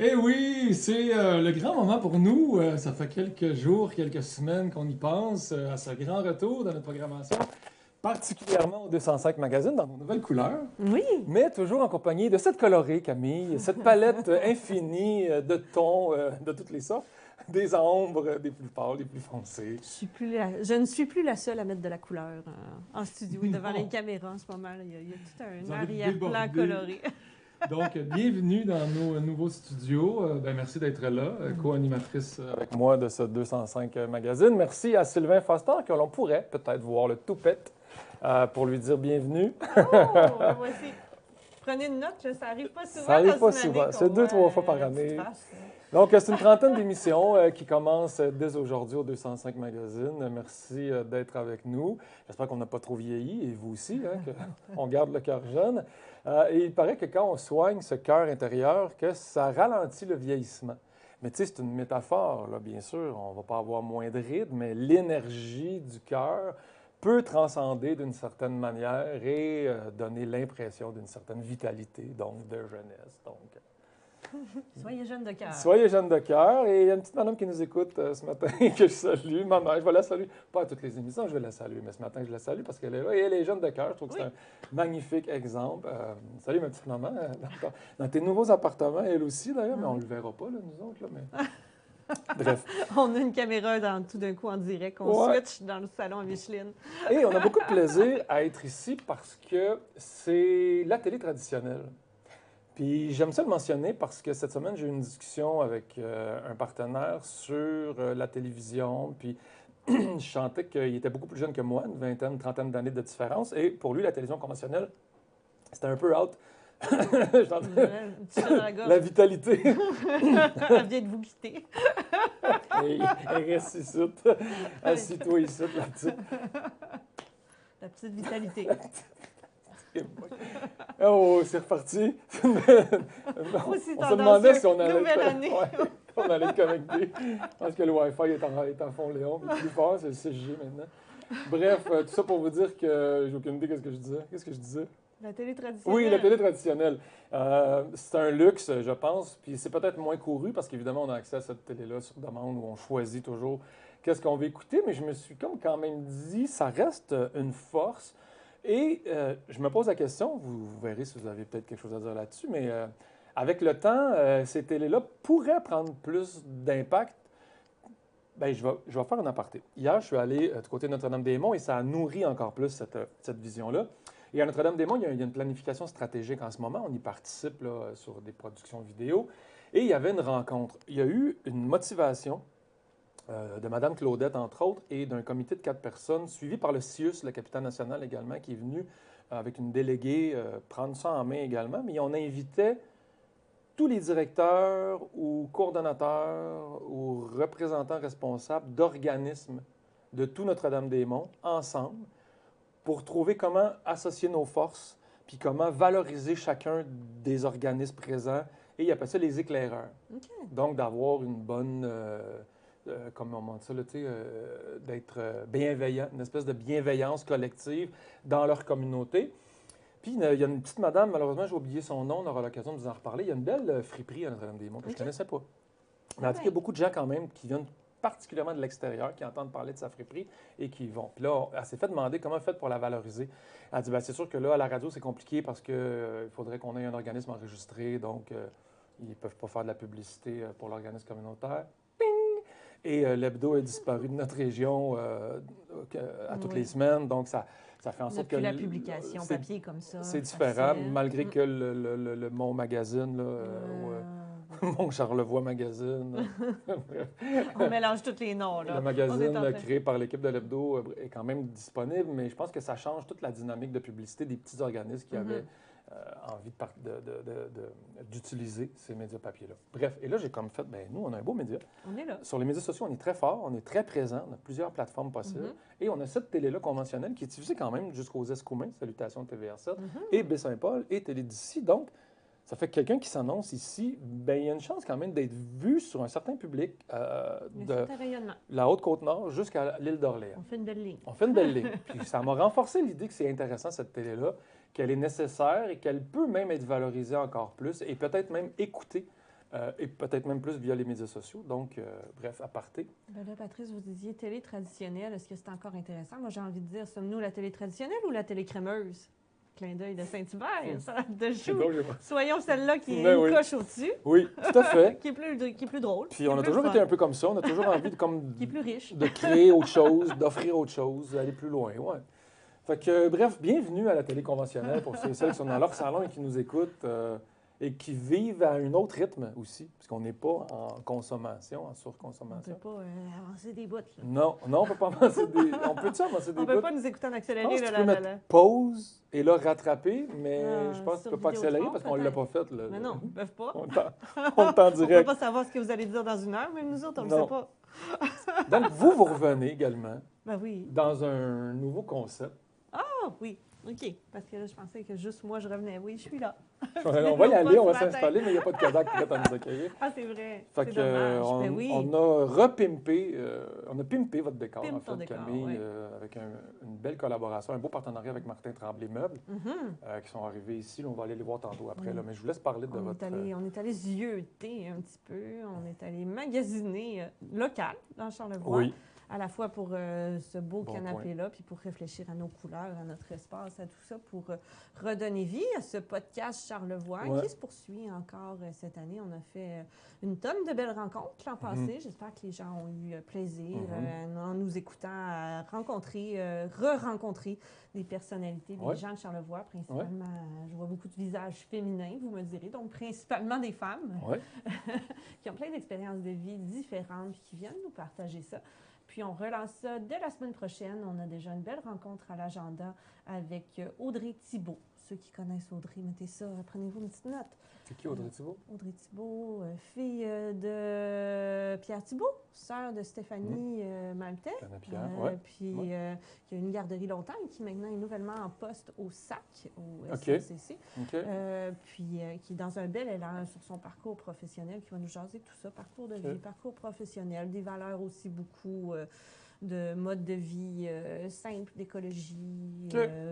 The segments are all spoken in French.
Eh oui, c'est le grand moment pour nous. Ça fait quelques jours, quelques semaines qu'on y pense à ce grand retour dans notre programmation, particulièrement au 205 Magazine dans nos nouvelles couleurs, Oui, mais toujours en compagnie de cette colorée, Camille, cette palette infinie de tons de toutes les sortes, des ombres, des plus pâles, des plus foncés. je ne suis plus la seule à mettre de la couleur en studio devant les Non, caméras en ce moment. Là. Il y a tout vous un avez arrière-plan débordé. coloré. Donc, bienvenue dans nos nouveaux studios. Merci d'être là, co-animatrice avec moi de ce 205 magazine. Merci à Sylvain Foster, que l'on pourrait peut-être voir le toupette pour lui dire bienvenue. Oh, le voici. Prenez une note, là, ça arrive pas souvent Ça arrive dans pas une année souvent, qu'on c'est deux, voit trois fois par la petite année. face. Donc, c'est une trentaine d'émissions qui commencent dès aujourd'hui au 205 Magazine. Merci d'être avec nous. J'espère qu'on n'a pas trop vieilli, et vous aussi, hein, qu'on garde le cœur jeune. Et il paraît que quand on soigne ce cœur intérieur, que ça ralentit le vieillissement. Mais tu sais, c'est une métaphore, là, bien sûr. On ne va pas avoir moins de rides, mais l'énergie du cœur peut transcender d'une certaine manière et donner l'impression d'une certaine vitalité, donc de jeunesse. Donc, Soyez jeune de cœur. soyez jeune de cœur. Et il y a une petite madame qui nous écoute ce matin que je salue. Ma mère, je vais la saluer. Pas à toutes les émissions, je vais la saluer, mais ce matin, je la salue parce qu'elle est là et elle est jeune de cœur. Je trouve que Oui. c'est un magnifique exemple. Salut, ma petite maman. Dans tes nouveaux appartements, elle aussi d'ailleurs, mais on ne le verra pas, là, nous autres. Là, mais... Bref. On a une caméra tout d'un coup en direct. On Ouais. switch dans le salon à Micheline. Et on a beaucoup de plaisir à être ici parce que c'est la télé traditionnelle. Puis j'aime ça le mentionner parce que cette semaine, j'ai eu une discussion avec un partenaire sur la télévision. Puis je sentais qu'il était beaucoup plus jeune que moi, une vingtaine, une trentaine d'années de différence. Et pour lui, la télévision conventionnelle, c'était un peu out. Un petit chat dans la La gorge. vitalité. Elle vient de vous quitter. Et reste ici. Assis-toi ici, la petite. La petite vitalité. Oh, c'est reparti. Aussi On se demandait si on tendancieux. allait, Nouvelle année. ouais, on allait le connecter. Je pense que le Wi-Fi est en fond Léon, mais plus fort, c'est le 6G maintenant. Bref, tout ça pour vous dire que j'ai aucune idée de ce que je disais. Qu'est-ce que je disais? La télé traditionnelle. Oui, la télé traditionnelle. C'est un luxe, je pense, puis c'est peut-être moins couru parce qu'évidemment, on a accès à cette télé-là sur demande où on choisit toujours qu'est-ce qu'on veut écouter, mais je me suis comme quand même dit, ça reste une force. Et je me pose la question, vous verrez si vous avez peut-être quelque chose à dire là-dessus, mais avec le temps, ces télés-là pourraient prendre plus d'impact. Bien, je vais faire un aparté. Hier, je suis allé du côté de Notre-Dame-des-Monts et ça a nourri encore plus cette vision-là. Et à Notre-Dame-des-Monts, il y a une planification stratégique en ce moment. On y participe là, sur des productions vidéo. Et il y avait une rencontre. Il y a eu une motivation de Mme Claudette, entre autres, et d'un comité de 4 personnes, suivi par le CIUS, le capitaine national également, qui est venu avec une déléguée prendre ça en main également. Mais on invitait tous les directeurs ou coordonnateurs ou représentants responsables d'organismes de tout Notre-Dame-des-Monts ensemble pour trouver comment associer nos forces, puis comment valoriser chacun des organismes présents. Et il appelle ça les éclaireurs. OK. Donc, d'avoir une bonne, comment on dit ça, là, d'être bienveillant, une espèce de bienveillance collective dans leur communauté. Puis, il y a une petite madame, malheureusement, j'ai oublié son nom, on aura l'occasion de vous en reparler. Il y a une belle friperie à Notre-Dame-des-Monts que je ne OK. connaissais pas. Mais en Ah tout cas, il y a ouais. beaucoup de gens quand même qui viennent particulièrement de l'extérieur, qui entendent parler de sa friperie et qui y vont. Puis là, elle s'est fait demander comment elle fait pour la valoriser. Elle a dit, bien, c'est sûr que là, à la radio, c'est compliqué parce qu'il faudrait qu'on ait un organisme enregistré, donc ils ne peuvent pas faire de la publicité pour l'organisme communautaire. Ping! Et l'hebdo est disparu de notre région à toutes les Oui. semaines, donc ça fait en On n'a sorte que plus la publication papier comme ça. c'est différent, facile. malgré que le Mon Magazine, là, Mon Charlevoix Magazine, On mélange tous les noms. Là. le On est magazine en train- créé par l'équipe de l'Hebdo est quand même disponible, mais je pense que ça change toute la dynamique de publicité des petits organismes qui avaient envie d'utiliser ces médias papier-là. Bref, et là, j'ai comme fait, ben nous, on a un beau média. On est là. Sur les médias sociaux, on est très fort, on est très présent, on a plusieurs plateformes possibles. Et on a cette télé-là conventionnelle qui est diffusée quand même jusqu'aux Escoumins, Salutations de TVR7, et Baie-Saint-Paul, et Télé d'ici. Donc, ça fait que quelqu'un qui s'annonce ici, ben, il y a une chance quand même d'être vu sur un certain public Il y de a un certain rayonnement. la Haute-Côte-Nord jusqu'à l'île d'Orléans. On fait une belle ligne. On fait une belle ligne. Puis ça m'a renforcé l'idée que c'est intéressant, cette télé-là, qu'elle est nécessaire et qu'elle peut même être valorisée encore plus et peut-être même écoutée et peut-être même plus via les médias sociaux. Donc, bref, aparté. Ben là, Patrice, vous disiez télé traditionnelle. Est-ce que c'est encore intéressant? Moi, j'ai envie de dire, sommes-nous la télé traditionnelle ou la télé crémeuse? Clin d'œil de Saint-Hubert, salade de C'est choux. drôle, j'ai pas- Soyons celle-là qui est Ben une oui. coche au-dessus, Oui, tout à fait. qui est plus drôle. Puis on a toujours été un peu comme ça. On a toujours envie de, comme, Qui est plus riche. de créer autre chose, d'offrir autre chose, d'aller plus loin. Ouais. Fait que, bref, bienvenue à la télé conventionnelle pour ceux et celles qui sont dans leur salon et qui nous écoutent et qui vivent à un autre rythme aussi, puisqu'on n'est pas en consommation, en On ne surconsommation. peut pas avancer des bouts. Là. Non, on peut pas avancer des... On peut-tu avancer des On ne peut bouts? pas nous écouter en Je accéléré. pense que tu Là, peux là, mettre là. pause et là rattraper, mais Ah, je pense que tu sur peux pas Vidéotron, accélérer parce qu'on ne l'a pas fait. Là. Mais non, ils ne peuvent pas. On est en On ne peut direct. pas savoir ce que vous allez dire dans une heure, même nous autres, on ne le Non. sait pas. Donc, vous revenez également Ben oui. dans un nouveau concept. Ah oui, OK. Parce que là, je pensais que juste moi, je revenais. Oui, je suis là. On va y aller, on va ce matin. s'installer, mais il n'y a pas de Kodak prêt à nous accueillir. Ah, c'est vrai. Fait C'est que, dommage. on, Ben oui. on a repimpé, on a pimpé votre décor, Pimpe en ton fait, décor, Camille, ouais. avec une belle collaboration, un beau partenariat avec Martin Tremblay Meubles, Mhm. qui sont arrivés ici. Là, on va aller les voir tantôt après, Oui. là, mais je vous laisse parler de votre... On est allé zioter un petit peu. On est allé magasiner local dans Charlevoix. Oui, À la fois pour ce beau Bon canapé-là, puis pour réfléchir à nos couleurs, à notre espace, à tout ça, pour redonner vie à ce podcast Charlevoix Ouais. qui se poursuit encore cette année. On a fait une tonne de belles rencontres l'an passé. J'espère que les gens ont eu plaisir en nous écoutant à rencontrer, re-rencontrer des personnalités, des Ouais. gens de Charlevoix, principalement. Je vois beaucoup de visages féminins, vous me direz, donc principalement des femmes ouais. qui ont plein d'expériences de vie différentes puis qui viennent nous partager ça. Puis on relance ça dès la semaine prochaine. On a déjà une belle rencontre à l'agenda avec Audrey Thibault. Ceux qui connaissent Audrey, mettez ça, prenez-vous une petite note. C'est qui, Audrey Thibault? Audrey Thibault, fille de Pierre Thibault, sœur de Stéphanie Maltais. Connais Pierre, ouais. Puis Ouais. qui a une garderie longtemps et qui maintenant est nouvellement en poste au SAC, au OK. SACC. OK. Puis qui est dans un bel élan sur son parcours professionnel, qui va nous jaser tout ça, parcours de vie, parcours professionnel, des valeurs aussi beaucoup de mode de vie simple, d'écologie,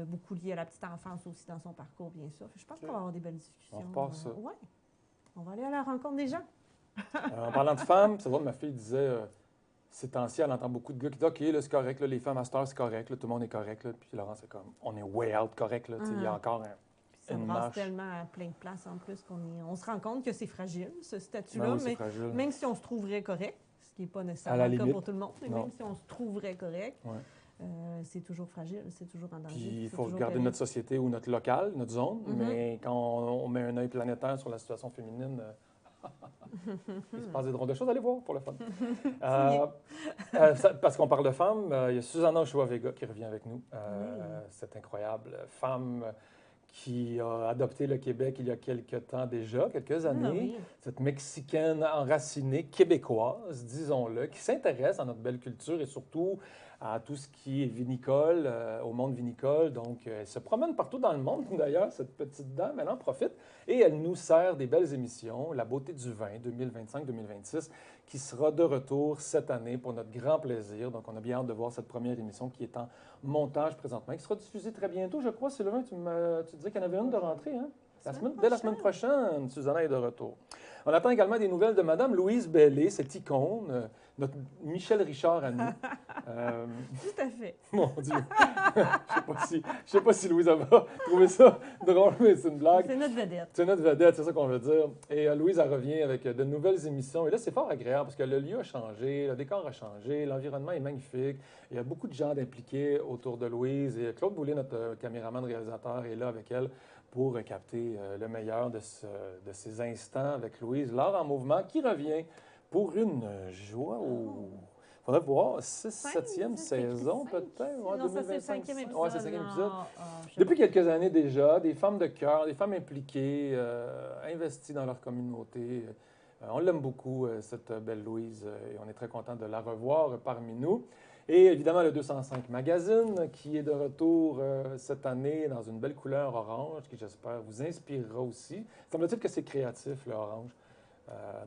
beaucoup lié à la petite enfance aussi dans son parcours, bien sûr. Je pense qu'on va avoir des belles discussions. On repart ça. Ouais. On va aller à la rencontre des gens. En parlant de femmes, c'est vrai, ma fille disait, ces temps-ci, elle entend beaucoup de gars qui disent, OK, là, c'est correct, là, les femmes à cette heure, c'est correct, là, tout le monde est correct. Là. Puis Laurent, c'est comme, on est way out correct. Là, tu sais, il y a encore Puis ça une brasse marche. tellement à plein de places en plus on se rend compte que c'est fragile, ce Ben statut-là. oui, c'est mais fragile. même si on se trouverait correct, ce qui n'est pas À nécessairement la le cas limite. pour tout le monde, mais Non. même si on se trouverait correct, Ouais. c'est toujours fragile, c'est toujours en danger. Puis il c'est faut toujours regarder pénible. notre société ou notre local, notre zone, Mhm. mais quand on met un œil planétaire sur la situation féminine, il se passe des drôles de choses. Allez voir pour le fun. Parce qu'on parle de femmes, il y a Susanna Ochoa-Vega qui revient avec nous. Cette incroyable femme qui a adopté le Québec il y a quelques temps déjà, quelques années. oui. Cette Mexicaine enracinée québécoise, disons-le, qui s'intéresse à notre belle culture et surtout à tout ce qui est vinicole, au monde vinicole. Donc, elle se promène partout dans le monde, d'ailleurs, cette petite dame, elle en profite. Et elle nous sert des belles émissions, La beauté du vin 2025-2026, qui sera de retour cette année pour notre grand plaisir. Donc, on a bien hâte de voir cette première émission qui est en montage présentement, qui sera diffusée très bientôt. Je crois, Sylvain, tu disais qu'il y en avait une de rentrée, hein? Dès la semaine prochaine, Susanna est de retour. On attend également des nouvelles de Mme Louise Bellé, cette icône, notre Michel Richard à nous. Tout à fait. Mon Dieu! Je sais pas si Louise va trouver ça drôle, mais c'est une blague. C'est notre vedette. C'est notre vedette, c'est ça qu'on veut dire. Et Louise, elle revient avec de nouvelles émissions. Et là, c'est fort agréable parce que le lieu a changé, le décor a changé, l'environnement est magnifique. Il y a beaucoup de gens impliqués autour de Louise. Et Claude Boulay, notre caméraman réalisateur, est là avec elle pour capter le meilleur de ces instants avec Louise. L'art en mouvement qui revient pour une joie au... Faudrait voir, 7e saison peut-être? Ouais, Non, ça c'est le 2025. 5e épisode. Ouais, c'est le 5e épisode. je sais Depuis quelques années déjà, des femmes de cœur, des femmes impliquées, investies dans leur communauté. On l'aime beaucoup, cette belle Louise, et on est très content de la revoir parmi nous. Et évidemment, le 205 Magazine, qui est de retour cette année dans une belle couleur orange, qui j'espère vous inspirera aussi. Semble-t-il que c'est créatif, le orange.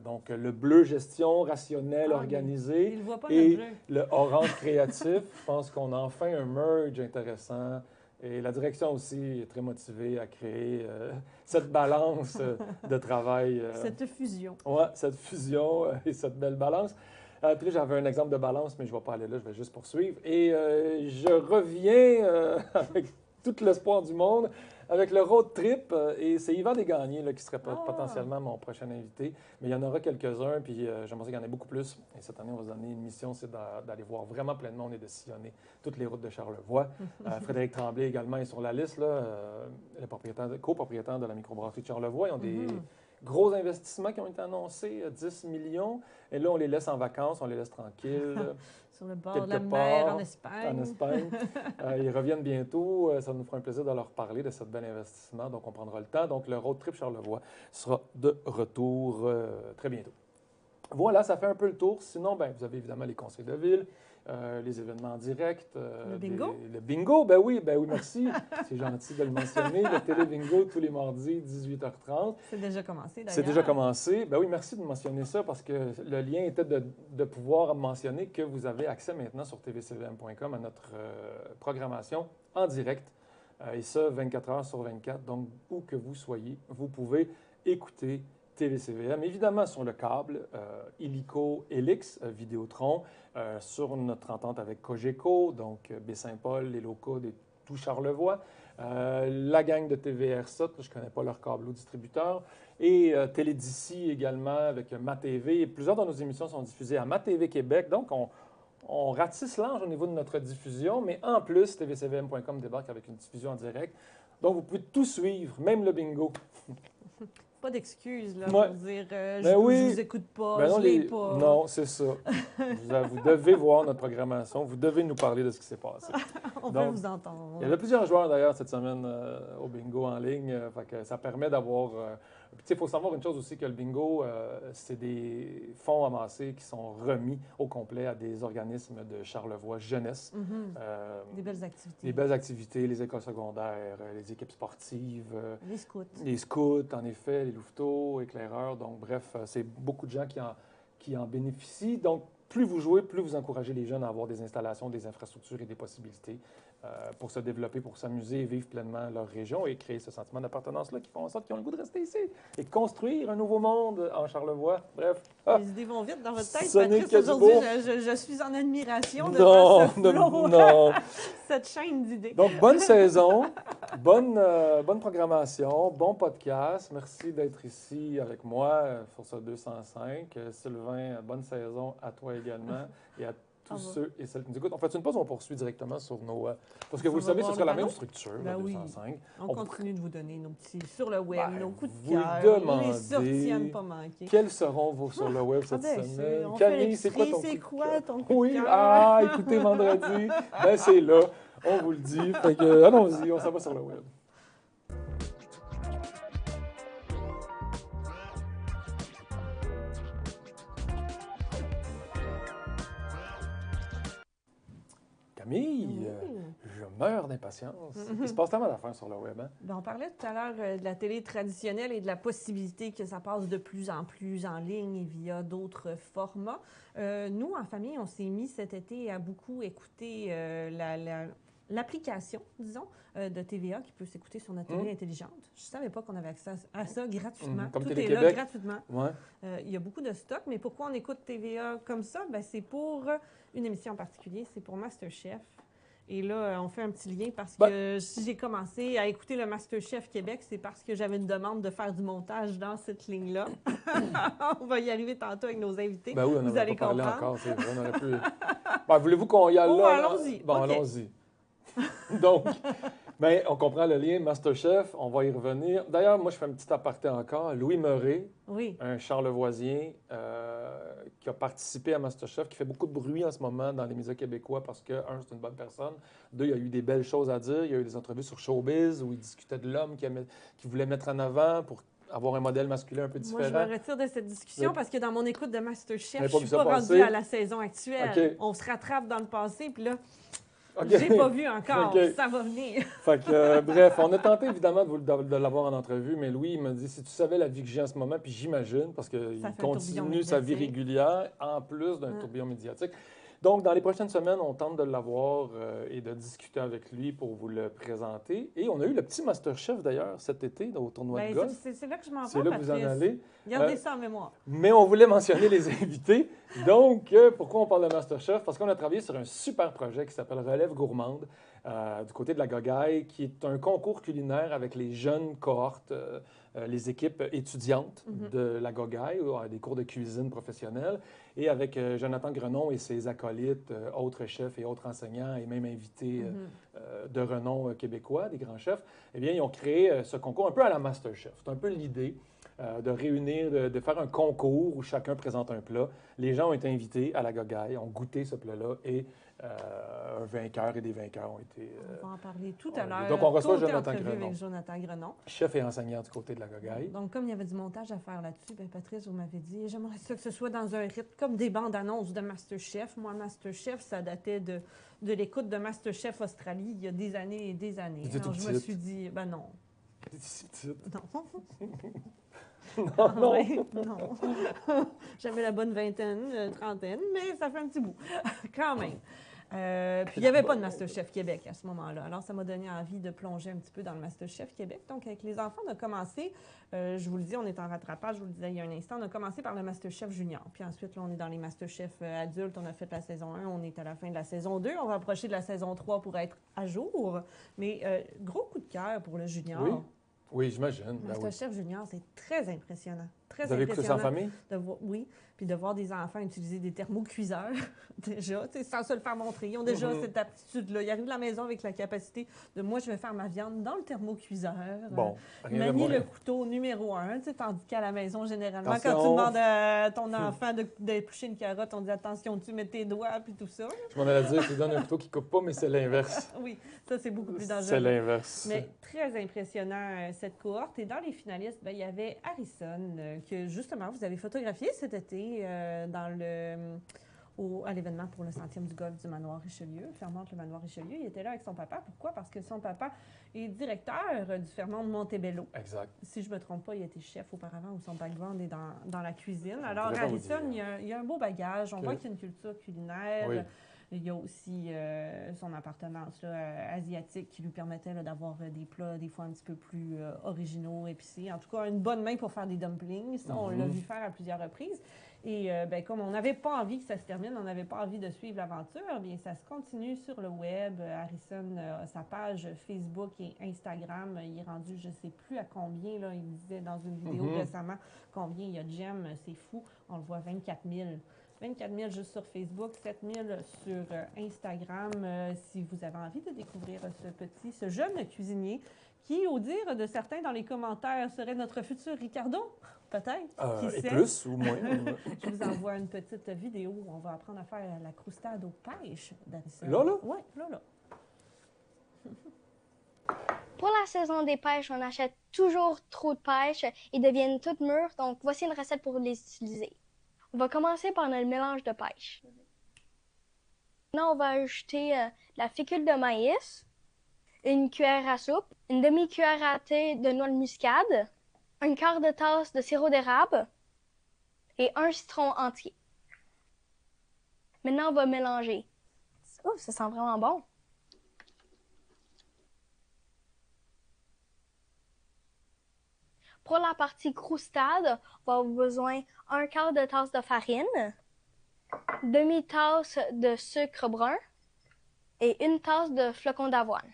Donc, le bleu gestion, rationnel, Ah, organisé. Il ne voit pas Et notre bleu. le orange créatif, je pense qu'on a enfin un merge intéressant Et la direction aussi est très motivée à créer cette balance de travail. Cette fusion. Oui, cette fusion et cette belle balance. Puis là, j'avais un exemple de balance, mais je ne vais pas aller là, je vais juste poursuivre. Et je reviens avec tout l'espoir du monde, avec le road trip. Et c'est Yvan Desgagnés là, qui serait potentiellement mon prochain invité. Mais il y en aura quelques-uns, puis j'aimerais qu'il y en ait beaucoup plus. Et cette année, on va se donner une mission, c'est d'aller voir vraiment plein de monde et de sillonner toutes les routes de Charlevoix. Frédéric Tremblay également est sur la liste, là, le copropriétaire de la microbrasserie de Charlevoix. Ils ont des gros investissements qui ont été annoncés, 10 millions. Et là, on les laisse en vacances, on les laisse tranquilles. Sur le bord de la mer, en Espagne. En Espagne. Ils reviennent bientôt. Ça nous fera un plaisir de leur parler de ce bel investissement. Donc, on prendra le temps. Donc, le road trip Charlevoix sera de retour très bientôt. Voilà, ça fait un peu le tour. Sinon, ben, vous avez évidemment les conseils de ville, les événements en direct. Le bingo? Le bingo, ben oui, merci. C'est gentil de le mentionner. Le télé-bingo tous les mardis, 18h30. C'est déjà commencé, d'ailleurs. C'est déjà commencé. Ben oui, merci de mentionner ça parce que le lien était de pouvoir mentionner que vous avez accès maintenant sur tvcvm.com à notre programmation en direct. Et ça, 24 heures sur 24. Donc, où que vous soyez, vous pouvez écouter TVCVM, évidemment sur le câble, illico, Helix, Vidéotron, sur notre entente avec Cogeco, donc Baie-Saint-Paul, les locaux de tout Charlevoix, la gang de TVRSA, je ne connais pas leur câble ou distributeur, et Téléd'ici également avec MaTV. Plusieurs de nos émissions sont diffusées à MaTV Québec, donc on ratisse l'ange au niveau de notre diffusion, mais en plus, tvcvm.com débarque avec une diffusion en direct. Donc, vous pouvez tout suivre, même le bingo. Pas d'excuses là, Ouais. pour dire Ben oui. je vous écoute pas, Ben non, je l'ai pas. Non, c'est ça. Vous devez voir notre programmation, vous devez nous parler de ce qui s'est passé. On Donc, peut vous entendre. Il y avait plusieurs joueurs d'ailleurs cette semaine au bingo en ligne. Fait que ça permet d'avoir. Il faut savoir une chose aussi que le bingo, c'est des fonds amassés qui sont remis au complet à des organismes de Charlevoix jeunesse. Des belles activités. Des belles activités, les écoles secondaires, les équipes sportives. Les scouts. Les scouts, en effet, les louveteaux, éclaireurs. Donc, bref, c'est beaucoup de gens qui en bénéficient. Donc, plus vous jouez, plus vous encouragez les jeunes à avoir des installations, des infrastructures et des possibilités pour se développer, pour s'amuser et vivre pleinement leur région et créer ce sentiment d'appartenance-là qui font en sorte qu'ils ont le goût de rester ici et construire un nouveau monde en Charlevoix. Bref. Les idées vont vite dans votre tête, Ce n'est Patrice. que du Aujourd'hui, beau. je suis en admiration de Non, voir ce flow, non. cette chaîne d'idées. Donc, bonne saison, bonne programmation, bon podcast. Merci d'être ici avec moi sur ce 205. Sylvain, bonne saison à toi également et à tous ceux et celles qui nous écoutent. On fait une pause, on poursuit directement sur nos... parce que vous le savez, ce sera la même structure, Ben le oui. 205. On continue de vous donner nos petits sur le web, nos coups de vous cœur, demandez les sorties à ne pas manquer. Quels seront vos sur le web cette semaine? On Camille, fait c'est quoi ton c'est coup de quoi cœur? ton coup de Oui, cœur? écoutez, vendredi, ben c'est là, on vous le dit. Fait que, allons-y, on s'en va sur le web. Camille, je meurs d'impatience. Il se passe tellement d'affaires sur le web. Hein? Ben, on parlait tout à l'heure de la télé traditionnelle et de la possibilité que ça passe de plus en plus en ligne et via d'autres formats. Nous, en famille, on s'est mis cet été à beaucoup écouter l'application, disons, de TVA qui peut s'écouter sur notre télé intelligente. Je ne savais pas qu'on avait accès à ça gratuitement. Comme Tout Télé est Québec. là gratuitement. Ouais. Il y a beaucoup de stock, mais pourquoi on écoute TVA comme ça? Ben, c'est pour une émission en particulier, c'est pour MasterChef. Et là, on fait un petit lien parce que si j'ai commencé à écouter le MasterChef Québec, c'est parce que j'avais une demande de faire du montage dans cette ligne-là. On va y arriver tantôt avec nos invités. Ben oui, on vous allez pas parlé comprendre. encore, c'est vrai, on aurait pu... Ben, voulez-vous qu'on y aille là? Allons-y. Bon, Okay. allons-y. Donc, ben, on comprend le lien MasterChef, on va y revenir. D'ailleurs, moi, je fais un petit aparté encore. Louis Meuret, un Charlevoisien qui a participé à MasterChef, qui fait beaucoup de bruit en ce moment dans les médias québécois parce que, un, c'est une bonne personne. Deux, il y a eu des belles choses à dire. Il y a eu des entrevues sur Showbiz où il discutait de l'homme qui voulait mettre en avant pour avoir un modèle masculin un peu différent. Moi, je me retire de cette discussion parce que dans mon écoute de MasterChef, je ne suis pas pas rendue à la saison actuelle. Okay. On se rattrape dans le passé, puis là... Okay. J'ai pas vu encore, Okay. ça va venir. Fait que, bref, on a tenté évidemment de l'avoir en entrevue, mais Louis, il m'a dit, si tu savais la vie que j'ai en ce moment, puis j'imagine, parce qu'il continue sa vie régulière, en plus d'un tourbillon médiatique. Donc, dans les prochaines semaines, on tente de l'avoir et de discuter avec lui pour vous le présenter. Et on a eu le petit MasterChef d'ailleurs cet été au tournoi de Ben, golf. c'est là que je m'en C'est vais, là que vous en Patrice. allez. Gardez ça en mémoire. Mais on voulait mentionner les invités. Donc, pourquoi on parle de MasterChef? Parce qu'on a travaillé sur un super projet qui s'appelle Relève gourmande du côté de la Gogaille, qui est un concours culinaire avec les jeunes cohortes, les équipes étudiantes de la Gogaille, des cours de cuisine professionnelle, et avec Jonathan Grenon et ses acolytes, autres chefs et autres enseignants, et même invités de renom québécois, des grands chefs. Eh bien, ils ont créé ce concours un peu à la MasterChef. C'est un peu l'idée. De réunir, de faire un concours où chacun présente un plat. Les gens ont été invités à la Gogaille, ont goûté ce plat-là et un vainqueur et des vainqueurs ont été... On va en parler tout à l'heure. Donc, on reçoit Jonathan entrevue Grenon, avec Jonathan Grenon. chef et enseignant du côté de la Gogaille. Donc, comme il y avait du montage à faire là-dessus, ben Patrice, vous m'avez dit, j'aimerais ça que ce soit dans un rythme comme des bandes-annonces de MasterChef. Moi, MasterChef, ça datait de l'écoute de MasterChef Australie il y a des années et des années. Alors, je me suis dit, ben non. Non. Non. Oui, non. J'avais la bonne vingtaine, trentaine, mais ça fait un petit bout, quand même. Puis il n'y avait pas de MasterChef Québec à ce moment-là. Alors, ça m'a donné envie de plonger un petit peu dans le MasterChef Québec. Donc, avec les enfants, on a commencé, je vous le dis, on est en rattrapage, je vous le disais il y a un instant, on a commencé par le MasterChef Junior. Puis ensuite, là, on est dans les MasterChef adultes. On a fait la saison 1, on est à la fin de la saison 2. On va approcher de la saison 3 pour être à jour. Mais gros coup de cœur pour le Junior. Oui, oui, j'imagine. MasterChef Junior, c'est très impressionnant. Très Vous avez écouté ça en famille? Oui, puis de voir des enfants utiliser des thermocuiseurs, déjà, sans se le faire montrer. Ils ont déjà cette aptitude-là. Ils arrivent de la maison avec la capacité de, moi, je vais faire ma viande dans le thermocuiseur. Bon, manie le couteau numéro 1, tandis qu'à la maison, généralement, attention. quand tu demandes à ton enfant d'éplucher une carotte, on dit, attention, tu mets tes doigts, puis tout ça. Je m'en allais dire, tu donnes un couteau qui ne coupe pas, mais c'est l'inverse. Oui, ça, c'est beaucoup plus dangereux. C'est l'inverse. Mais très impressionnant, cette cohorte. Et dans les finalistes, il y avait Harrison, que justement, vous avez photographié cet été à l'événement pour le 100e du golf du Manoir Richelieu, Fairmont le Manoir Richelieu. Il était là avec son papa. Pourquoi? Parce que son papa est directeur du Fairmont de Montebello. Exact. Si je ne me trompe pas, il était chef auparavant ou son background est dans la cuisine. Alors, Harrison, il y a un beau bagage. On voit qu'il y a une culture culinaire. Oui. Il y a aussi son appartenance asiatique qui lui permettait d'avoir des plats des fois un petit peu plus originaux, épicés. En tout cas, une bonne main pour faire des dumplings. Ça, on l'a vu faire à plusieurs reprises. Et comme on n'avait pas envie que ça se termine, on n'avait pas envie de suivre l'aventure, bien ça se continue sur le web. Harrison a sa page Facebook et Instagram. Il est rendu, je ne sais plus à combien, là, il disait dans une vidéo récemment combien il y a de j'aime. C'est fou. On le voit 24 000. 24 000 juste sur Facebook, 7 000 sur Instagram. Si vous avez envie de découvrir ce jeune cuisinier qui, au dire de certains dans les commentaires, serait notre futur Ricardo, peut-être. Qui Et sait? plus ou moins. Je vous envoie une petite vidéo où on va apprendre à faire la croustade aux pêches d'Harrison. Là? Oui, là. Pour la saison des pêches, on achète toujours trop de pêches. Ils deviennent toutes mûres, donc voici une recette pour les utiliser. On va commencer par notre mélange de pêche. Maintenant, on va ajouter la fécule de maïs, une cuillère à soupe, une demi-cuillère à thé de noix de muscade, un quart de tasse de sirop d'érable et un citron entier. Maintenant, on va mélanger. Oh, ça sent vraiment bon. Pour la partie croustade, on va avoir besoin d'un quart de tasse de farine, demi-tasse de sucre brun et une tasse de flocons d'avoine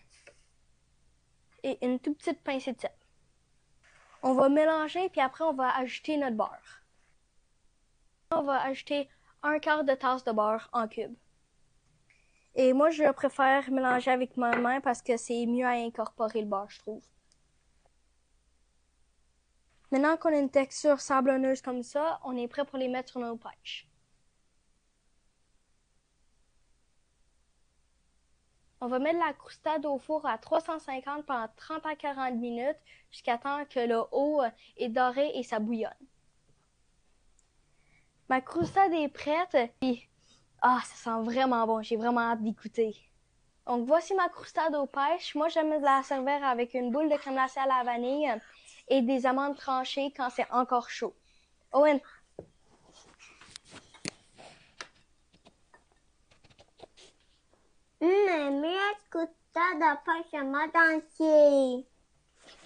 et une toute petite pincée de sel. On va mélanger puis après on va ajouter notre beurre. On va ajouter un quart de tasse de beurre en cubes. Et moi, je préfère mélanger avec ma main parce que c'est mieux à incorporer le beurre, je trouve. Maintenant qu'on a une texture sablonneuse comme ça, on est prêt pour les mettre sur nos pêches. On va mettre la croustade au four à 350 pendant 30 à 40 minutes jusqu'à temps que le haut est doré et ça bouillonne. Ma croustade est prête et ça sent vraiment bon, j'ai vraiment hâte d'y goûter. Donc voici ma croustade aux pêches. Moi, j'aime la servir avec une boule de crème glacée à la vanille et des amandes tranchées quand c'est encore chaud. Owen! Mais écoute ça d'après ce monde entier.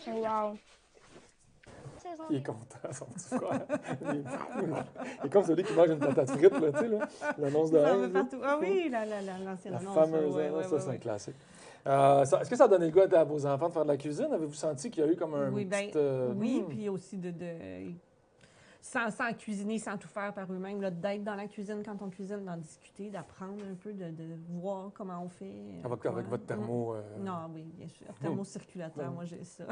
Wow. Il est content, son petit frère. Il est comme celui qui mange une patate frite, là, tu sais, là, l'annonce de Ça va Heinz, là. partout. Ah oui, l'ancienne La annonce. fameuse ouais, annonce, ouais, ça, c'est ouais. un classique. Est-ce que ça a donné le goût à vos enfants de faire de la cuisine? Avez-vous senti qu'il y a eu comme un Oui, ben, petit... oui, puis aussi sans cuisiner, sans tout faire par eux-mêmes, là, d'être dans la cuisine quand on cuisine, d'en discuter, d'apprendre un peu, de voir comment on fait. Avec votre thermo... Non, oui, bien sûr. Thermocirculateur, Mm. moi j'ai ça.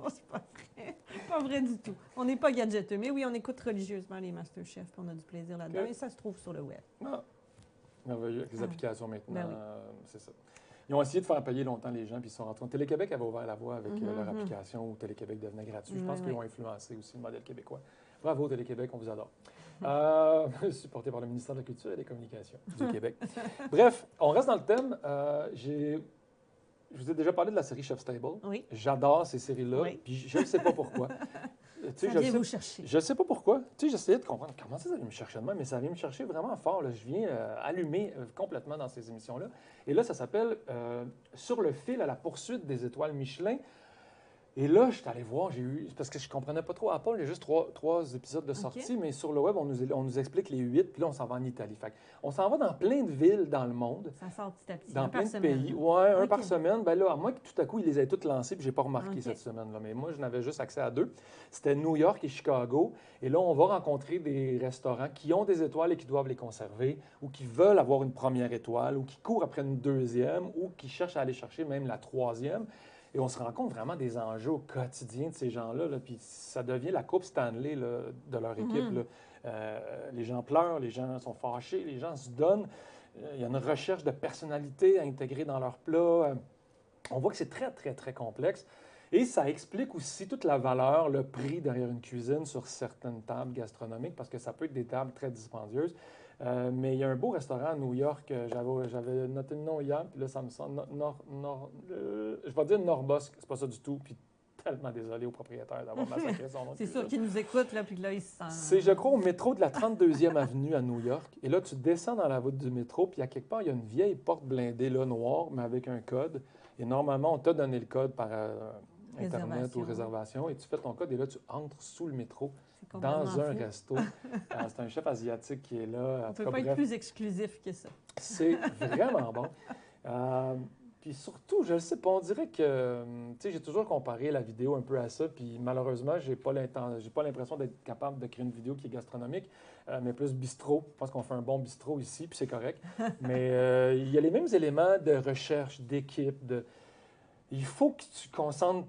Oh, c'est pas vrai. Pas vrai du tout. On n'est pas gadgeteux, mais oui, on écoute religieusement les Masterchef, puis on a du plaisir là-dedans, Ok. et ça se trouve sur le web. Ah, merveilleux, avec les applications maintenant, Ben oui. c'est ça. Ils ont essayé de faire payer longtemps les gens, puis ils se sont rentrés. Télé-Québec avait ouvert la voie avec leur application où Télé-Québec devenait gratuit. Je pense Oui, qu'ils oui. ont influencé aussi le modèle québécois. Bravo Télé-Québec, on vous adore. Supporté par le ministère de la Culture et des Communications du Québec. Bref, on reste dans le thème. Je vous ai déjà parlé de la série Chef's Table. Oui. J'adore ces séries-là, Oui. puis je ne sais pas pourquoi. Tu sais, Ça je vient sais- vous chercher. je ne sais pas pourquoi. Tu sais, j'essayais de comprendre comment ça vient me chercher de même, mais ça vient me chercher vraiment fort. Là. Je viens allumer complètement dans ces émissions-là. Et là, ça s'appelle Sur le fil à la poursuite des étoiles Michelin. Et là, je suis allé voir, parce que je ne comprenais pas trop Apple, il y a juste trois épisodes de sortie, mais sur le web, on nous explique les 8, puis là, on s'en va en Italie. Fait on s'en va dans plein de villes dans le monde. Ça sort petit à petit, Dans un plein par de semaine. pays. Ouais, un Ok. par semaine. Ben là, à moins que tout à coup, ils les aient toutes lancés, puis j'ai pas remarqué Ok. cette semaine-là. Mais moi, je n'avais juste accès à 2. C'était New York et Chicago. Et là, on va rencontrer des restaurants qui ont des étoiles et qui doivent les conserver, ou qui veulent avoir une première étoile, ou qui courent après une deuxième, ou qui cherchent à aller chercher même la troisième. Et on se rend compte vraiment des enjeux au quotidien de ces gens-là. Là. Puis ça devient la Coupe Stanley là, de leur équipe. Là. Les gens pleurent, les gens sont fâchés, les gens se donnent. Il y a une recherche de personnalité à intégrer dans leur plat. On voit que c'est très, très, très complexe. Et ça explique aussi toute la valeur, le prix derrière une cuisine sur certaines tables gastronomiques, parce que ça peut être des tables très dispendieuses. Mais il y a un beau restaurant à New York, j'avais noté le nom hier, puis là, ça me semble... je vais dire Norbosque, c'est pas ça du tout, puis tellement désolé au propriétaire d'avoir massacré son nom. de C'est cuisine. sûr qu'ils nous écoutent, là, puis que là, ils se sentent... C'est, je crois, au métro de la 32e avenue à New York. Et là, tu descends dans la voûte du métro, puis à quelque part, il y a une vieille porte blindée, là, noire, mais avec un code. Et normalement, on t'a donné le code par Internet ou réservation, et tu fais ton code, et là, tu entres sous le métro, C'est dans complètement un fou. resto. C'est un chef asiatique qui est là. On En ne tout peut cas, pas être bref, plus exclusif que ça. c'est vraiment bon. Puis surtout, je ne sais pas, on dirait que, tu sais, j'ai toujours comparé la vidéo un peu à ça, puis malheureusement, j'ai pas l'impression d'être capable de créer une vidéo qui est gastronomique, mais plus bistrot. Je pense qu'on fait un bon bistrot ici, puis c'est correct. Mais il y a les mêmes éléments de recherche, d'équipe, il faut que tu concentres.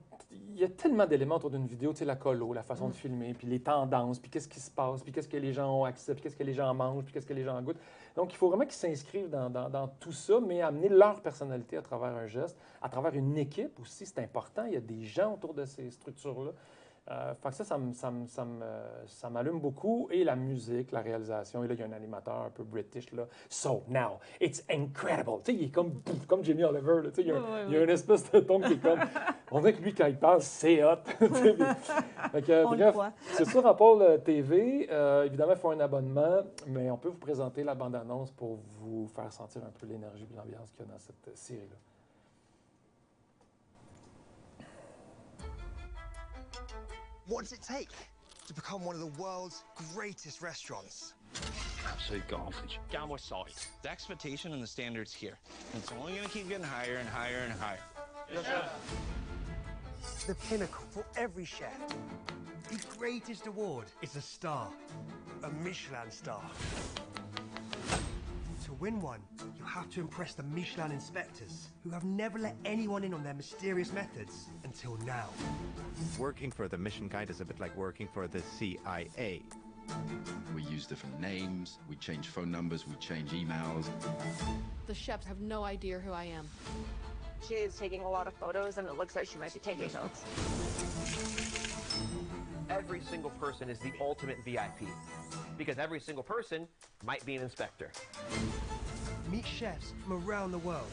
Il y a tellement d'éléments autour d'une vidéo, tu sais, la colo, la façon de filmer, puis les tendances, puis qu'est-ce qui se passe, puis qu'est-ce que les gens ont accès, puis qu'est-ce que les gens mangent, puis qu'est-ce que les gens goûtent. Donc, il faut vraiment qu'ils s'inscrivent dans tout ça, mais amener leur personnalité à travers un geste, à travers une équipe aussi, c'est important. Il y a des gens autour de ces structures-là. Fait que ça m'allume beaucoup. Et la musique, la réalisation. Et là, il y a un animateur un peu british, là. So, now, it's incredible. Tu sais, il est comme Jamie Oliver, là. Tu sais, il y a une espèce de ton qui est comme... On dirait que lui, quand il parle, c'est hot. Tu sais, fait que, On le bref, croit. c'est sur Apple TV. Évidemment, il faut un abonnement, mais on peut vous présenter la bande-annonce pour vous faire sentir un peu l'énergie et l'ambiance qu'il y a dans cette série-là. What does it take to become one of the world's greatest restaurants? Absolute garbage. Down my side. The expectation and the standards here. It's only going to keep getting higher and higher and higher. The pinnacle for every chef. The greatest award is a star, a Michelin star. To win one, you have to impress the Michelin inspectors, who have never let anyone in on their mysterious methods until now. Working for the Mission Guide is a bit like working for the CIA. We use different names, we change phone numbers, we change emails. The chefs have no idea who I am. She is taking a lot of photos, and it looks like she might be taking notes. Every single person is the ultimate VIP, because every single person might be an inspector. Meet chefs from around the world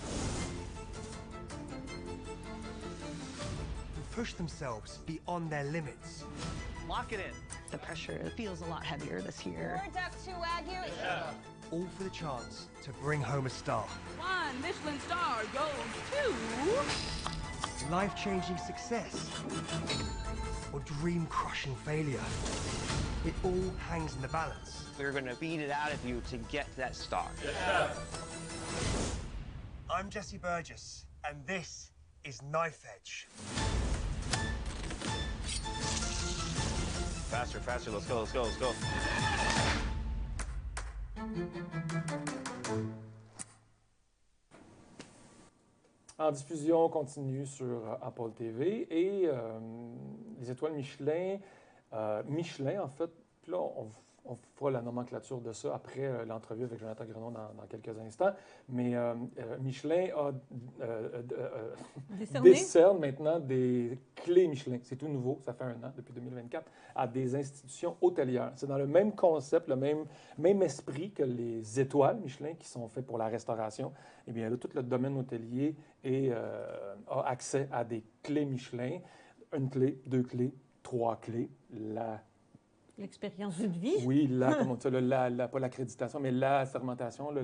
who push themselves beyond their limits. Lock it in. The pressure feels a lot heavier this year. Duck to Wagyu. all for the chance to bring home a star. One Michelin star goes to... Life-changing success or dream-crushing failure. It all hangs in the balance. We're going to beat it out of you to get to that star. Yeah. I'm Jesse Burgess, and this is Knife Edge. Faster, faster, let's go, let's go, let's go. En diffusion continue sur Apple TV et les étoiles Michelin, Michelin en fait, puis là on fera la nomenclature de ça après l'entrevue avec Jonathan Grenon dans quelques instants, mais Michelin décerne maintenant des clés Michelin. C'est tout nouveau, ça fait 1 an, depuis 2024, à des institutions hôtelières. C'est dans le même concept, le même esprit que les étoiles Michelin qui sont faites pour la restauration. Eh bien, là, tout le domaine hôtelier a accès à des clés Michelin. 1 clé, 2 clés, 3 clés. L'expérience d'une vie. Oui, comment ça, pas l'accréditation, mais la sermentation, tu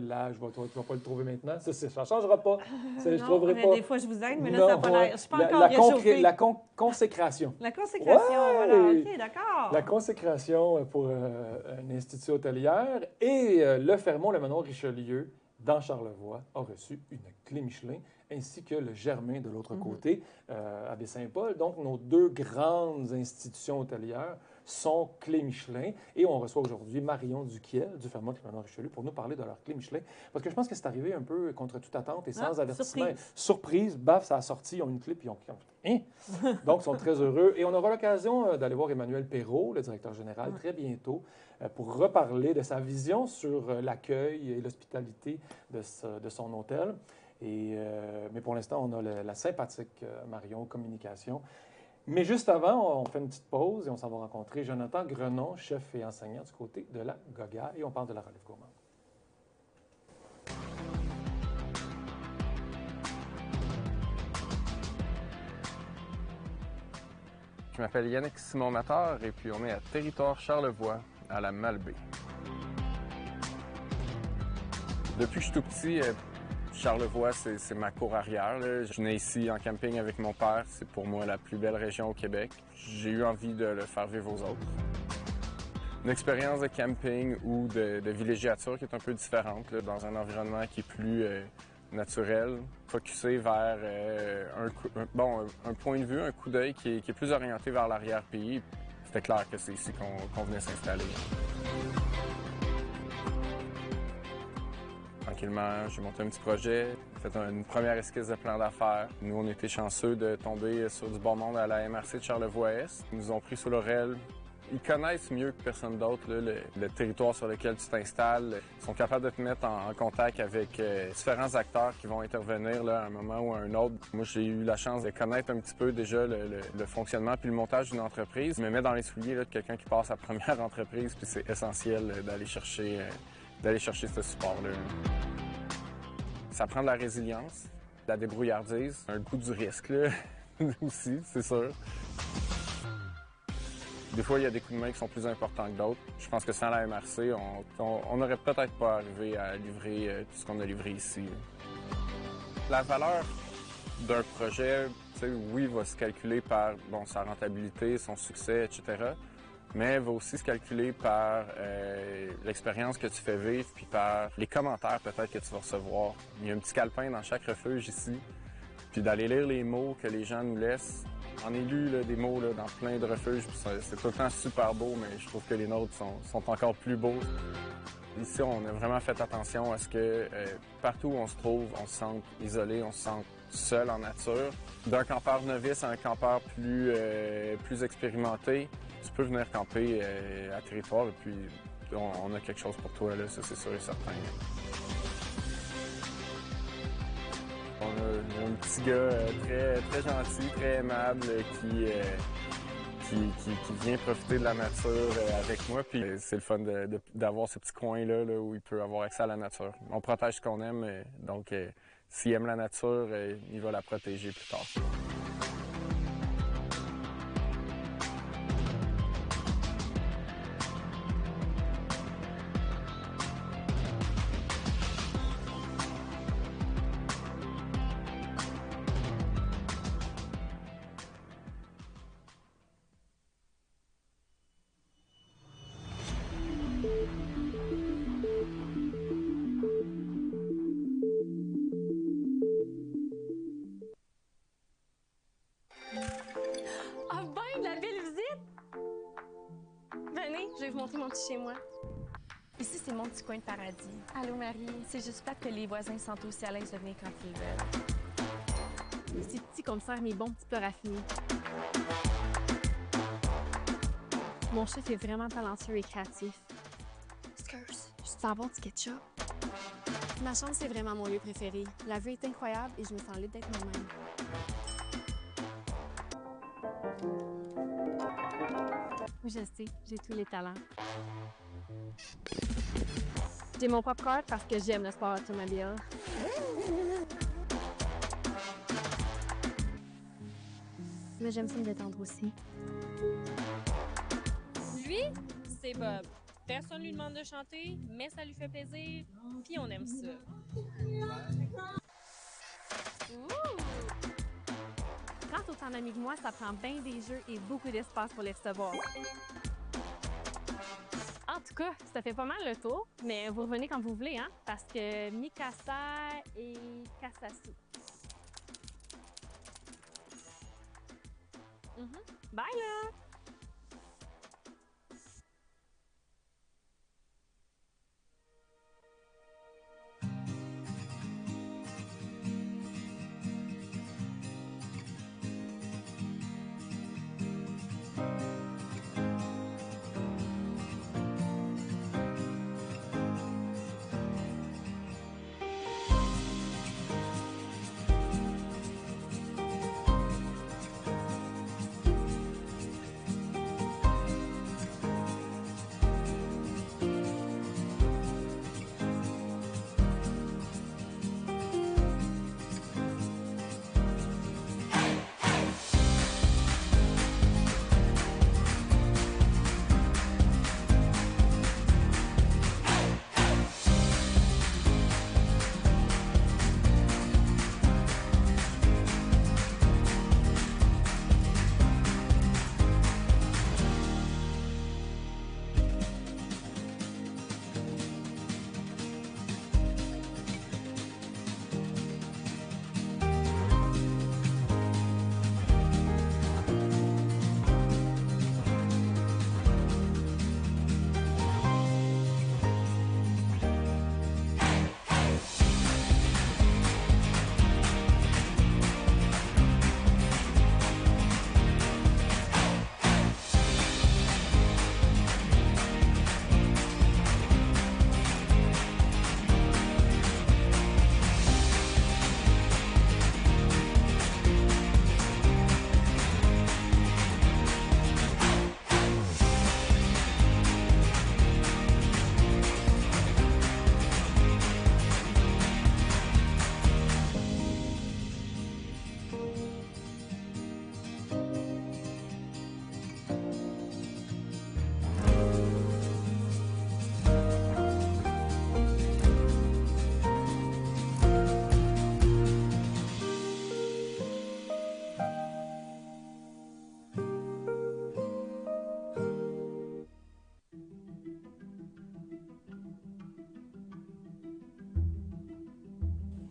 vas pas le trouver maintenant. Ça ne changera pas. Je trouverai pas. Des fois, je vous aide, mais là, ça n'a pas l'air. Je suis pas encore réchauffée. La consécration. La consécration, voilà. OK, d'accord. La consécration pour un institut hôtelière. Et le Fermont, le manoir Richelieu, dans Charlevoix, a reçu une clé Michelin, ainsi que le Germain de l'autre côté, à Baie-Saint-Paul. Donc, nos 2 grandes institutions hôtelières sont clés Michelin. Et on reçoit aujourd'hui Marion Duquiel du Fermont le manoir Richelieu pour nous parler de leur clé Michelin. Parce que je pense que c'est arrivé un peu contre toute attente et sans avertissement. Surprise, baf, ça a sorti, ils ont une clé, puis ils ont... Hein? Donc, ils sont très heureux. Et on aura l'occasion d'aller voir Emmanuel Perrault, le directeur général, très bientôt, pour reparler de sa vision sur l'accueil et l'hospitalité de son hôtel. Mais pour l'instant, on a la sympathique Marion Communication. Mais juste avant, on fait une petite pause et on s'en va rencontrer Jonathan Grenon, chef et enseignant du côté de la Goga, et on parle de la relève gourmande. Je m'appelle Yannick Simon-Matar et puis on est à Territoire Charlevoix, à la Malbaie. Depuis que je suis tout petit, Charlevoix, c'est ma cour arrière. Là. Je suis né ici en camping avec mon père. C'est pour moi la plus belle région au Québec. J'ai eu envie de le faire vivre aux autres. Une expérience de camping ou de villégiature qui est un peu différente, là, dans un environnement qui est plus naturel, focusé vers un point de vue, un coup d'œil qui est plus orienté vers l'arrière-pays. C'était clair que c'est ici qu'on venait s'installer. Tranquillement, j'ai monté un petit projet, fait une première esquisse de plan d'affaires. Nous, on était chanceux de tomber sur du bon monde à la MRC de Charlevoix-Est. Ils nous ont pris sous l'oreille. Ils connaissent mieux que personne d'autre le territoire sur lequel tu t'installes. Ils sont capables de te mettre en contact avec différents acteurs qui vont intervenir là, à un moment ou à un autre. Moi, j'ai eu la chance de connaître un petit peu déjà le fonctionnement puis le montage d'une entreprise. Je me mets dans les souliers là, de quelqu'un qui passe sa première entreprise, puis c'est essentiel d'aller chercher ce support-là. Ça prend de la résilience, de la débrouillardise, un goût du risque là, aussi, c'est sûr. Des fois, il y a des coups de main qui sont plus importants que d'autres. Je pense que sans la MRC, on n'aurait peut-être pas arrivé à livrer tout ce qu'on a livré ici. La valeur d'un projet, oui, va se calculer par sa rentabilité, son succès, etc. Mais va aussi se calculer par l'expérience que tu fais vivre puis par les commentaires peut-être que tu vas recevoir. Il y a un petit calepin dans chaque refuge ici. Puis d'aller lire les mots que les gens nous laissent. J'en ai lu là, des mots là, dans plein de refuges, c'est tout le temps super beau, mais je trouve que les nôtres sont encore plus beaux. Ici, on a vraiment fait attention à ce que partout où on se trouve, on se sente isolé, on se sente seul en nature. D'un campeur novice à un campeur plus expérimenté, tu peux venir camper à Territoire et puis on a quelque chose pour toi, là, ça c'est sûr et certain. On a un petit gars très, très gentil, très aimable qui vient profiter de la nature avec moi. Puis c'est le fun d'avoir ce petit coin-là là, où il peut avoir accès à la nature. On protège ce qu'on aime, donc s'il aime la nature, il va la protéger plus tard. montrer mon petit chez-moi. Ici, c'est mon petit coin de paradis. Allô, Marie. C'est juste plate que les voisins sont aussi à l'aise de venir quand ils veulent. C'est petit qu'on me sert mes bons petits plats raffinés. Mon chef est vraiment talentueux et créatif. Skurs, je peux avoir du ketchup? Ma chambre, c'est vraiment mon lieu préféré. La vue est incroyable et je me sens libre d'être moi-même. Oui, je sais, j'ai tous les talents. J'ai mon propre corps parce que j'aime le sport automobile. Mais j'aime ça me détendre aussi. Lui, c'est Bob. Personne lui demande de chanter, mais ça lui fait plaisir, puis on aime ça. Ouh! Quand autant d'amis que moi, ça prend bien des jeux et beaucoup d'espace pour les recevoir. En tout cas, ça fait pas mal le tour, mais vous revenez quand vous voulez, hein? Parce que Mikasa et Kasasu. Bye là!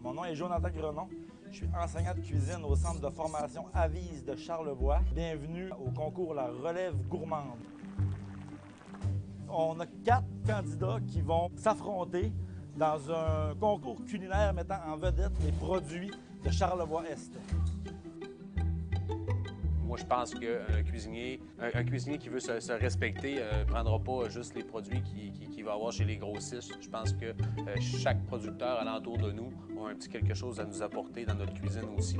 Mon nom est Jonathan Grenon. Je suis enseignant de cuisine au centre de formation Avise de Charlevoix. Bienvenue au concours La Relève Gourmande. On a 4 candidats qui vont s'affronter dans un concours culinaire mettant en vedette les produits de Charlevoix-Est. Moi, je pense qu'un cuisinier, un cuisinier qui veut se respecter ne prendra pas juste les produits qu'il va avoir chez les grossistes. Je pense que chaque producteur alentour de nous a un petit quelque chose à nous apporter dans notre cuisine aussi.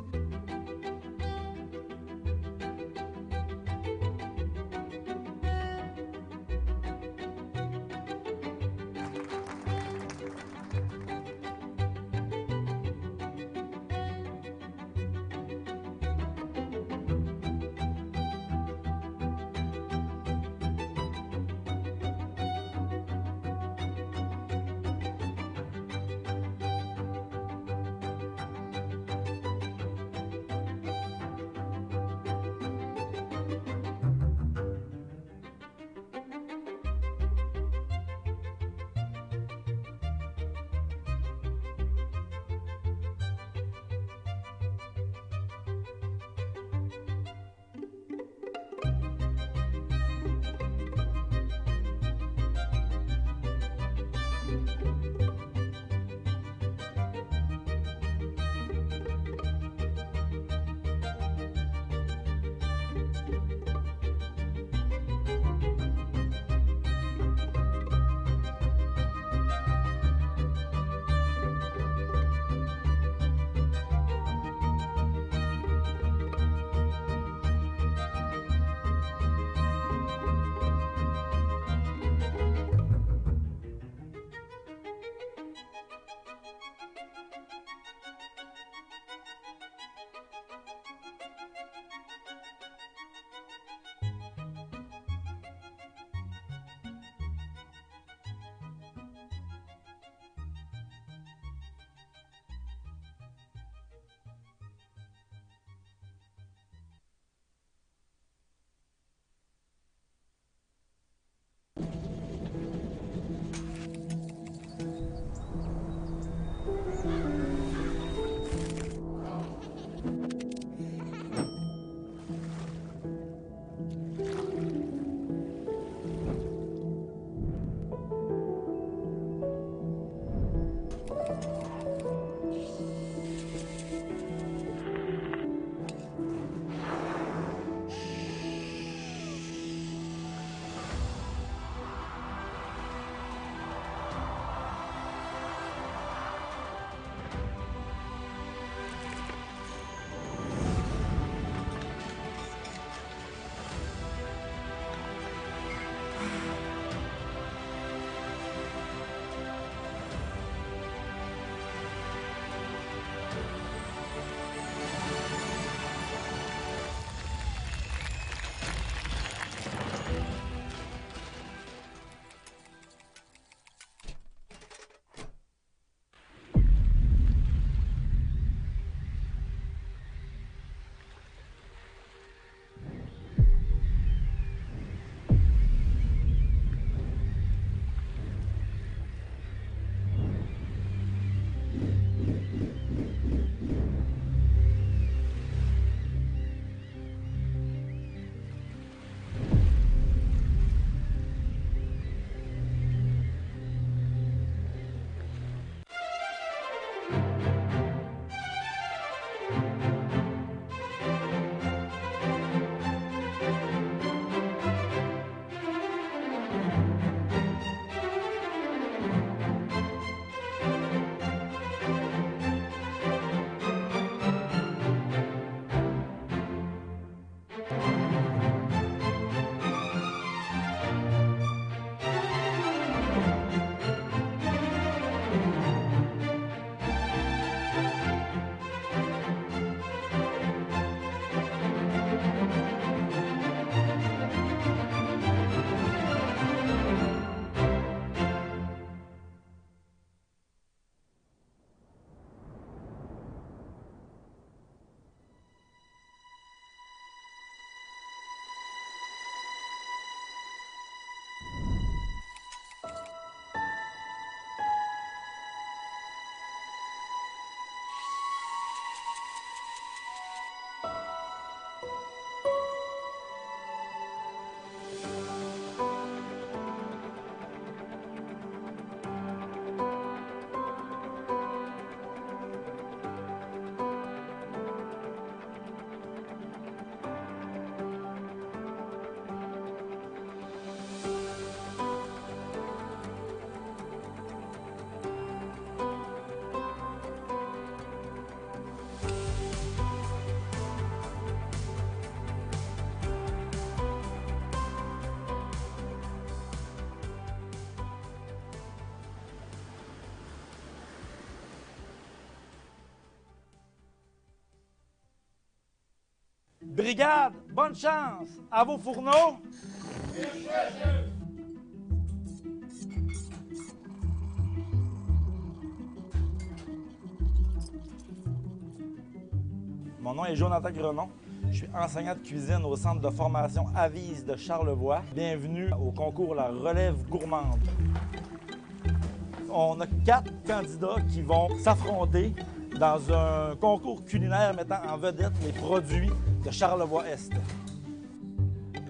Brigade, bonne chance! À vos fourneaux! Mon nom est Jonathan Grenon. Je suis enseignant de cuisine au centre de formation Avise de Charlevoix. Bienvenue au concours La Relève Gourmande. On a 4 candidats qui vont s'affronter dans un concours culinaire mettant en vedette les produits de Charlevoix-Est.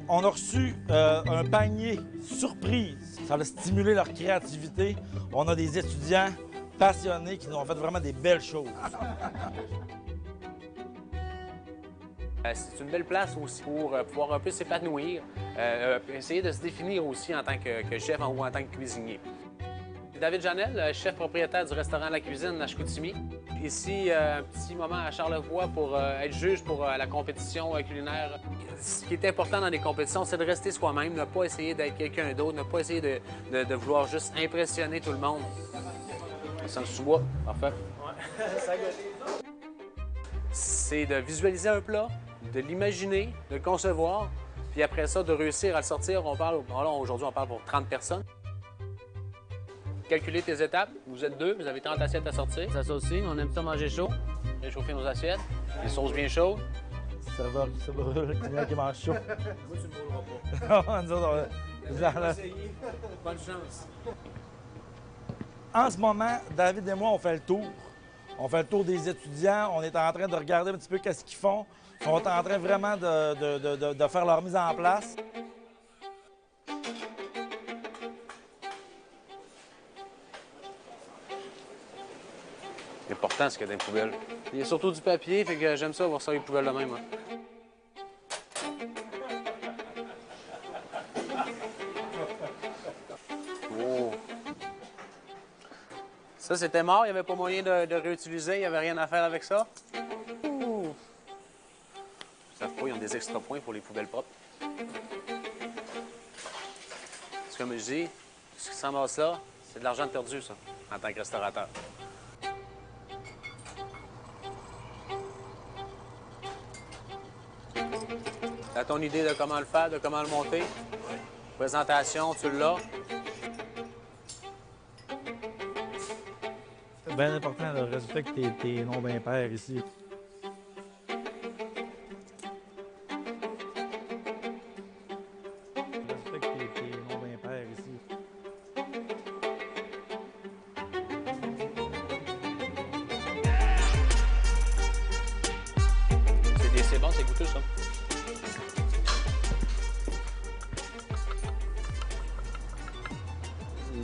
On a reçu un panier surprise. Ça a stimulé leur créativité. On a des étudiants passionnés qui nous ont fait vraiment des belles choses. C'est une belle place aussi pour pouvoir un peu s'épanouir, essayer de se définir aussi en tant que chef ou en tant que cuisinier. David Janel, chef propriétaire du restaurant La Cuisine à Chicoutimi. Ici, un petit moment à Charlevoix pour être juge pour la compétition culinaire. Ce qui est important dans les compétitions, c'est de rester soi-même, ne pas essayer d'être quelqu'un d'autre, ne pas essayer de vouloir juste impressionner tout le monde. Ça me sous-bois, parfait. Ouais, ça goûte. C'est de visualiser un plat, de l'imaginer, de le concevoir, puis après ça, de réussir à le sortir. Aujourd'hui, on parle pour 30 personnes. Calculer tes étapes. Vous êtes 2, vous avez 30 assiettes à sortir. Ça aussi, on aime ça manger chaud. Réchauffer nos assiettes. Les sauces bien chaudes. serveur qui se brûle, le client qui mange chaud. Moi, tu ne me rouleras pas. Nous autres, On va essayer. Bonne chance. En ce moment, David et moi, on fait le tour. On fait le tour des étudiants. On est en train de regarder un petit peu qu'est-ce qu'ils font. Ils sont en train vraiment de faire leur mise en place. L'important, c'est qu'il y a des poubelles. Il y a surtout du papier, fait que j'aime ça voir ça les poubelles de même. Hein. Oh. Ça, c'était mort, il n'y avait pas moyen de réutiliser, il n'y avait rien à faire avec ça. Ouh. Ils savent pas, ils ont des extra points pour les poubelles propres. C'est comme je dis, ce qui s'amasse là, c'est de l'argent perdu, ça, en tant que restaurateur. T'as ton idée de comment le faire, de comment le monter? Présentation, tu l'as? C'est bien important de respecter tes nombres impairs ici. Respecter tes nombres impairs ici. C'est bon, c'est goûteux, ça.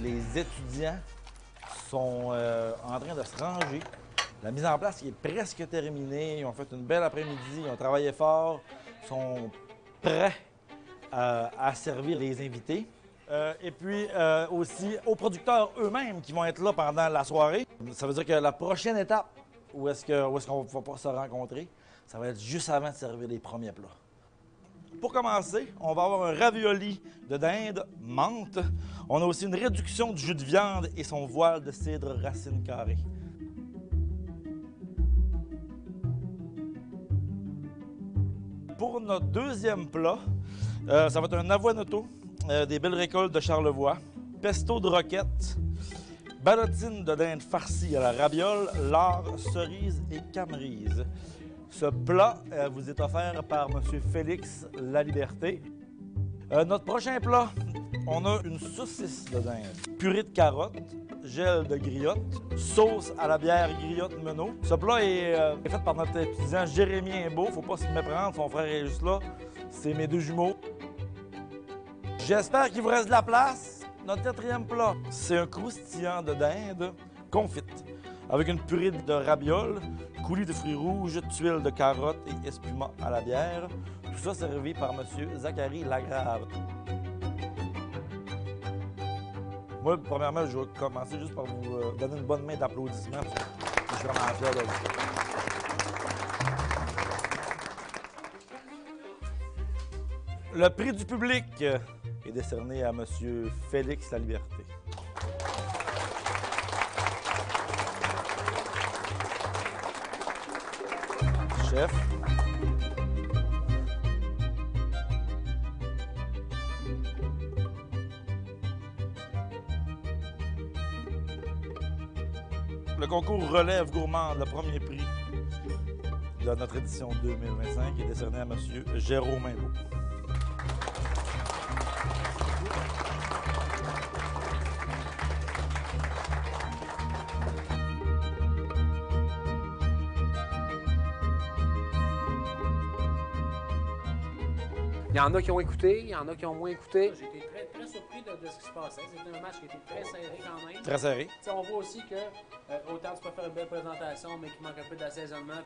Les étudiants sont en train de se ranger. La mise en place est presque terminée. Ils ont fait une belle après-midi, ils ont travaillé fort, sont prêts à servir les invités. Et puis aussi aux producteurs eux-mêmes qui vont être là pendant la soirée. Ça veut dire que la prochaine étape où est-ce qu'on va pouvoir se rencontrer, ça va être juste avant de servir les premiers plats. Pour commencer, on va avoir un ravioli de dinde menthe. On a aussi une réduction du jus de viande et son voile de cidre racine carrée. Pour notre deuxième plat, ça va être un avoinotto des belles récoltes de Charlevoix, pesto de roquette, ballotine de dinde farcie à la rabiole, lard, cerise et camerise. Ce plat vous est offert par M. Félix Laliberté. Notre prochain plat, on a une saucisse de dinde, purée de carottes, gel de griotte, sauce à la bière griotte Menot. Ce plat est fait par notre étudiant Jérémy Imbeau. Faut pas se méprendre, son frère est juste là. C'est mes deux jumeaux. J'espère qu'il vous reste de la place. Notre quatrième plat, c'est un croustillant de dinde confite avec une purée de rabiole, coulis de fruits rouges, tuiles de carottes et espumant à la bière. Tout ça servi par M. Zachary Lagrave. Moi, premièrement, je vais commencer juste par vous donner une bonne main d'applaudissements. Je suis vraiment fier de vous. Le prix du public est décerné à M. Félix Laliberté. Chef. Le concours Relève Gourmand, le premier prix de notre édition 2025, est décerné à M. Jérôme Imbeau. Il y en a qui ont écouté, il y en a qui ont moins écouté. J'ai été très surpris de ce qui se passait. C'était un match qui était très serré quand même. Très serré. T'sais, on voit aussi que autant tu peux faire une belle présentation, mais qu'il manque un peu d'assaisonnement.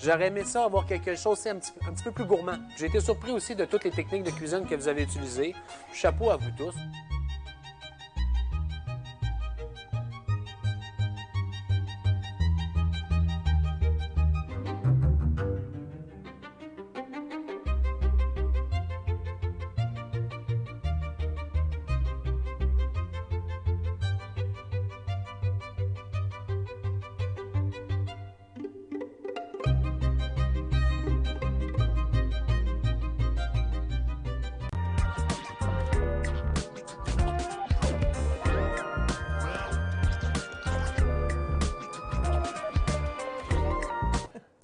J'aurais aimé ça avoir quelque chose un petit peu plus gourmand. J'ai été surpris aussi de toutes les techniques de cuisine que vous avez utilisées. Chapeau à vous tous.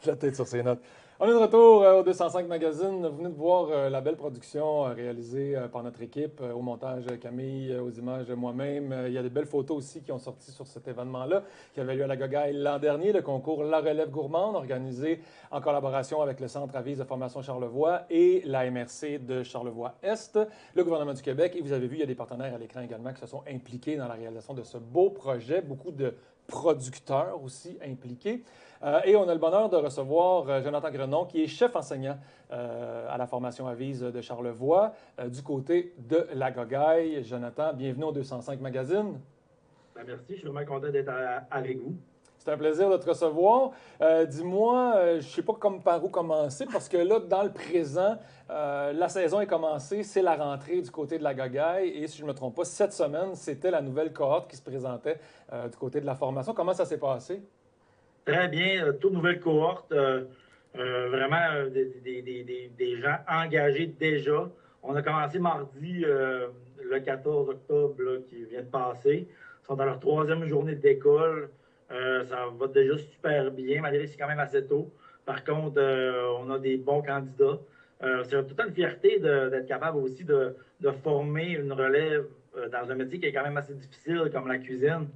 La tête sur ses notes. On est de retour au 205 Magazine. Vous venez de voir la belle production réalisée par notre équipe, au montage Camille, aux images moi-même. Il y a des belles photos aussi qui ont sorti sur cet événement-là, qui avait lieu à la Gogaille l'an dernier, le concours La Relève Gourmande, organisé en collaboration avec le Centre Avise de formation Charlevoix et la MRC de Charlevoix-Est, le gouvernement du Québec. Et vous avez vu, il y a des partenaires à l'écran également qui se sont impliqués dans la réalisation de ce beau projet. Beaucoup de producteurs aussi impliqués. Et on a le bonheur de recevoir Jonathan Grenon, qui est chef enseignant à la formation Avise de Charlevoix, du côté de la Gogaille. Jonathan, bienvenue au 205 Magazine. Ben merci, je suis vraiment content d'être avec vous. C'est un plaisir de te recevoir. Dis-moi, je ne sais pas par où commencer, parce que là, dans le présent, la saison est commencée, c'est la rentrée du côté de la Gogaille, et si je ne me trompe pas, cette semaine, c'était la nouvelle cohorte qui se présentait du côté de la formation. Comment ça s'est passé? Très bien, toute nouvelle cohorte, vraiment des gens engagés déjà. On a commencé mardi, le 14 octobre, là, qui vient de passer. Ils sont dans leur 3e journée d'école. Ça va déjà super bien, malgré que c'est quand même assez tôt. Par contre, on a des bons candidats. C'est toute une fierté d'être capable aussi de former une relève dans un métier qui est quand même assez difficile, comme la cuisine,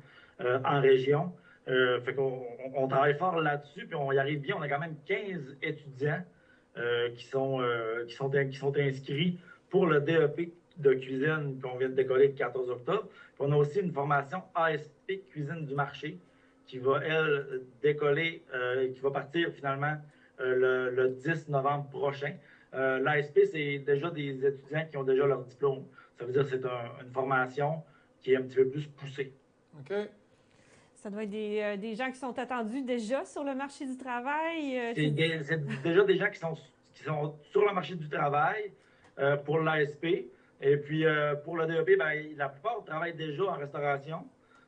en région. Fait qu'on travaille fort là-dessus, puis on y arrive bien. On a quand même 15 étudiants qui sont inscrits pour le DEP de cuisine qu'on vient de décoller le 14 octobre. Puis on a aussi une formation ASP Cuisine du marché qui va, elle, décoller, qui va partir finalement le 10 novembre prochain. L'ASP, c'est déjà des étudiants qui ont déjà leur diplôme. Ça veut dire que c'est une formation qui est un petit peu plus poussée. OK. Ça doit être des gens qui sont attendus déjà sur le marché du travail. C'est déjà des gens qui sont sur le marché du travail pour l'ASP. Et puis, pour le DEP, ben, la plupart travaillent déjà en restauration.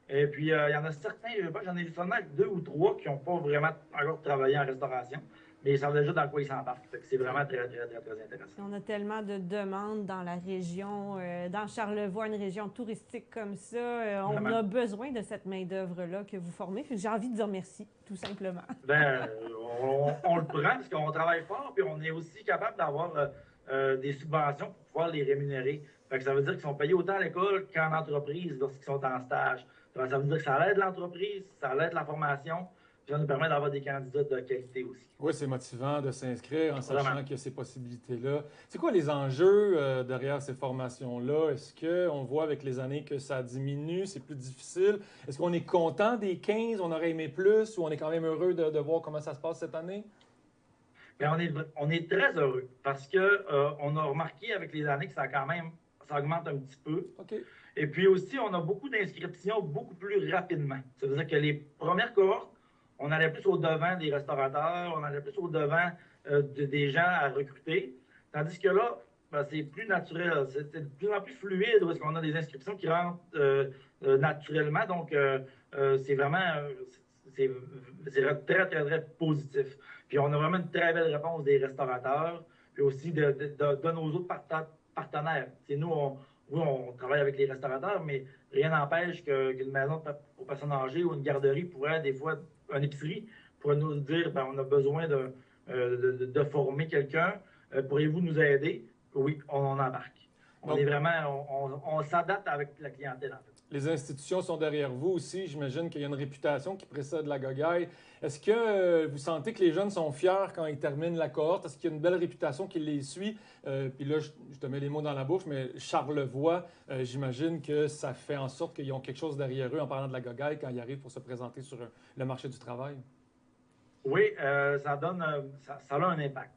Et puis, il y en a certains, j'en ai vu seulement 2 ou 3 qui n'ont pas vraiment encore travaillé en restauration. Mais ils savent déjà dans quoi ils s'embarquent. C'est vraiment très, très, très, très intéressant. On a tellement de demandes dans la région, dans Charlevoix, une région touristique comme ça. On a besoin de cette main-d'œuvre-là que vous formez. J'ai envie de dire merci, tout simplement. Ben, on le prend parce qu'on travaille fort, puis on est aussi capable d'avoir des subventions pour pouvoir les rémunérer. Fait que ça veut dire qu'ils sont payés autant à l'école qu'en entreprise lorsqu'ils sont en stage. Donc, ça veut dire que ça aide l'entreprise, ça aide la formation. Puis ça nous permet d'avoir des candidats de qualité aussi. Oui, c'est motivant de s'inscrire en sachant qu'il y a ces possibilités-là. C'est quoi les enjeux derrière ces formations-là? Est-ce qu'on voit avec les années que ça diminue, c'est plus difficile? Est-ce qu'on est content des 15, on aurait aimé plus, ou on est quand même heureux de voir comment ça se passe cette année? Bien, on est très heureux parce qu'on a remarqué avec les années que ça augmente un petit peu. Okay. Et puis aussi, on a beaucoup d'inscriptions beaucoup plus rapidement. Ça veut dire que les premières cohortes, on allait plus au-devant des restaurateurs, on allait plus au-devant des gens à recruter. Tandis que là, ben, c'est plus naturel, c'est de plus en plus fluide parce qu'on a des inscriptions qui rentrent naturellement. Donc, c'est vraiment c'est très, très, très positif. Puis, on a vraiment une très belle réponse des restaurateurs, puis aussi de nos autres partenaires. C'est nous, on travaille avec les restaurateurs, mais rien n'empêche qu'une maison pour personnes âgées ou une garderie pourrait, des fois, une épicerie, pourrait nous dire ben, on a besoin de former quelqu'un. Pourriez-vous nous aider? Oui, on embarque. On est vraiment, on s'adapte avec la clientèle, en fait. Les institutions sont derrière vous aussi. J'imagine qu'il y a une réputation qui précède la Gogaille. Est-ce que vous sentez que les jeunes sont fiers quand ils terminent la cohorte? Est-ce qu'il y a une belle réputation qui les suit? Puis là, je te mets les mots dans la bouche, mais Charlevoix, j'imagine que ça fait en sorte qu'ils ont quelque chose derrière eux en parlant de la Gogaille quand ils arrivent pour se présenter sur le marché du travail. Oui, ça a un impact.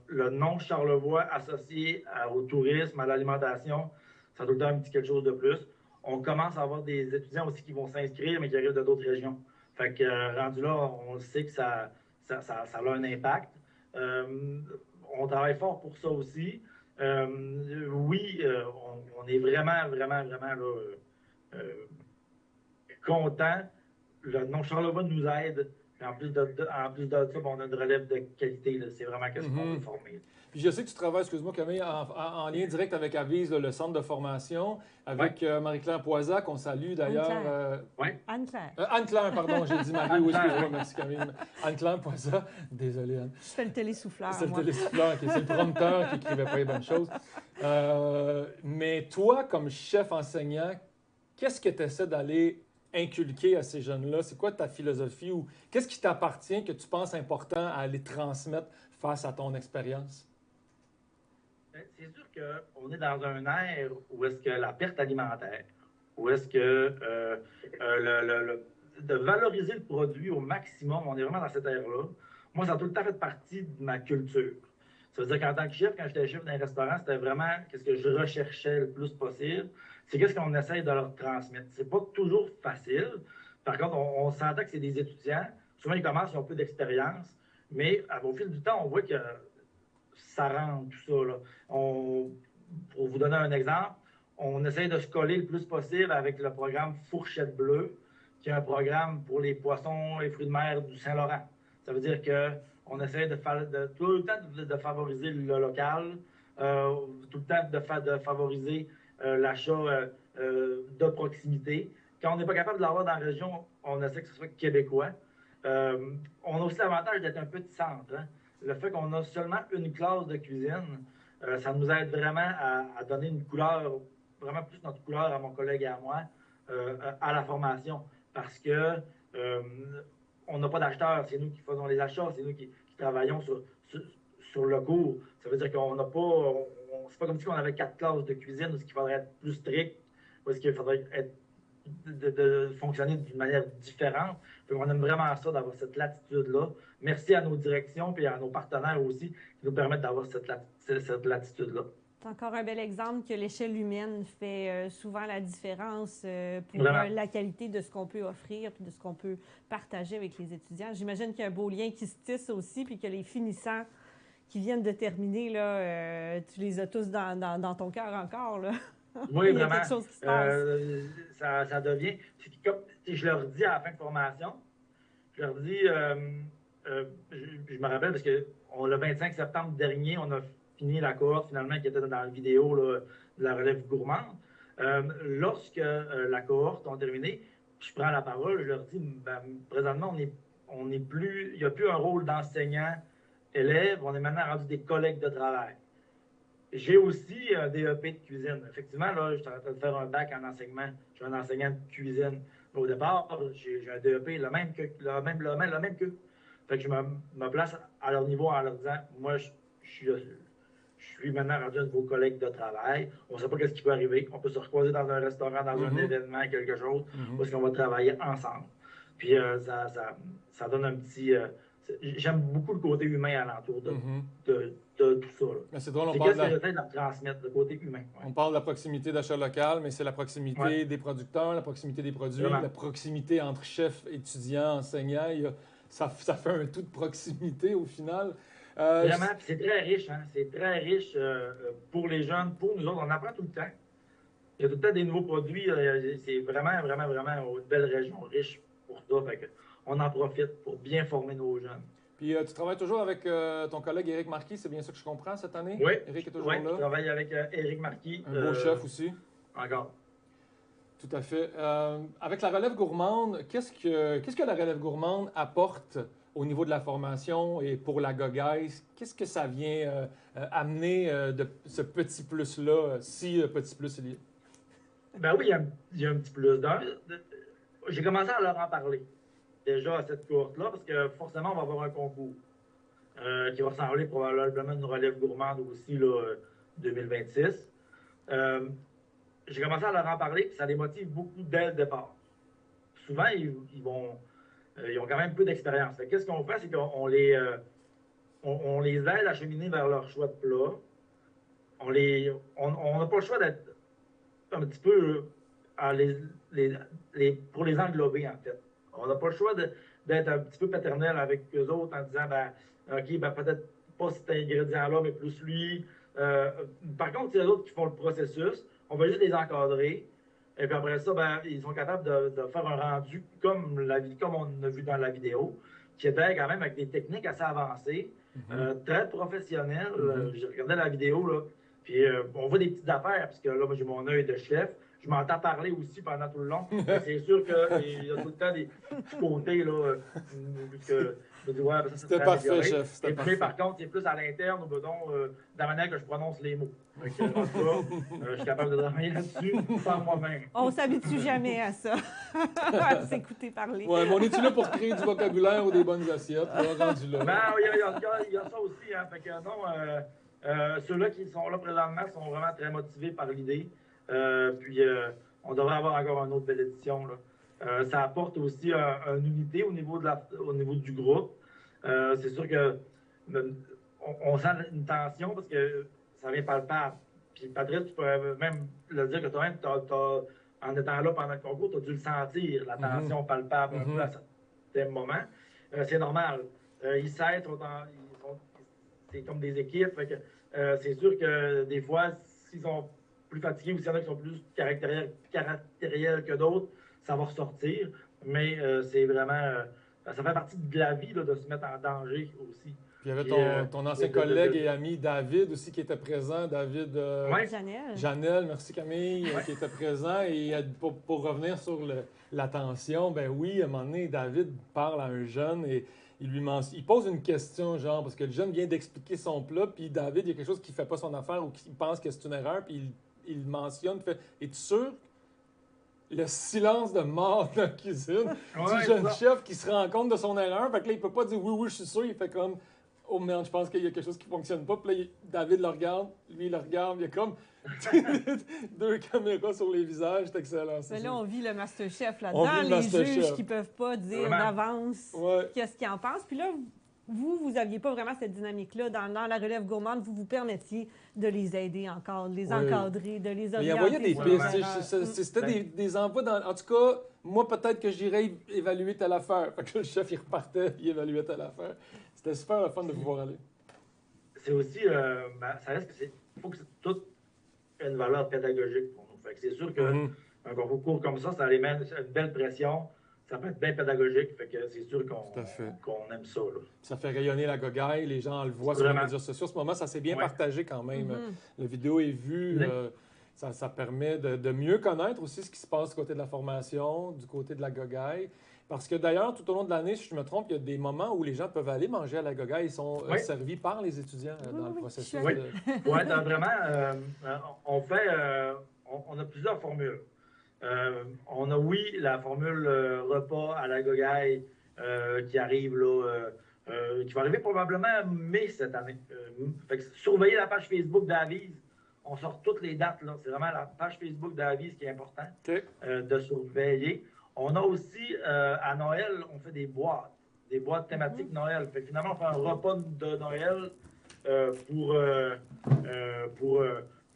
Le nom Charlevoix associé au tourisme, à l'alimentation, ça a tout le temps un petit quelque chose de plus. On commence à avoir des étudiants aussi qui vont s'inscrire, mais qui arrivent de d'autres régions. Fait que rendu là, on sait que ça a un impact. On travaille fort pour ça aussi. Oui, on est vraiment, vraiment, vraiment là, content. Le nom Charlevoix nous aide En plus de ça, on a une relève de qualité. C'est vraiment qu'est-ce qu'on veut former. Puis je sais que tu travailles, excuse-moi Camille, en lien direct avec Avise, le centre de formation, avec Marie-Claire Poisa, qu'on salue d'ailleurs. Anne-Claire. Anne-Claire, pardon, j'ai dit Marie, oui, excuse-moi, merci Camille. Anne-Claire Poisa, désolé Anne. Je fais le télésouffleur. C'est le télésouffleur, c'est le prompteur qui écrivait pas les bonnes choses. Mais toi, comme chef enseignant, qu'est-ce que tu essaies d'aller inculquer à ces jeunes-là? C'est quoi ta philosophie ou qu'est-ce qui t'appartient que tu penses important à aller transmettre face à ton expérience? C'est sûr qu'on est dans un ère où est-ce que la perte alimentaire, où est-ce que de valoriser le produit au maximum, on est vraiment dans cette ère-là. Moi, ça a tout le temps fait partie de ma culture. Ça veut dire qu'en tant que chef, quand j'étais chef d'un restaurant, c'était vraiment qu'est-ce que je recherchais le plus possible. C'est qu'est-ce qu'on essaye de leur transmettre. C'est pas toujours facile. Par contre, on s'entend que c'est des étudiants. Souvent, ils commencent, ils ont peu d'expérience. Mais au fil du temps, on voit que ça rentre, tout ça. Là. Pour vous donner un exemple, on essaye de se coller le plus possible avec le programme Fourchette Bleue, qui est un programme pour les poissons et fruits de mer du Saint-Laurent. Ça veut dire qu'on essaie tout le temps de favoriser le local, tout le temps de favoriser l'achat de proximité. Quand on n'est pas capable de l'avoir dans la région, on essaie que ce soit québécois. On a aussi l'avantage d'être un petit centre. Hein. Le fait qu'on a seulement une classe de cuisine, ça nous aide vraiment à donner une couleur, vraiment plus notre couleur à mon collègue et à moi, à la formation. Parce que on n'a pas d'acheteurs, c'est nous qui faisons les achats, c'est nous qui travaillons sur le cours. Ça veut dire qu'on n'a pas, c'est pas comme si on avait 4 classes de cuisine où il faudrait être plus strict, où est-ce qu'il faudrait de fonctionner d'une manière différente. Donc, on aime vraiment ça, d'avoir cette latitude-là. Merci à nos directions et à nos partenaires aussi qui nous permettent d'avoir cette latitude-là. C'est encore un bel exemple que l'échelle humaine fait souvent la différence pour la qualité de ce qu'on peut offrir et de ce qu'on peut partager avec les étudiants. J'imagine qu'il y a un beau lien qui se tisse aussi puis que les finissants qui viennent de terminer, là, tu les as tous dans ton cœur encore, là. Oui, il y a vraiment. quelque chose qui se passe. Ça devient... Comme, je leur dis à la fin de formation, je leur dis... je me rappelle parce que le 25 septembre dernier, on a fini la cohorte finalement qui était dans la vidéo là, de la relève gourmande. Lorsque la cohorte a terminé, je prends la parole, je leur dis, présentement, on est plus... Il n'y a plus un rôle d'enseignant-élève, on est maintenant rendu des collègues de travail. J'ai aussi un DEP de cuisine. Effectivement, là, je suis en train de faire un bac en enseignement. Je suis un enseignant de cuisine. Mais au départ, j'ai un DEP le même qu'eux. Fait que je me place à leur niveau en leur disant, moi, je suis maintenant rendu un de vos collègues de travail. On ne sait pas ce qui peut arriver. On peut se recroiser dans un restaurant, dans un événement, quelque chose, parce qu'on va travailler ensemble. Puis ça donne un petit... J'aime beaucoup le côté humain alentour de tout ça. C'est drôle, on parle de la transmettre, le côté humain. Ouais. On parle de la proximité d'achat local, mais c'est la proximité des producteurs, la proximité des produits, la proximité entre chefs, étudiants, enseignants. Ça fait un tout de proximité au final. Vraiment, c'est très riche. Hein? C'est très riche pour les jeunes, pour nous autres. On apprend tout le temps. Il y a tout le temps des nouveaux produits. C'est vraiment une belle région riche pour ça. Fait que on en profite pour bien former nos jeunes. Puis tu travailles toujours avec ton collègue Éric Marquis, c'est bien ça que je comprends cette année? Oui. Éric est toujours là. Je travaille avec Éric Marquis. Un beau chef aussi. Encore. Tout à fait. Avec la relève gourmande, qu'est-ce que la relève gourmande apporte au niveau de la formation et pour la GOGAIS? Qu'est-ce que ça vient amener de ce petit plus-là, si petit plus il y a? Ben oui, il y a un petit plus. J'ai commencé à leur en parler déjà à cette cohorte-là, parce que forcément, on va avoir un concours qui va ressembler probablement à une relève gourmande aussi, là, 2026. J'ai commencé à leur en parler, puis ça les motive beaucoup dès le départ. Souvent, ils ont quand même peu d'expérience. Qu'est-ce qu'on fait, c'est qu'on les aide à cheminer vers leur choix de plat. On n'a pas le choix d'être un petit peu pour les englober, en fait. On n'a pas le choix d'être un petit peu paternel avec eux autres en disant, OK, peut-être pas cet ingrédient-là, mais plus lui. Par contre, c'est les autres qui font le processus. On va juste les encadrer. Et puis après ça, ils sont capables de faire un rendu comme on a vu dans la vidéo. qui était quand même avec des techniques assez avancées, très professionnelles. J'ai regardé la vidéo, là, puis on voit des petites affaires, parce que là, moi, j'ai mon œil de chef. Je m'entends parler aussi pendant tout le long. C'est sûr qu'il y a tout le temps des petits côtés, là, que je me dis, ouais, ça c'était parfait, chef. Et puis, par contre, c'est plus à l'interne, ou de la manière que je prononce les mots. Fait que, en tout cas, je suis capable de travailler là-dessus par moi-même. On s'habitue jamais à ça, à s'écouter parler. Ouais, mais on est-tu là pour créer du vocabulaire ou des bonnes assiettes? Rendu là. Ben, il y a ça aussi. Hein, fait que non, ceux-là qui sont là présentement sont vraiment très motivés par l'idée. Puis, on devrait avoir encore une autre belle édition. Là. Ça apporte aussi une unité au niveau du groupe. C'est sûr que on sent une tension parce que ça vient palpable. Puis, Patrice, tu pourrais même le dire que toi-même, en étant là pendant le concours, tu as dû le sentir, la tension palpable un peu à certains moments. C'est normal. Ils s'aident, c'est comme des équipes. Fait que, c'est sûr que des fois, s'ils sont plus fatigués ou s'il y en a qui sont plus caractériels que d'autres, ça va ressortir. Mais c'est vraiment... ça fait partie de la vie là, de se mettre en danger aussi. Puis il y avait ton ancien collègue et ami David aussi qui était présent. David Janelle, merci Camille, qui était présent. Et pour revenir sur l'attention, ben oui, à un moment donné, David parle à un jeune et il pose une question, genre, parce que le jeune vient d'expliquer son plat, puis David, il y a quelque chose qui ne fait pas son affaire ou qui pense que c'est une erreur, puis il mentionne, fait « Es-tu sûr? » Le silence de mort dans la cuisine du jeune chef qui se rend compte de son erreur. Fait que là, il peut pas dire « Oui, je suis sûr. » Il fait comme « Oh merde, je pense qu'il y a quelque chose qui fonctionne pas. » Puis là, David le regarde, lui, il le regarde. Il y a comme 2 caméras sur les visages. C'est excellent. Mais là, on vit le Masterchef là-dedans. Les juges qui peuvent pas dire d'avance qu'est-ce qu'ils en pensent. Puis là, vous n'aviez pas vraiment cette dynamique-là. Dans la relève gourmande, vous permettiez de les aider encore, de les encadrer, de les orienter. Mais il envoyait des pistes. C'était des envois dans... En tout cas, moi, peut-être que j'irais évaluer telle affaire. Fait que le chef, il repartait, il évaluait telle affaire. C'était super le fun de vous voir aller. C'est aussi... ça reste que il faut que c'est toute une valeur pédagogique pour nous. Fait que c'est sûr qu'un concours comme ça les met une belle pression. Ça peut être bien pédagogique, fait que c'est sûr qu'on aime ça. Là. Ça fait rayonner la gogaille, les gens le voient sur les médias sociaux. En ce moment, ça s'est bien partagé quand même. La vidéo est vue, ça permet de mieux connaître aussi ce qui se passe du côté de la formation, du côté de la gogaille. Parce que d'ailleurs, tout au long de l'année, si je me trompe, il y a des moments où les gens peuvent aller manger à la gogaille. Ils sont servis par les étudiants dans le processus. Oui, vraiment, on a plusieurs formules. On a, la formule repas à la gogaille qui arrive, là, qui va arriver probablement mai cette année. Fait que surveillez la page Facebook d'Avise. On sort toutes les dates. C'est vraiment la page Facebook d'Avise qui est important de surveiller. On a aussi, à Noël, on fait des boîtes thématiques Noël. Fait que finalement, on fait un repas de Noël pour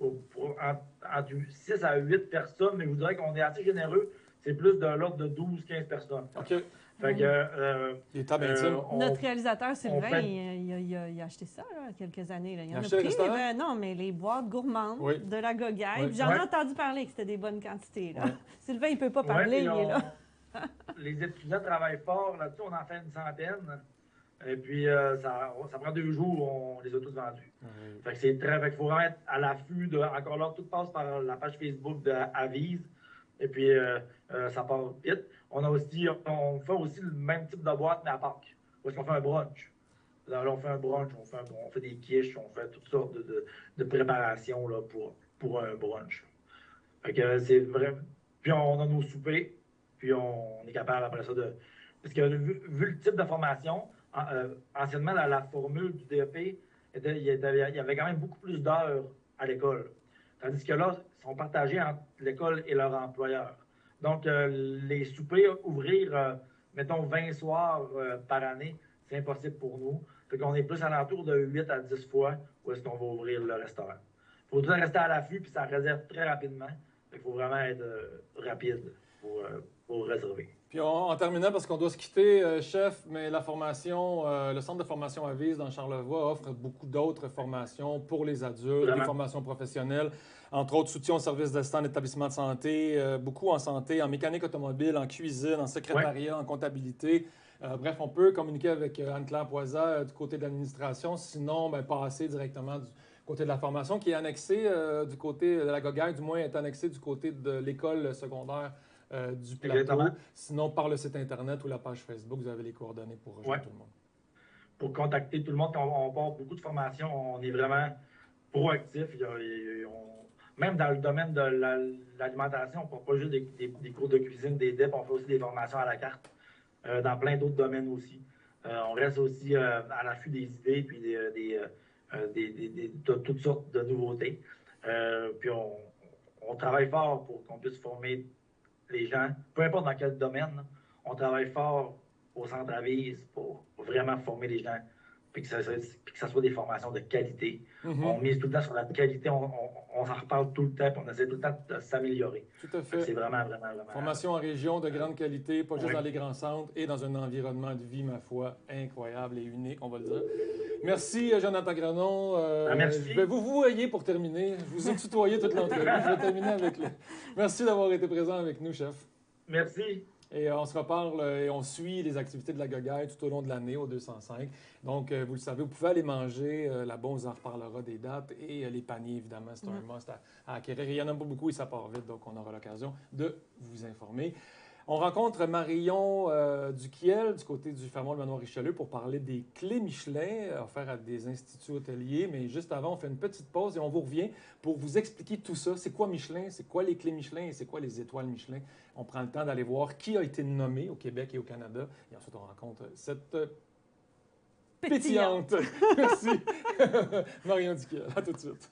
entre 6 à 8 personnes, mais je vous dirais qu'on est assez généreux. C'est plus de l'ordre de 12-15 personnes. OK. Fait que, notre réalisateur, Sylvain, il a acheté ça il y a quelques années. Là. Il en a pris, non, mais les boîtes gourmandes de la gogaille. J'en ai entendu parler que c'était des bonnes quantités. Là. Sylvain, il ne peut pas parler, il est là. Les étudiants travaillent fort là-dessus. On en fait une centaine. Et puis, ça prend 2 jours, on les a tous vendus. Fait que c'est très... Fait qu'il faut vraiment être à l'affût encore là, tout passe par la page Facebook d'Avise. Et puis, ça part vite. On fait aussi le même type de boîte, mais à Pâques. Parce qu'on fait un brunch. Là, on fait un brunch, on fait des quiches, on fait toutes sortes de préparations là, pour un brunch. Fait que c'est vrai. Puis, on a nos soupers. Puis, on est capable après ça de... Parce que vu le type de formation... anciennement, la formule du DEP, il y avait quand même beaucoup plus d'heures à l'école. Tandis que là, ils sont partagés entre l'école et leur employeur. Donc, les soupers, ouvrir, mettons, 20 soirs par année, c'est impossible pour nous. Fait qu'on est plus alentour de 8 à 10 fois où est-ce qu'on va ouvrir le restaurant. Il faut tout rester à l'affût, puis ça réserve très rapidement. Il faut vraiment être rapide pour réserver. Puis en terminant, parce qu'on doit se quitter, chef, mais la formation, le centre de formation Avise dans Charlevoix offre beaucoup d'autres formations pour les adultes, des formations professionnelles, entre autres soutien au service d'assistant d'établissement de santé, beaucoup en santé, en mécanique automobile, en cuisine, en secrétariat, en comptabilité. Bref, on peut communiquer avec Anne-Claire Poisa du côté de l'administration, sinon passer directement du côté de la formation qui est annexé du côté de la Gogaille, du moins est annexé du côté de l'école secondaire du plateau. Exactement. Sinon, par le site Internet ou la page Facebook, vous avez les coordonnées pour rejoindre tout le monde. Pour contacter tout le monde, on part beaucoup de formations, on est vraiment proactif. Même dans le domaine de l'alimentation, on ne fait pas juste des cours de cuisine, des DEP, on fait aussi des formations à la carte, dans plein d'autres domaines aussi. On reste aussi à l'affût des idées puis de toutes sortes de nouveautés. Puis on travaille fort pour qu'on puisse former les gens, peu importe dans quel domaine, on travaille fort au centre Avise pour vraiment former les gens, puis que ça soit des formations de qualité. On mise tout le temps sur la qualité, on s'en reparle tout le temps, puis on essaie tout le temps de s'améliorer. Tout à fait. C'est vraiment. Formation en région de grande qualité, pas juste dans les grands centres, et dans un environnement de vie, ma foi, incroyable et unique, on va le dire. Merci, Jonathan Grenon. Merci. Vous voyez pour terminer. Je vous ai tutoyé toute l'entrevue. Je vais terminer avec le... Merci d'avoir été présent avec nous, chef. Merci. Et on se reparle et on suit les activités de la Gogaille tout au long de l'année au 205. Donc, vous le savez, vous pouvez aller manger. Là-bas, on vous en reparlera des dates. Et les paniers, évidemment, c'est un must à acquérir. Et il n'y en a pas beaucoup et ça part vite, donc on aura l'occasion de vous informer. On rencontre Marion Duquiel du côté du Fermont le Manoir Richelieu pour parler des clés Michelin offertes à des instituts hôteliers. Mais juste avant, on fait une petite pause et on vous revient pour vous expliquer tout ça. C'est quoi Michelin? C'est quoi les clés Michelin? Et c'est quoi les étoiles Michelin? On prend le temps d'aller voir qui a été nommé au Québec et au Canada. Et ensuite, on rencontre cette pétillante. Merci. Marion Duquiel. À tout de suite.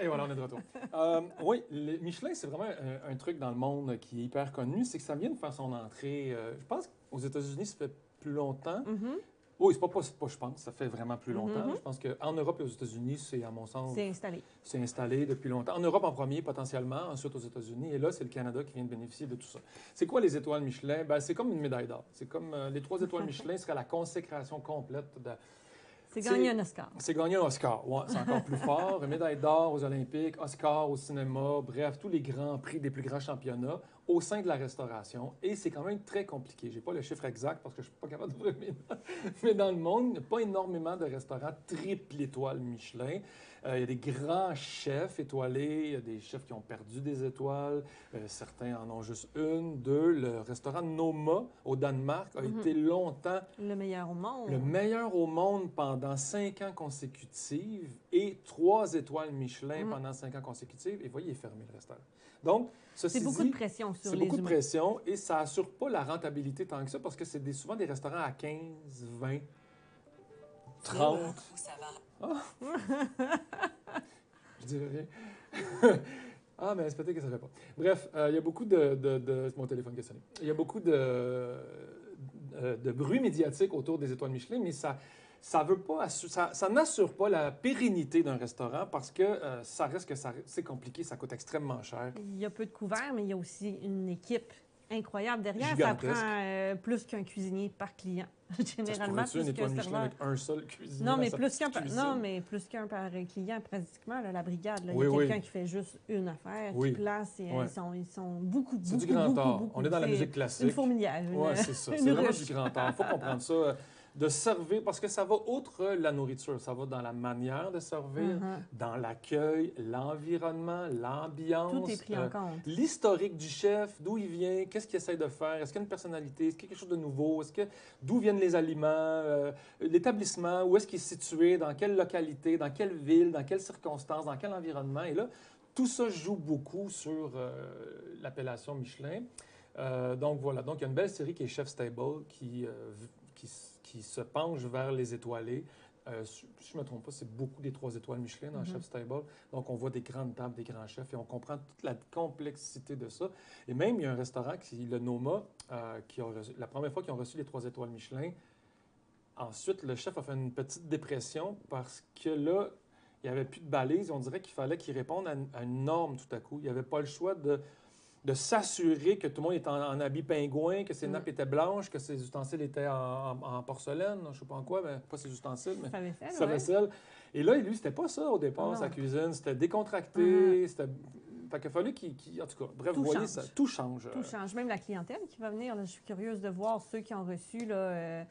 Et voilà, on est de retour. Oui, Michelin, c'est vraiment un truc dans le monde qui est hyper connu. C'est que ça vient de faire son entrée. Je pense qu'aux États-Unis, ça fait plus longtemps. Oui, c'est pas je pense, ça fait vraiment plus longtemps. Je pense qu'en Europe et aux États-Unis, c'est, à mon sens... C'est installé. C'est installé depuis longtemps. En Europe en premier, potentiellement, ensuite aux États-Unis. Et là, c'est le Canada qui vient de bénéficier de tout ça. C'est quoi les étoiles Michelin? Ben, c'est comme une médaille d'or. C'est comme les 3 étoiles Michelin serait la consécration complète de... C'est gagner un Oscar. C'est gagner un Oscar, oui, c'est encore plus fort. Une médaille d'or aux Olympiques, Oscar au cinéma, bref, tous les grands prix des plus grands championnats au sein de la restauration. Et c'est quand même très compliqué. Je n'ai pas le chiffre exact parce que je ne suis pas capable d'ouvrir mes notes. Mais dans le monde, il n'y a pas énormément de restaurants triple étoile Michelin. Il y a des grands chefs étoilés, il y a des chefs qui ont perdu des étoiles, certains en ont juste 1, 2. Le restaurant Noma au Danemark a été longtemps le meilleur au monde. Le meilleur au monde pendant 5 ans consécutifs et 3 étoiles Michelin pendant 5 ans consécutifs. Et voyez, il est fermé le restaurant. Donc, c'est beaucoup de pression sur les C'est beaucoup de pression et ça n'assure pas la rentabilité tant que ça parce que c'est souvent des restaurants à 15, 20, 30. Ça va. Ah. Je dirais rien. Ah, mais c'est peut-être que ça ne fait pas. Bref, il y a beaucoup c'est mon téléphone qui a sonné. Il y a beaucoup de bruit médiatique autour des étoiles Michelin, mais ça n'assure pas la pérennité d'un restaurant parce que ça reste que c'est compliqué, ça coûte extrêmement cher. Il y a peu de couverts, mais il y a aussi une équipe incroyable. Derrière, ça Gigantesque. prend plus qu'un cuisinier par client. Généralement, Ça se pourrait-tu, une plus qu'un étoile Michelin serveur. avec un seul cuisinier Non, dans mais sa plus petite qu'un par... cuisine? non, mais plus qu'un par client, pratiquement, là, la brigade. Là. Oui, il y a oui. quelqu'un qui fait juste une affaire, Oui. qui place. Et, Ouais. ils sont beaucoup, C'est beaucoup, du grand beaucoup, art. beaucoup. On est dans la C'est musique classique. Une fourmilière. Oui, c'est ça. une C'est vraiment ruche. du grand art. Il faut comprendre ça. De servir, parce que ça va outre la nourriture, ça va dans la manière de servir, dans l'accueil, l'environnement, l'ambiance. Tout est pris en compte. L'historique du chef, d'où il vient, qu'est-ce qu'il essaie de faire, est-ce qu'il y a une personnalité, est-ce qu'il y a quelque chose de nouveau, d'où viennent les aliments, l'établissement, où est-ce qu'il est situé, dans quelle localité, dans quelle ville, dans quelles circonstances, dans quel environnement. Et là, tout ça joue beaucoup sur l'appellation Michelin. Donc voilà, donc il y a une belle série qui est Chef Stable qui se penche vers les étoilés. Si je ne me trompe pas, c'est beaucoup des 3 étoiles Michelin dans Chef Stable. Donc, on voit des grandes tables, des grands chefs, et on comprend toute la complexité de ça. Et même, il y a un restaurant, le Noma, la première fois qu'ils ont reçu les 3 étoiles Michelin, ensuite, le chef a fait une petite dépression parce que là, il n'y avait plus de balise. On dirait qu'il fallait qu'il réponde à une norme tout à coup. Il n'y avait pas le choix de s'assurer que tout le monde était en habit pingouin, que ses nappes étaient blanches, que ses ustensiles étaient en porcelaine, je ne sais pas en quoi, mais pas ses ustensiles, mais sa vaisselle. Et là, lui, c'était pas ça au départ, sa cuisine. C'était décontracté, Fait qu'il a fallu en tout cas, bref, vous voyez, ça, tout change. Tout change. Même la clientèle qui va venir, là, je suis curieuse de voir ceux qui ont reçu là,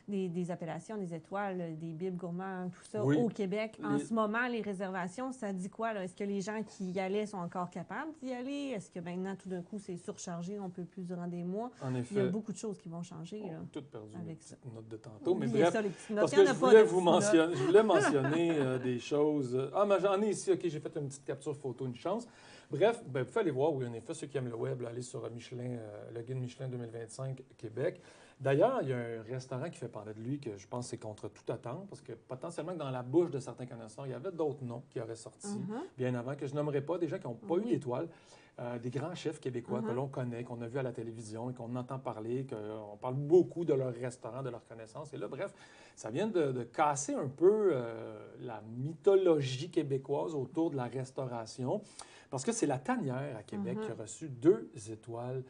des appellations, des étoiles, des bibes gourmands, tout ça, au Québec. En ce moment, les réservations, ça dit quoi? Est-ce que les gens qui y allaient sont encore capables d'y aller? Est-ce que maintenant, tout d'un coup, c'est surchargé, on peut plus durant des mois? En effet. Il y a beaucoup de choses qui vont changer. Là, tout perdu, avec ça. Note de tantôt. Mais oubliez bref, ça, les petites notes. parce Il y que en a je pas voulais, de je voulais mentionner des choses. Ah, mais j'en ai ici. OK, j'ai fait une petite capture photo, une chance. Bref, vous pouvez aller voir, oui, en effet, ceux qui aiment le web, là, allez sur Michelin, le guide Michelin 2025 Québec. D'ailleurs, il y a un restaurant qui fait parler de lui que je pense que c'est contre toute attente, parce que potentiellement, dans la bouche de certains connaisseurs, il y avait d'autres noms qui auraient sorti bien avant, que je nommerai pas, des gens qui n'ont pas eu d'étoiles, des grands chefs québécois que l'on connaît, qu'on a vu à la télévision et qu'on entend parler, qu'on parle beaucoup de leur restaurant, de leur connaissance. Et là, bref, ça vient de casser un peu la mythologie québécoise autour de la restauration, parce que c'est la Tanière à Québec qui a reçu 2 étoiles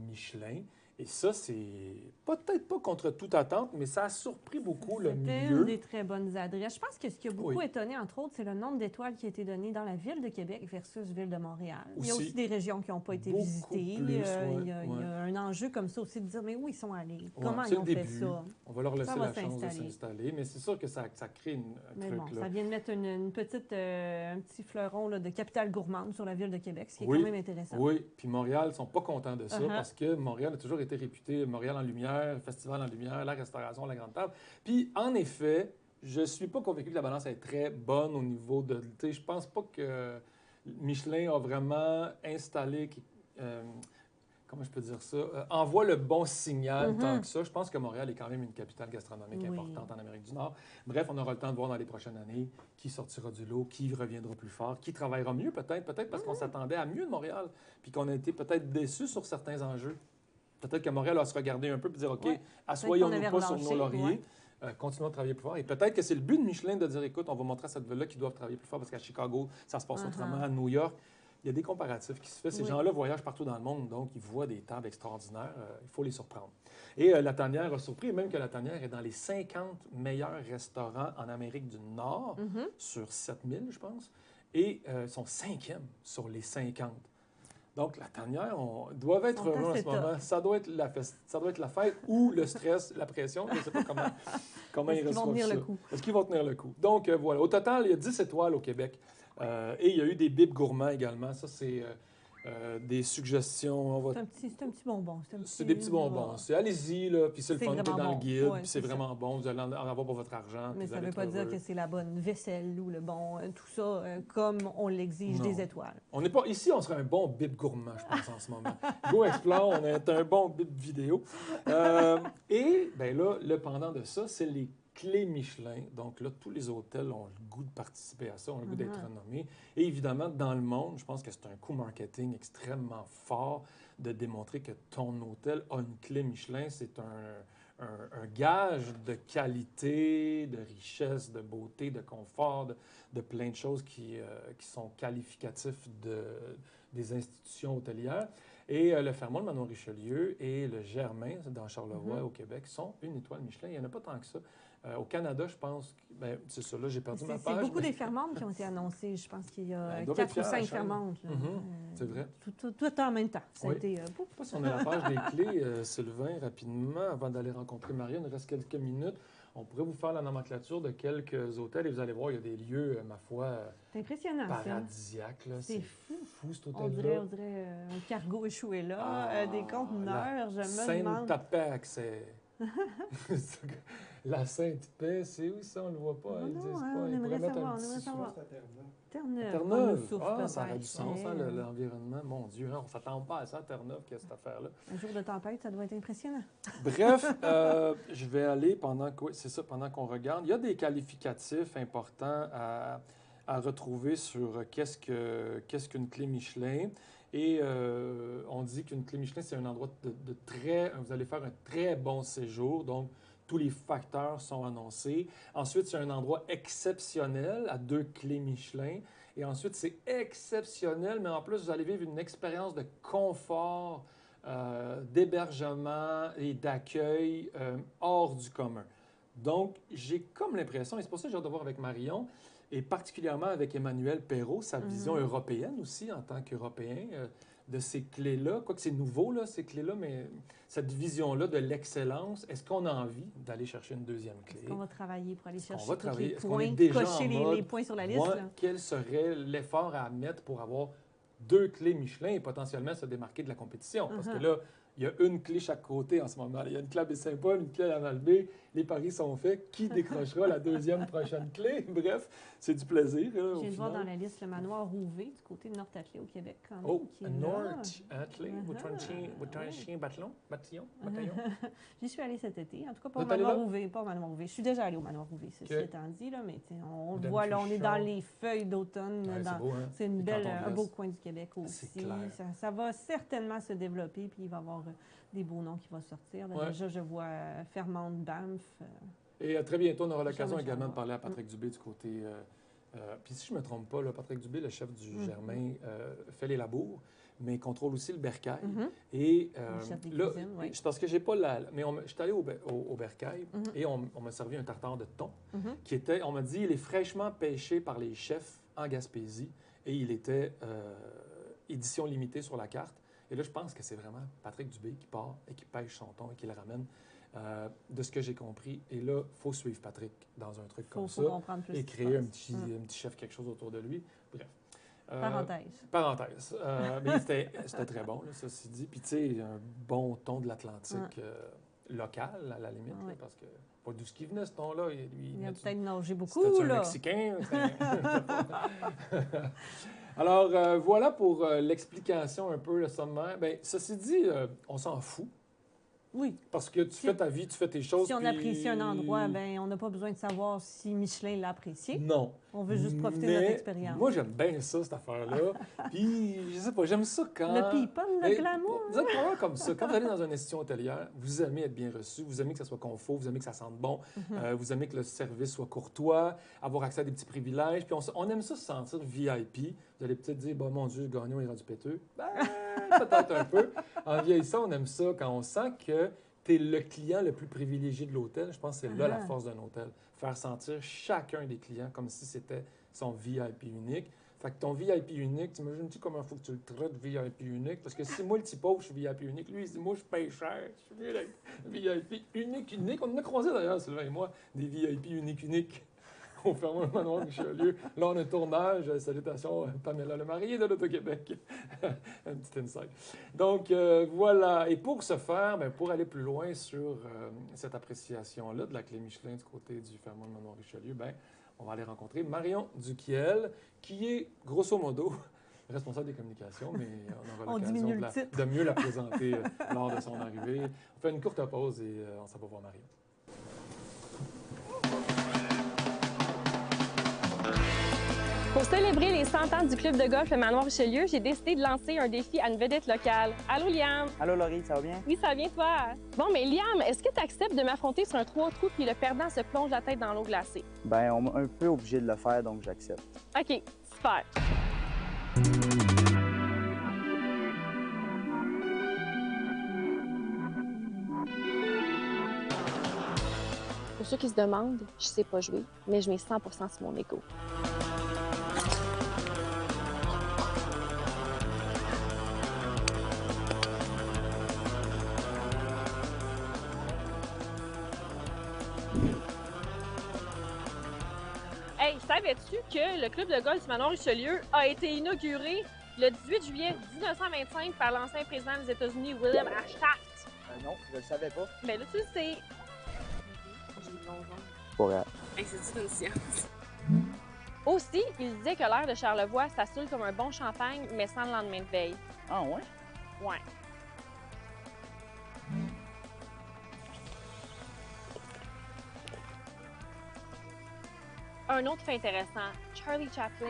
Michelin. Et ça, c'est peut-être pas contre toute attente, mais ça a surpris beaucoup le milieu. C'était une des très bonnes adresses. Je pense que ce qui a beaucoup étonné, entre autres, c'est le nombre d'étoiles qui a été donné dans la ville de Québec versus ville de Montréal. Il y a aussi des régions qui n'ont pas été visitées. Il y a un enjeu comme ça aussi de dire, mais où ils sont allés? Comment ils ont fait ça? On va leur laisser la chance de s'installer. Mais c'est sûr que ça crée un truc. Bon, ça vient de mettre un petit fleuron là, de capitale gourmande sur la ville de Québec, ce qui est quand même intéressant. Oui, puis Montréal ne sont pas contents de ça parce que Montréal a toujours été réputé Montréal en lumière, Festival en lumière, la restauration, la grande table. Puis, en effet, je ne suis pas convaincu que la balance est très bonne au niveau de... Je ne pense pas que Michelin a vraiment installé... comment je peux dire ça? Envoie le bon signal tant que ça. Je pense que Montréal est quand même une capitale gastronomique importante en Amérique du Nord. Bref, on aura le temps de voir dans les prochaines années qui sortira du lot, qui reviendra plus fort, qui travaillera mieux peut-être parce qu'on s'attendait à mieux de Montréal, puis qu'on a été peut-être déçus sur certains enjeux. Peut-être que Montréal va se regarder un peu et dire, OK, assoyons-nous pas sur nos lauriers, continuons de travailler plus fort. Et peut-être que c'est le but de Michelin de dire, écoute, on va montrer à cette ville-là qu'ils doivent travailler plus fort parce qu'à Chicago, ça se passe autrement, à New York. Il y a des comparatifs qui se font. Ces gens-là voyagent partout dans le monde, donc ils voient des tables extraordinaires. Il faut les surprendre. Et la Tanière a surpris, même que la Tanière est dans les 50 meilleurs restaurants en Amérique du Nord, sur 7000, je pense, et sont 5e sur les 50. Donc, la Tanière, doit être heureux en ce moment. Ça doit être la fête ou le stress, la pression. Je ne sais pas comment ils reçoivent ça. Est-ce qu'ils vont tenir le coup? Donc, voilà. Au total, il y a 10 étoiles au Québec. Et il y a eu des bibes gourmands également. Ça, c'est des suggestions. C'est un petit bonbon. C'est des petits bonbons. Allez-y, là, puis c'est le fun, t'es dans le guide, puis c'est vraiment bon. Vous allez en avoir pour votre argent. Mais ça ne veut pas dire que c'est la bonne vaisselle ou le bon... tout ça, comme on l'exige des étoiles. On n'est pas... Ici, on serait un bon bib gourmand, je pense, en ce moment. Go Explore, on est un bon bib vidéo. Et, bien là, le pendant de ça, c'est les clés Michelin. Donc là, tous les hôtels ont le goût de participer à ça, ont le goût d'être renommés. Et évidemment, dans le monde, je pense que c'est un coup marketing extrêmement fort de démontrer que ton hôtel a une clé Michelin. C'est un gage de qualité, de richesse, de beauté, de confort, de plein de choses qui sont qualificatifs des institutions hôtelières. Et le Fermont, le Manoir Richelieu et le Germain, dans Charlevoix, au Québec, sont une étoile Michelin. Il n'y en a pas tant que ça. Au Canada, je pense, ben, c'est ça, là, j'ai perdu ma page. C'est beaucoup des fermentes qui ont été annoncées. Je pense qu'il y a Ben, 4 ou 5 fermentes. C'est vrai. Tout en même temps. Ça a été, Je ne sais pas si on a la page des clés, Sylvain, rapidement, avant d'aller rencontrer Marie. Il nous reste quelques minutes. On pourrait vous faire la nomenclature de quelques hôtels et vous allez voir, il y a des lieux, ma foi, c'est impressionnant, paradisiaques. C'est fou, cet on hôtel-là. dirait un cargo échoué là, des conteneurs, je me demande. Sainte-Paix, c'est... La Sainte-Paix, c'est où ça? On ne le voit pas. Ils disent pas. On aimerait savoir. Terre-Neuve. Ça aurait du sens, l'environnement. Mon Dieu, on ne s'attend pas à ça, Terre-Neuve, qu'est-ce cette affaire-là. Un jour de tempête, ça doit être impressionnant. Bref, je vais aller pendant qu'on regarde. Il y a des qualificatifs importants à retrouver sur qu'est-ce qu'une clé Michelin. Et on dit qu'une clé Michelin, c'est un endroit de très... Vous allez faire un très bon séjour, donc tous les facteurs sont annoncés. Ensuite, c'est un endroit exceptionnel à 2 clés Michelin. Et ensuite, c'est exceptionnel, mais en plus, vous allez vivre une expérience de confort, d'hébergement et d'accueil hors du commun. Donc, j'ai comme l'impression, et c'est pour ça que j'ai hâte de voir avec Marion, et particulièrement avec Emmanuel Perrault, sa vision européenne aussi, en tant qu'Européen, de ces clés-là. Quoique c'est nouveau, là, ces clés-là, mais cette vision-là de l'excellence, est-ce qu'on a envie d'aller chercher une deuxième clé? Est-ce qu'on va travailler pour aller chercher tous les points, cocher les points sur la liste? Là? Quel serait l'effort à mettre pour avoir 2 clés Michelin et potentiellement se démarquer de la compétition? Parce que là, il y a une clé chaque côté en ce moment. Il y a une clé à Baie-Saint-Paul, une clé à Malbaie. Les paris sont faits. Qui décrochera la deuxième prochaine clé? Bref, c'est du plaisir. Je viens de voir dans la liste le manoir Rouvet du côté de North-Atlée au Québec. Quand même, qui est North-Atlée? Bataillon? J'y suis allée cet été. En tout cas, pas au manoir Rouvet. Je suis déjà allée au manoir Rouvet, ceci étant dit. Là, mais on le voit, là, on est dans les feuilles d'automne. C'est un beau coin du Québec aussi. Ça va certainement se développer, puis il va y avoir des beaux noms qui vont sortir. Là, déjà, je vois Fermont, Banff. Et très bientôt, on aura l'occasion également de parler à Patrick Dubé du côté... puis si je ne me trompe pas, là, Patrick Dubé, le chef du Germain, fait les labours, mais contrôle aussi le bercail. Et là, c'est parce que j'ai pas mais je suis allé au bercail et on m'a servi un tartare de thon qui était, on m'a dit, il est fraîchement pêché par les chefs en Gaspésie et il était édition limitée sur la carte. Et là, je pense que c'est vraiment Patrick Dubé qui part et qui pêche son thon et qui le ramène. De ce que j'ai compris. Et là, il faut suivre Patrick dans un truc comme ça et créer un petit chef, quelque chose autour de lui. Bref. Parenthèse. Mais c'était très bon, là, ceci dit. Puis, tu sais, un bon thon de l'Atlantique local, à la limite, là, parce que pas d'où ce qui venait, ce thon-là. Il a peut-être nagé beaucoup, là. C'était un Mexicain. Alors, voilà pour l'explication un peu, le sommaire. Bien, ceci dit, on s'en fout. Oui. Parce que tu fais ta vie, tu fais tes choses. Si on apprécie un endroit, ben on n'a pas besoin de savoir si Michelin l'a apprécié. Non. On veut juste profiter de notre expérience. Moi, j'aime bien ça, cette affaire-là. Puis, je sais pas, j'aime ça quand... Le people, le glamour. Vous êtes probablement comme ça. Quand vous allez dans une institution hôtelière, vous aimez être bien reçu, vous aimez que ça soit confort, vous aimez que ça sente bon, vous aimez que le service soit courtois, avoir accès à des petits privilèges. Puis, on aime ça se sentir VIP. Vous allez peut-être dire, bon, mon Dieu, Gagnon est rendu péteux. Ben, peut-être un peu. En vieillissant, on aime ça quand on sent que tu es le client le plus privilégié de l'hôtel. Je pense que c'est là la force d'un hôtel. Faire sentir chacun des clients comme si c'était son VIP unique. Fait que ton VIP unique, t'imagines-tu comment il faut que tu le traites VIP unique? Parce que si moi, le petit pauvre, je suis VIP unique, lui, il dit, moi, je paye cher. Je suis VIP unique. On en a croisé d'ailleurs, Sylvain et moi, des VIP uniques. Au Fermont Manoir Richelieu. Là, on a un tournage. Salutations, Pamela Le Marié de l'Auto-Québec. Un petit insight. Donc, voilà. Et pour ce faire, bien, pour aller plus loin sur cette appréciation-là de la clé Michelin du côté du Fermont Manoir Richelieu, bien, on va aller rencontrer Marion Duquiel, qui est, grosso modo, responsable des communications, mais on aura l'occasion de mieux la présenter lors de son arrivée. On fait une courte pause et on s'en va voir Marion. Pour célébrer les 100 ans du club de golf Le Manoir Richelieu, j'ai décidé de lancer un défi à une vedette locale. Allô, Liam? Allô, Laurie, ça va bien? Oui, ça va bien, toi? Bon, mais Liam, est-ce que tu acceptes de m'affronter sur un 3 trous puis le perdant se plonge la tête dans l'eau glacée? Ben, on m'a un peu obligé de le faire, donc j'accepte. OK, super. Pour ceux qui se demandent, je sais pas jouer, mais je mets 100% sur mon ego. Hey, savais-tu que le club de golf du Manoir Richelieu a été inauguré le 18 juillet 1925 par l'ancien président des États-Unis, William H. Taft? Non, je le savais pas. Ben là, tu le sais. Pas grave. Hey, c'est une science. Aussi, il disait que l'air de Charlevoix, ça saoule comme un bon champagne, mais sans le lendemain de veille. Ah ouais? Ouais. Un autre fait intéressant, Charlie Chaplin,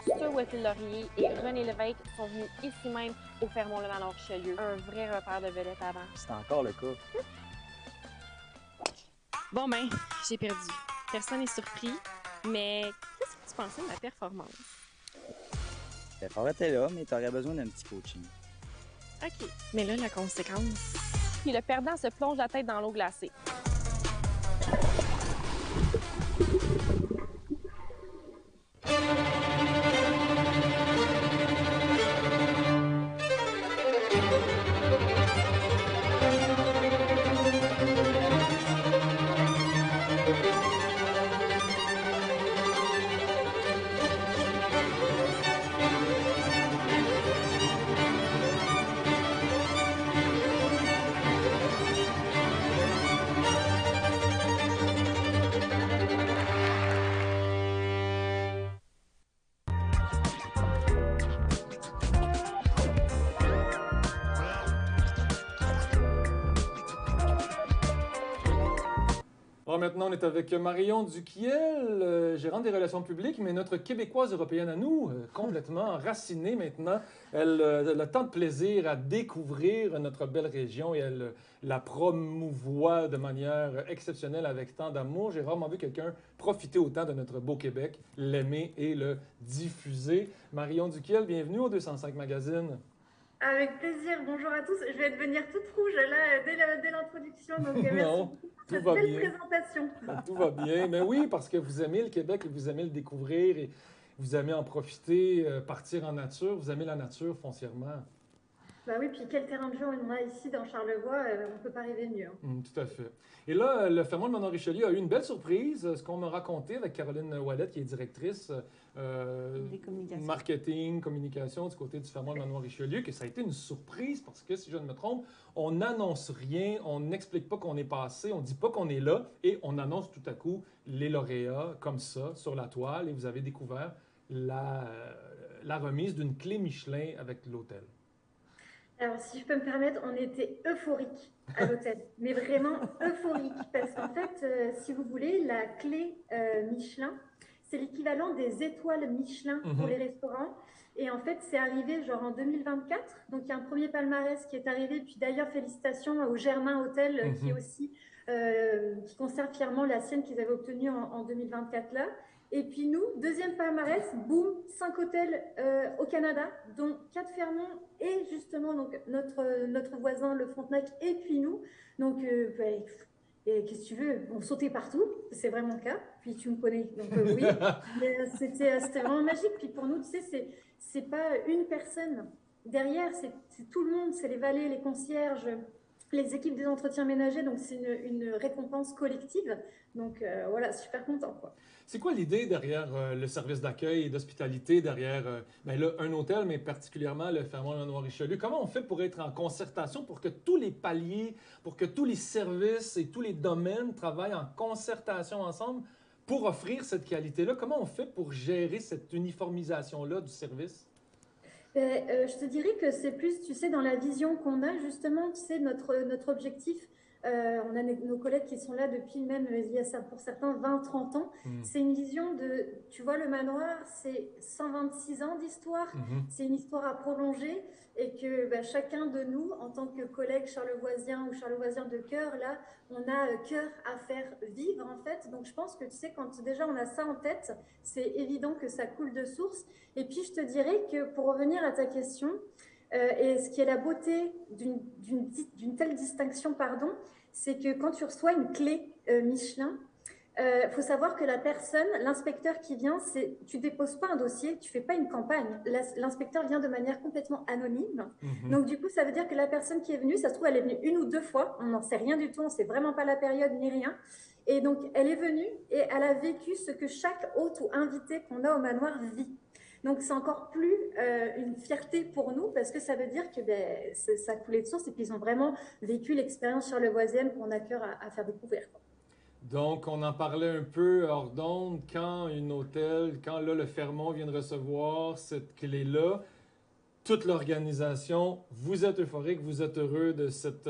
Sir Wilfrid Laurier et René Lévesque sont venus ici même au Fermont-le-Manoir Richelieu. Un vrai repère de vedettes avant. C'est encore le cas. Bon ben, j'ai perdu. Personne n'est surpris, mais qu'est-ce que tu pensais de ma performance? L'effort était là, mais t'aurais besoin d'un petit coaching. OK. Mais là, la conséquence... Puis le perdant se plonge la tête dans l'eau glacée. Bon, maintenant, on est avec Marion Duquiel, gérante des relations publiques, mais notre Québécoise européenne à nous, complètement enracinée maintenant. Elle a tant de plaisir à découvrir notre belle région et elle la promouvoit de manière exceptionnelle avec tant d'amour. J'ai rarement vu quelqu'un profiter autant de notre beau Québec, l'aimer et le diffuser. Marion Duquiel, bienvenue au 205 Magazine. Avec plaisir. Bonjour à tous. Je vais devenir toute rouge là dès l'introduction. Donc merci beaucoup pour cette belle présentation. Tout va bien. Mais oui, parce que vous aimez le Québec et vous aimez le découvrir et vous aimez en profiter, partir en nature. Vous aimez la nature foncièrement. Bah oui, puis quel terrain de jeu on a ici dans Charlevoix, on ne peut pas rêver mieux. Tout à fait. Et là, le Fermont-le-Manoir-Richelieu a eu une belle surprise, ce qu'on m'a raconté avec Caroline Ouellette, qui est directrice marketing, communication du côté du Fermont-le-Manoir-Richelieu, que ça a été une surprise parce que, si je ne me trompe, on n'annonce rien, on n'explique pas qu'on est passé, on ne dit pas qu'on est là et on annonce tout à coup les lauréats comme ça sur la toile et vous avez découvert la remise d'une clé Michelin avec l'hôtel. Alors, si je peux me permettre, on était euphoriques à l'hôtel, mais vraiment euphoriques, parce qu'en fait, si vous voulez, la clé Michelin, c'est l'équivalent des étoiles Michelin pour les restaurants. Et en fait, c'est arrivé genre en 2024. Donc, il y a un premier palmarès qui est arrivé. Puis d'ailleurs, félicitations au Germain Hôtel, qui est aussi, qui conserve fièrement la sienne qu'ils avaient obtenue en 2024 là. Et puis nous, deuxième palmarès, boum, 5 hôtels au Canada, dont 4 Fermont et justement donc, notre voisin, le Frontenac, et puis nous. Donc, qu'est-ce que tu veux? On sautait partout, c'est vraiment le cas. Puis tu me connais, donc oui. C'était vraiment magique. Puis pour nous, tu sais, c'est pas une personne. Derrière, c'est tout le monde, c'est les valets, les concierges, les équipes des entretiens ménagers. Donc c'est une récompense collective. Donc voilà, super content, quoi. C'est quoi l'idée derrière le service d'accueil et d'hospitalité, derrière un hôtel, mais particulièrement le Fermont-le-Manoir-Richelieu? Comment on fait pour être en concertation, pour que tous les paliers, pour que tous les services et tous les domaines travaillent en concertation ensemble pour offrir cette qualité-là? Comment on fait pour gérer cette uniformisation-là du service? Je te dirais que c'est plus, tu sais, dans la vision qu'on a, justement, tu sais, notre objectif. On a nos collègues qui sont là depuis même, il y a pour certains 20-30 ans. C'est une vision de, tu vois, le manoir, c'est 126 ans d'histoire, c'est une histoire à prolonger et que chacun de nous, en tant que collègue charlevoisien ou charlevoisien de cœur, là, on a cœur à faire vivre en fait. Donc je pense que tu sais, quand déjà on a ça en tête, c'est évident que ça coule de source. Et puis je te dirais que pour revenir à ta question, et ce qui est la beauté d'une telle distinction, c'est que quand tu reçois une clé Michelin, faut savoir que la personne, l'inspecteur qui vient, tu déposes pas un dossier, tu fais pas une campagne. L'inspecteur vient de manière complètement anonyme. Donc du coup, ça veut dire que la personne qui est venue, ça se trouve, elle est venue 1 ou 2 fois. On n'en sait rien du tout, on sait vraiment pas la période ni rien. Et donc, elle est venue et elle a vécu ce que chaque hôte ou invité qu'on a au manoir vit. Donc, c'est encore plus une fierté pour nous parce que ça veut dire que ça a coulé de source et qu'ils ont vraiment vécu l'expérience charlevoisienne qu'on a cœur à faire découvrir, quoi. Donc, on en parlait un peu hors d'onde, quand là, le Fermont vient de recevoir cette clé-là, toute l'organisation, vous êtes euphorique, vous êtes heureux de cette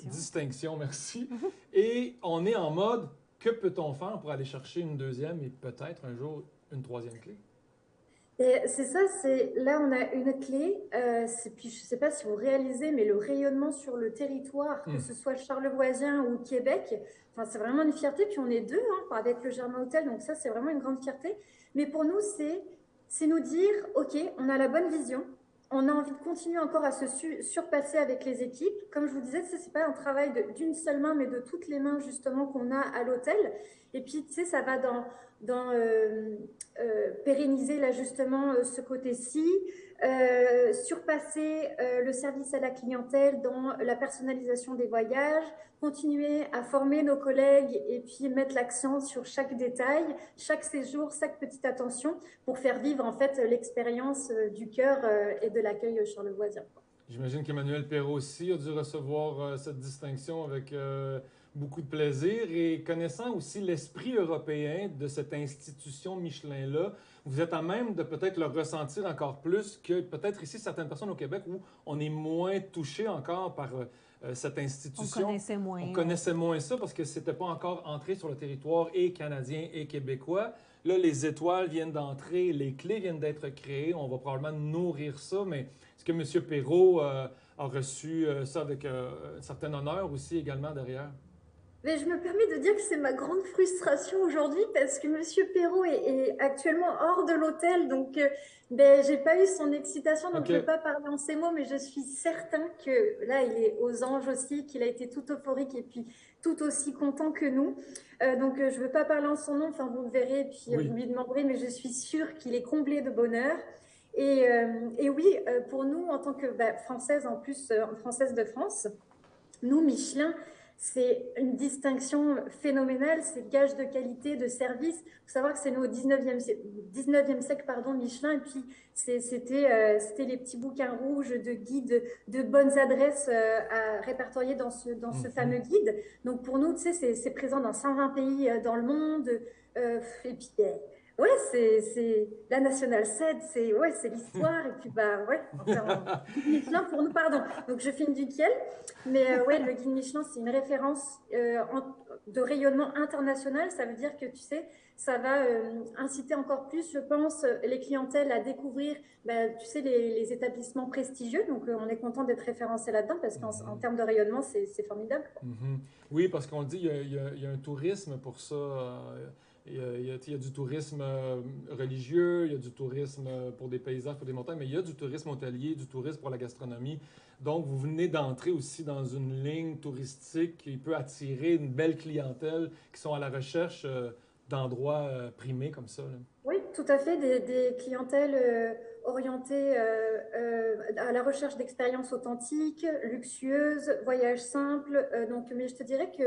distinction, merci. Et on est en mode, que peut-on faire pour aller chercher une deuxième et peut-être un jour une troisième clé? C'est ça, là on a une clé, puis je ne sais pas si vous réalisez, mais le rayonnement sur le territoire, que ce soit charlevoisien ou Québec, enfin, c'est vraiment une fierté, puis on est 2 avec le Germain Hôtel, donc ça c'est vraiment une grande fierté. Mais pour nous, c'est nous dire, ok, on a la bonne vision, on a envie de continuer encore à se surpasser avec les équipes. Comme je vous disais, ce n'est pas un travail d'une seule main, mais de toutes les mains justement qu'on a à l'hôtel. Et puis, tu sais, ça va dans pérenniser là justement ce côté-ci, surpasser le service à la clientèle dans la personnalisation des voyages, continuer à former nos collègues et puis mettre l'accent sur chaque détail, chaque séjour, chaque petite attention pour faire vivre en fait l'expérience du cœur et de l'accueil charlevoisien. J'imagine qu'Emmanuel Perrault aussi a dû recevoir cette distinction avec beaucoup de plaisir et connaissant aussi l'esprit européen de cette institution Michelin-là, vous êtes à même de peut-être le ressentir encore plus que peut-être ici certaines personnes au Québec où on est moins touché encore par cette institution. On connaissait moins ça parce que c'était pas encore entré sur le territoire et canadien et québécois. Là, les étoiles viennent d'entrer, les clés viennent d'être créées. On va probablement nourrir ça, mais est-ce que M. Perrault a reçu ça avec un certain honneur aussi également derrière? Mais je me permets de dire que c'est ma grande frustration aujourd'hui parce que M. Perrault est actuellement hors de l'hôtel, donc j'ai pas eu son excitation, donc je ne vais pas parler en ces mots, mais je suis certain que là, il est aux anges aussi, qu'il a été tout euphorique et puis tout aussi content que nous. Donc je ne veux pas parler en son nom, enfin vous le verrez, et puis vous lui demanderez, mais je suis sûre qu'il est comblé de bonheur. Et oui, pour nous, en tant que Française, en plus, Française de France, nous, Michelin, c'est une distinction phénoménale, c'est gage de qualité, de service. Il faut savoir que c'est nous au 19e siècle, Michelin, et puis c'était les petits bouquins rouges de guides, de bonnes adresses à répertorier dans ce fameux guide. Donc pour nous, tu sais, c'est présent dans 120 pays dans le monde. Et puis, ouais, c'est la National 7, c'est l'histoire, et puis Michelin pour nous, pardon. Donc je filme du Kiel, mais le guide Michelin, c'est une référence de rayonnement international. Ça veut dire que, tu sais, ça va inciter encore plus, je pense, les clientèles à découvrir, tu sais, les établissements prestigieux. Donc on est content d'être référencé là-dedans parce qu'en termes de rayonnement, c'est formidable. Oui, parce qu'on le dit, il y a un tourisme pour ça. Il y a du tourisme religieux, il y a du tourisme pour des paysages, pour des montagnes, mais il y a du tourisme hôtelier, du tourisme pour la gastronomie. Donc, vous venez d'entrer aussi dans une ligne touristique qui peut attirer une belle clientèle qui sont à la recherche d'endroits primés comme ça, là. Oui, tout à fait, des clientèles orientées à la recherche d'expériences authentiques, luxueuses, voyages simples. Mais je te dirais que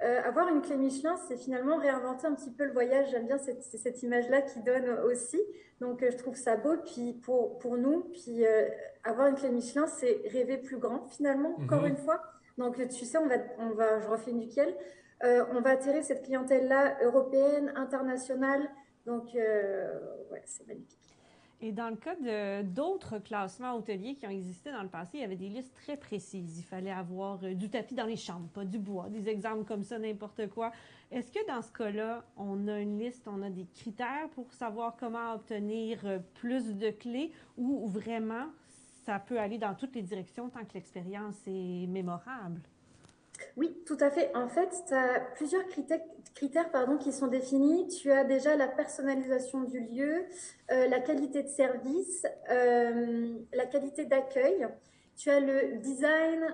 avoir une clé Michelin, c'est finalement réinventer un petit peu le voyage. J'aime bien cette image-là qui donne aussi. Donc, je trouve ça beau. Puis pour nous, puis avoir une clé Michelin, c'est rêver plus grand finalement, encore une fois. Donc, tu sais, je refais du Kiel. On va attirer cette clientèle-là européenne, internationale. Donc, c'est magnifique. Et dans le cas d'autres classements hôteliers qui ont existé dans le passé, il y avait des listes très précises. Il fallait avoir du tapis dans les chambres, pas du bois, des exemples comme ça, n'importe quoi. Est-ce que dans ce cas-là, on a une liste, on a des critères pour savoir comment obtenir plus de clés ou vraiment ça peut aller dans toutes les directions tant que l'expérience est mémorable? Oui, tout à fait. En fait, tu as plusieurs critères qui sont définis. Tu as déjà la personnalisation du lieu, la qualité de service, la qualité d'accueil. Tu as le design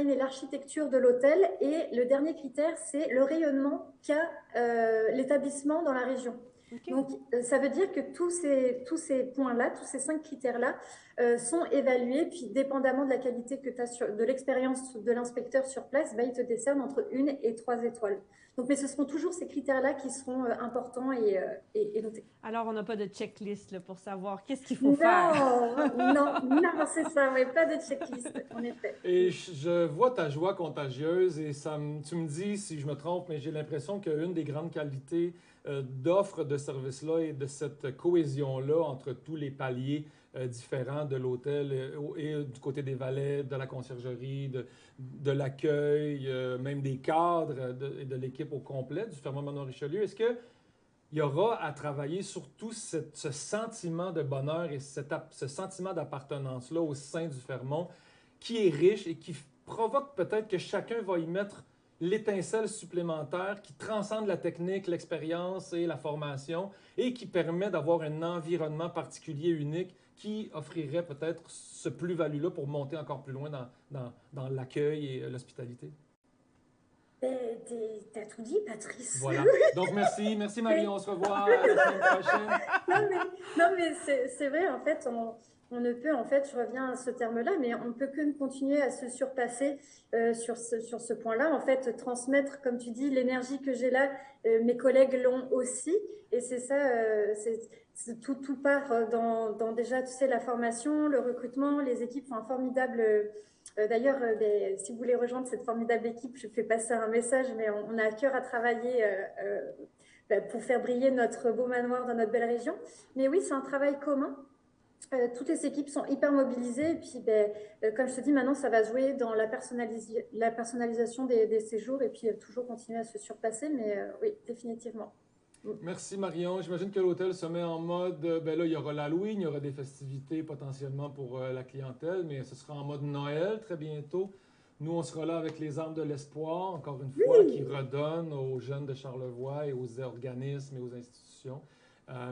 et l'architecture de l'hôtel. Et le dernier critère, c'est le rayonnement qu'a l'établissement dans la région. Donc, ça veut dire que tous ces points-là, tous ces 5 critères-là sont évalués, puis dépendamment de la qualité que tu as de l'expérience de l'inspecteur sur place, il te décerne entre 1 et 3 étoiles. Donc, mais ce seront toujours ces critères-là qui seront importants et notés. Alors, on n'a pas de checklist là, pour savoir qu'est-ce qu'il faut faire. Non, c'est ça, mais pas de checklist, en effet. Et je vois ta joie contagieuse et tu me dis si je me trompe, mais j'ai l'impression qu'une des grandes qualités d'offre de service-là et de cette cohésion-là entre tous les paliers différents de l'hôtel et du côté des valets, de la conciergerie, de l'accueil, même des cadres et de l'équipe au complet du Fairmont Manoir Richelieu. Est-ce qu'il y aura à travailler surtout ce sentiment de bonheur et ce sentiment d'appartenance-là au sein du Fairmont qui est riche et qui provoque peut-être que chacun va y mettre l'étincelle supplémentaire qui transcende la technique, l'expérience et la formation et qui permet d'avoir un environnement particulier, unique, qui offrirait peut-être ce plus-value-là pour monter encore plus loin dans l'accueil et l'hospitalité? T'as tout dit, Patrice. Voilà. Donc, merci. Merci, Marion. On se revoit la semaine prochaine. Non, mais c'est vrai, en fait, on ne peut, en fait, je reviens à ce terme-là, mais on ne peut que continuer à se surpasser sur ce point-là. En fait, transmettre, comme tu dis, l'énergie que j'ai là, mes collègues l'ont aussi. Et c'est ça, tout part dans déjà, tu sais, la formation, le recrutement, les équipes font un formidable... D'ailleurs, si vous voulez rejoindre cette formidable équipe, je fais passer un message, mais on a à cœur à travailler pour faire briller notre beau manoir dans notre belle région. Mais oui, c'est un travail commun. Toutes les équipes sont hyper mobilisées. Et puis, comme je te dis, maintenant, ça va jouer dans la personnalisation des séjours et puis toujours continuer à se surpasser. Mais oui, définitivement. Merci, Marion. J'imagine que l'hôtel se met en mode... là, il y aura l'Halloween, il y aura des festivités potentiellement pour la clientèle, mais ce sera en mode Noël très bientôt. Nous, on sera là avec les armes de l'espoir, encore une fois, qui redonnent aux jeunes de Charlevoix et aux organismes et aux institutions.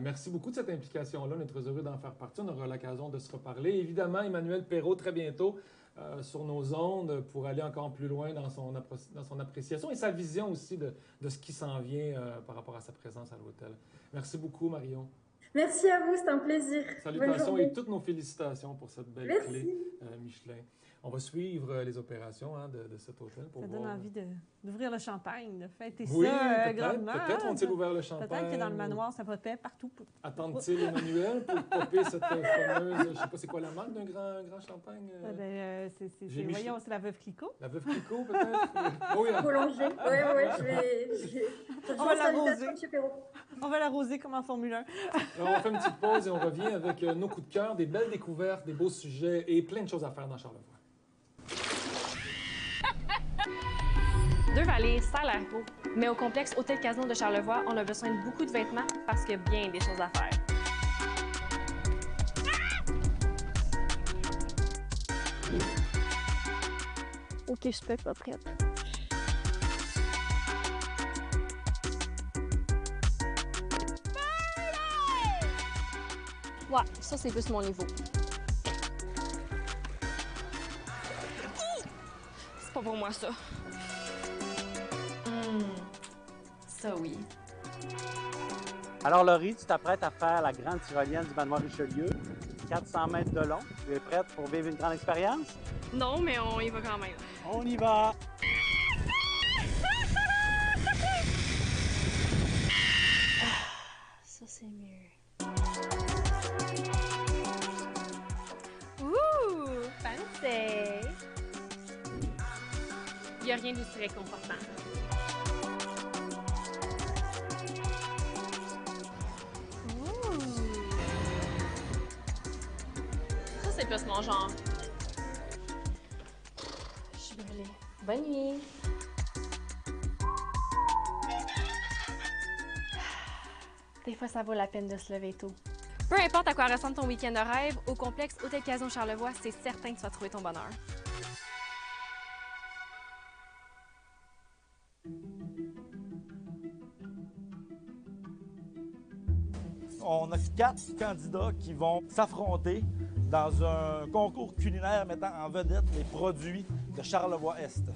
Merci beaucoup de cette implication-là. On est très heureux d'en faire partie. On aura l'occasion de se reparler. Évidemment, Emmanuel Perrault, très bientôt, sur nos ondes pour aller encore plus loin dans son appréciation et sa vision aussi de ce qui s'en vient par rapport à sa présence à l'hôtel. Merci beaucoup, Marion. Merci à vous, c'est un plaisir. Salutations et toutes nos félicitations pour cette belle clé Michelin. On va suivre les opérations de cet hôtel. Pour ça donne envie d'ouvrir le champagne, de fêter oui, ça grandement. Peut-être ont-ils ouvert le champagne. Peut-être que dans le manoir, ça popait partout. Attendent-ils Emmanuel pour popper cette fameuse... Je ne sais pas c'est quoi la marque d'un grand champagne? Voyons, c'est la Veuve Clicquot. La Veuve Clicquot, peut-être? Oui. Boulanger. Oui, On va l'arroser. On va l'arroser comme en Formule 1. Alors, on fait une petite pause et on revient avec nos coups de cœur, des belles découvertes, des beaux sujets et plein de choses à faire dans Charlevoix. Deux-Vallées, ça a l'air beau. Mais au complexe Hôtel Casino de Charlevoix, on a besoin de beaucoup de vêtements parce qu'il y a bien des choses à faire. Ok, je suis pas prête. Ouais, ça c'est plus mon niveau. C'est pas pour moi ça. Ça oui. Alors Laurie, tu t'apprêtes à faire la grande tyrolienne du manoir Richelieu, 400 mètres de long. Tu es prête pour vivre une grande expérience? Non, mais on y va quand même. On y va! Ça c'est mieux. Ouh, fancy! Il n'y a rien d'aussi réconfortant. Ça, c'est plus mon genre. Je suis brûlée. Bonne nuit! Des fois, ça vaut la peine de se lever tôt. Peu importe à quoi ressemble ton week-end de rêve, au complexe Hôtel Casino Charlevoix, c'est certain que tu vas trouver ton bonheur. On a 4 candidats qui vont s'affronter dans un concours culinaire mettant en vedette les produits de Charlevoix-Est.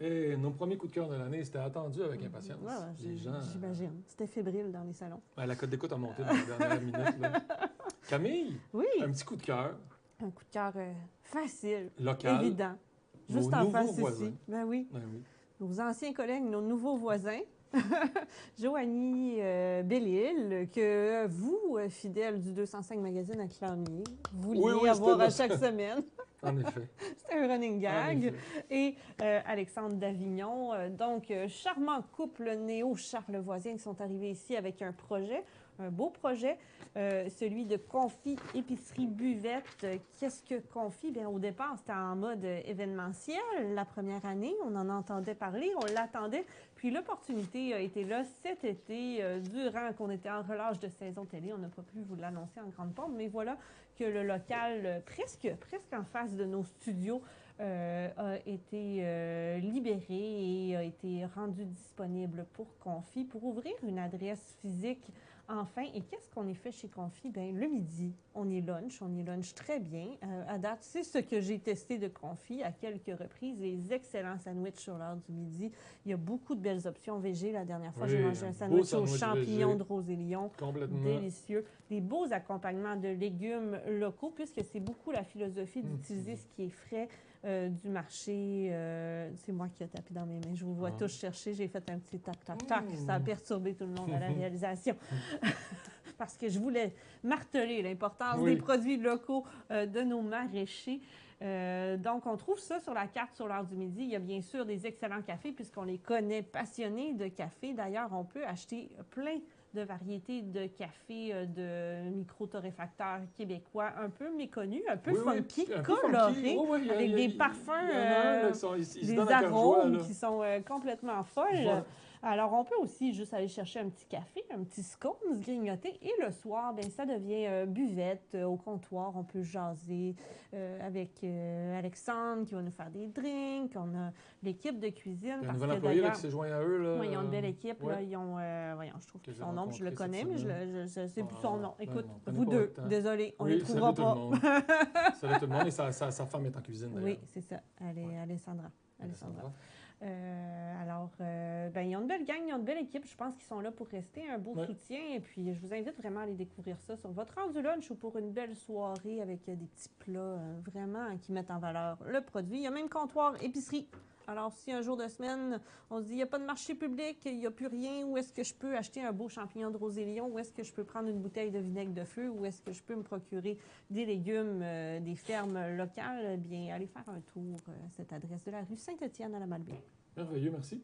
Et nos premiers coups de cœur de l'année, c'était attendu avec impatience. Ouais, Les gens, j'imagine. C'était fébrile dans les salons. La cote d'écoute a monté dans les dernières minutes. Là. Camille, oui. Un petit coup de cœur. Un coup de cœur facile, local, évident. Juste nos en nouveaux face voisins. ici. Ben oui. Ben oui. Nos anciens collègues, nos nouveaux voisins. Joanie Bellil, que vous, fidèle du 205 Magazine à Clamier, vouliez avoir à chaque semaine. En effet. C'était un running gag. Et Alexandre Davignon. Donc, charmant couple néo-charlevoisien qui sont arrivés ici avec un projet, un beau projet, celui de Confi Épicerie Buvette. Qu'est-ce que Confi? Bien, au départ, c'était en mode événementiel. La première année, on en entendait parler, on l'attendait. Puis l'opportunité a été là cet été, durant qu'on était en relâche de saison télé. On n'a pas pu vous l'annoncer en grande pompe, mais voilà que le local, presque en face de nos studios, a été libéré et a été rendu disponible pour Confi pour ouvrir une adresse physique enfin. Et qu'est-ce qu'on est fait chez Confi? Bien, le midi, on y lunch très bien. À date, c'est ce que j'ai testé de Confi à quelques reprises, les excellents sandwichs sur l'heure du midi. Il y a beaucoup de belles options végé. La dernière fois, j'ai mangé un sandwich aux champignons de Rosélion. Complètement. Délicieux. Des beaux accompagnements de légumes locaux, puisque c'est beaucoup la philosophie d'utiliser ce qui est frais du marché. C'est moi qui ai tapé dans mes mains. Je vous vois tous chercher. J'ai fait un petit tac-tac-tac. Ça a perturbé tout le monde à la réalisation. Parce que je voulais marteler l'importance des produits locaux de nos maraîchers. Donc, on trouve ça sur la carte sur l'heure du midi. Il y a bien sûr des excellents cafés, puisqu'on les connaît passionnés de café. D'ailleurs, on peut acheter plein de variétés de café de micro-torréfacteurs québécois un peu méconnus, un peu funky, colorés, avec des parfums, des arômes qui sont complètement folles. Alors, on peut aussi juste aller chercher un petit café, un petit scone, se grignoter. Et le soir, bien, ça devient buvette au comptoir. On peut jaser avec Alexandre qui va nous faire des drinks. On a l'équipe de cuisine. Il y a un nouvel employé qui s'est joint à eux. Là, oui, ils ont une belle équipe. Là, ils ont, voyons, je trouve que son nom, je le connais, mais je ne sais plus son nom. Écoute, vous deux, désolé, on ne les trouvera pas. Salut tout le monde. Et sa femme est en cuisine, d'ailleurs. Oui, c'est ça. Elle est Alessandra. Alors, ils ont une belle gang, ils ont une belle équipe. Je pense qu'ils sont là pour rester, un beau soutien. Et puis, je vous invite vraiment à aller découvrir ça sur votre heure du lunch ou pour une belle soirée avec des petits plats vraiment qui mettent en valeur le produit. Il y a même comptoir épicerie. Alors, si un jour de semaine, on se dit, il n'y a pas de marché public, il n'y a plus rien, où est-ce que je peux acheter un beau champignon de Rosélion? Où est-ce que je peux prendre une bouteille de vinaigre de feu? Où est-ce que je peux me procurer des légumes des fermes locales? Eh bien, allez faire un tour à cette adresse de la rue Saint-Étienne à la Malbaie. Merveilleux, merci.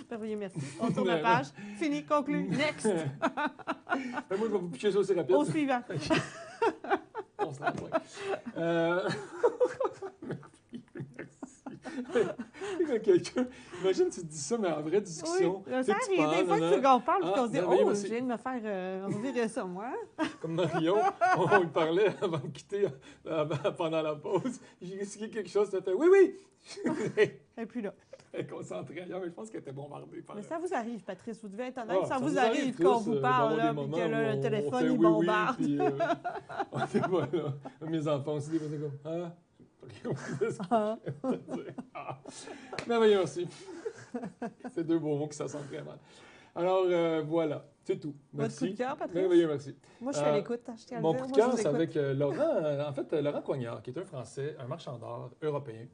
Merveilleux, merci. On tourne la page. Fini, conclu. Next. Moi, je vais vous piquer ça aussi rapide. Au suivant. On se quelqu'un, imagine tu te dis ça, mais en vraie discussion. Oui, ça arrive. Des fois qu'on parle et qu'on se dit « Oh, je viens de me faire revirer ça, moi. » Comme Mario, on lui parlait avant de quitter, pendant la pause. J'ai expliqué quelque chose, c'était « Oui, oui! » Elle n'est plus là. Elle est concentrée ailleurs, mais je pense qu'elle était bombardée. Mais ça vous arrive, Patrice, vous devez être honnête. Ça vous arrive qu'on vous parle, là, puis que là, le téléphone, il bombarde. Puis, voilà. Mes enfants aussi, des fois, c'est comme « Ah! » Merveilleux aussi. C'est deux beaux mots qui s'assemblent très mal. Alors, voilà, c'est tout. Merci. Votre coup de cœur, Patrice? Merveilleux, merci. Moi, je suis à l'écoute. Mon coup de cœur, c'est avec Laurent Coignard, qui est un Français, un marchand d'art européen,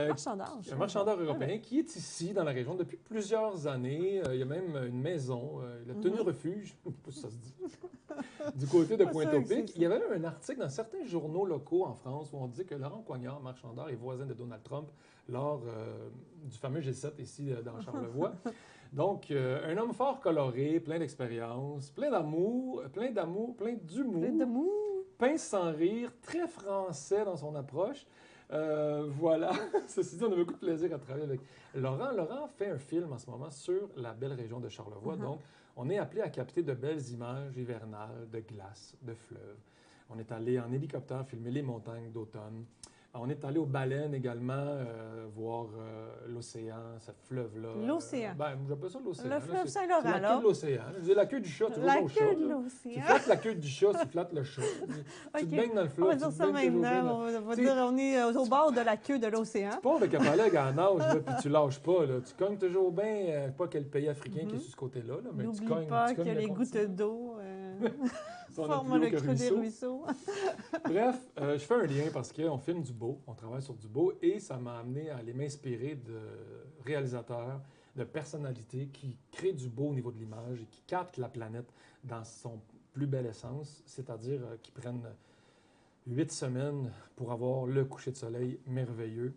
Marchand d'art. Un marchand d'art européen qui est ici, dans la région, depuis plusieurs années. Il y a même une maison, il a tenu refuge, je ne sais pas si ça se dit, du côté de Pointe-au-Pic. Il y avait même un article dans certains journaux locaux en France où on disait que Laurent Coignard, marchand d'art, est voisin de Donald Trump lors du fameux G7 ici dans Charlevoix. Donc, un homme fort coloré, plein d'expérience, plein d'humour, pince sans rire, très français dans son approche. Voilà. Ceci dit, on a beaucoup de plaisir à travailler avec Laurent. Laurent fait un film en ce moment sur la belle région de Charlevoix. Donc, on est appelé à capter de belles images hivernales, de glace, de fleuves. On est allé en hélicoptère filmer les montagnes d'automne. On est allé aux baleines également, voir l'océan, ce fleuve-là. L'océan. J'appelle ça l'océan. Le fleuve Saint-Laurent, c'est la queue de l'océan. C'est la queue du chat, tu vas au chat. La queue de l'océan. Tu flattes la queue du chat, tu flattes le chat. Tu te baignes dans le fleuve. On va dire ça maintenant. On va dire on est au bord de la queue de l'océan. Tu pars de Capalègue en nage, puis tu lâches pas. Là. Tu cognes toujours bien, pas quel pays africain qui est sur ce côté-là. Là, mais n'oublie tu cognes, pas qu'il y a les gouttes d'eau. Forme le creux des ruisseaux. Bref, je fais un lien parce qu'on filme du beau, on travaille sur du beau, et ça m'a amené à aller m'inspirer de réalisateurs, de personnalités qui créent du beau au niveau de l'image et qui captent la planète dans son plus belle essence, c'est-à-dire qui prennent 8 semaines pour avoir le coucher de soleil merveilleux.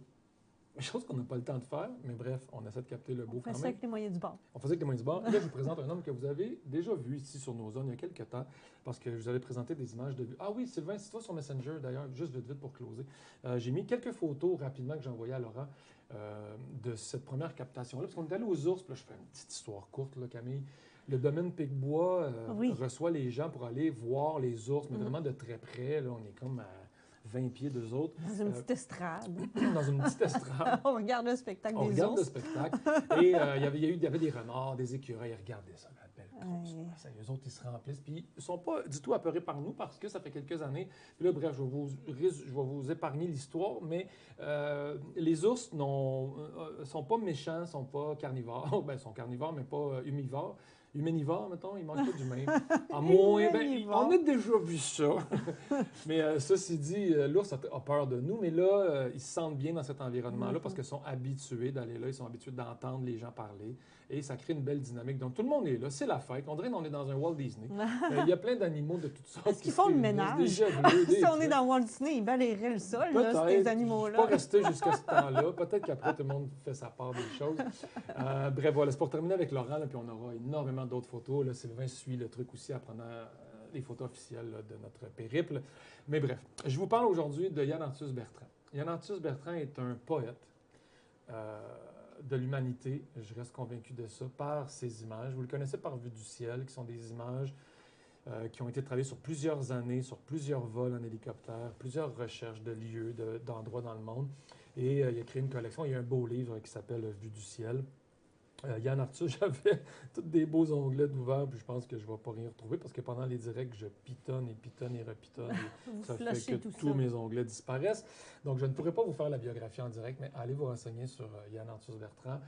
Chose qu'on n'a pas le temps de faire, mais bref, on essaie de capter le beau quand même. On fait ça avec les moyens du bord. On faisait avec les moyens du bord. Et là, je vous présente un homme que vous avez déjà vu ici sur nos zones il y a quelques temps, parce que je vous avais présenté des images de lui. Ah oui, Sylvain, c'est toi sur Messenger d'ailleurs, juste vite pour closer. J'ai mis quelques photos rapidement que j'ai envoyées à Laurent de cette première captation-là, parce qu'on est allé aux ours, puis là, je fais une petite histoire courte, là, Camille. Le domaine Picbois reçoit les gens pour aller voir les ours, mais vraiment de très près. Là, on est comme à 20 pieds d'eux autres. Dans une petite estrade. Dans une petite estrade. On regarde le spectacle des ours. On regarde le spectacle. Et il y avait des renards, des écureuils. Regardez ça, la belle course. Eux autres, ils se remplissent. Puis ils ne sont pas du tout apeurés par nous parce que ça fait quelques années. Puis là, bref, je vais vous épargner l'histoire, mais les ours sont pas méchants, sont pas carnivores. Ils sont carnivores, mais pas humivores. Humanivore, mettons, il manque pas d'humain. À moins, on a déjà vu ça. Mais ceci dit, l'ours a peur de nous, mais là, ils se sentent bien dans cet environnement-là parce qu'ils sont habitués d'aller là, ils sont habitués d'entendre les gens parler. Et ça crée une belle dynamique. Donc, tout le monde est là, c'est la fête. On dirait qu'on est dans un Walt Disney. Il y a plein d'animaux de toutes sortes. Est-ce qu'ils font le ménage? Si on est dans Walt Disney, ils balayeraient le sol, là, ces animaux-là. Je ne suis pas resté jusqu'à ce temps-là. Peut-être qu'après, tout le monde fait sa part des choses. Bref, voilà, c'est pour terminer avec Laurent, là, puis on aura énormément d'autres photos. Là, Sylvain suit le truc aussi en prenant les photos officielles là, de notre périple. Mais bref, je vous parle aujourd'hui de Yann Arthus Bertrand. Yann Arthus Bertrand est un poète de l'humanité, je reste convaincu de ça, par ses images. Vous le connaissez par Vue du ciel, qui sont des images qui ont été travaillées sur plusieurs années, sur plusieurs vols en hélicoptère, plusieurs recherches de lieux, d'endroits dans le monde. Et il a créé une collection. Il y a un beau livre qui s'appelle Vue du ciel. Yann Arthus, j'avais tous des beaux onglets d'ouvert, puis je pense que je ne vais pas rien retrouver parce que pendant les directs, je pitonne et repitonne. Et ça fait que tous mes onglets disparaissent. Donc, je ne pourrais pas vous faire la biographie en direct, mais allez vous renseigner sur Yann Arthus Bertrand.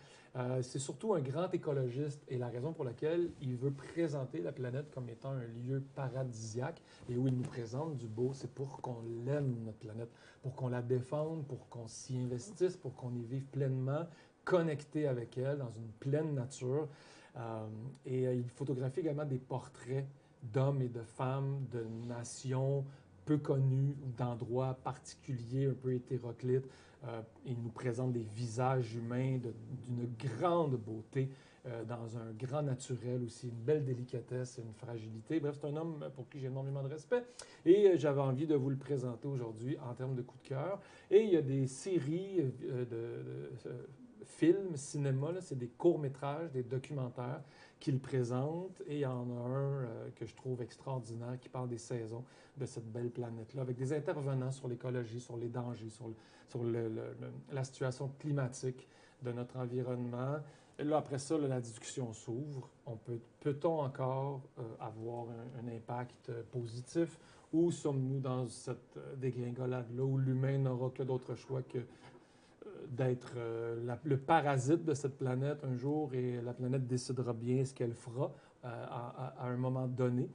C'est surtout un grand écologiste et la raison pour laquelle il veut présenter la planète comme étant un lieu paradisiaque et où il nous présente du beau, c'est pour qu'on l'aime, notre planète, pour qu'on la défende, pour qu'on s'y investisse, pour qu'on y vive pleinement, connecté avec elle, dans une pleine nature. Et il photographie également des portraits d'hommes et de femmes, de nations peu connues, d'endroits particuliers, un peu hétéroclites. Il nous présente des visages humains d'une grande beauté, dans un grand naturel aussi, une belle délicatesse et une fragilité. Bref, c'est un homme pour qui j'ai énormément de respect et j'avais envie de vous le présenter aujourd'hui en termes de coup de cœur. Et il y a des séries films, cinéma, c'est des courts-métrages, des documentaires qu'il présente. Et il y en a un que je trouve extraordinaire qui parle des saisons de cette belle planète-là, avec des intervenants sur l'écologie, sur les dangers, sur la situation climatique de notre environnement. Et là, après ça, la discussion s'ouvre. Peut-on encore avoir un impact positif ou sommes-nous dans cette dégringolade-là où l'humain n'aura que d'autres choix que d'être le parasite de cette planète un jour et la planète décidera bien ce qu'elle fera à un moment donné.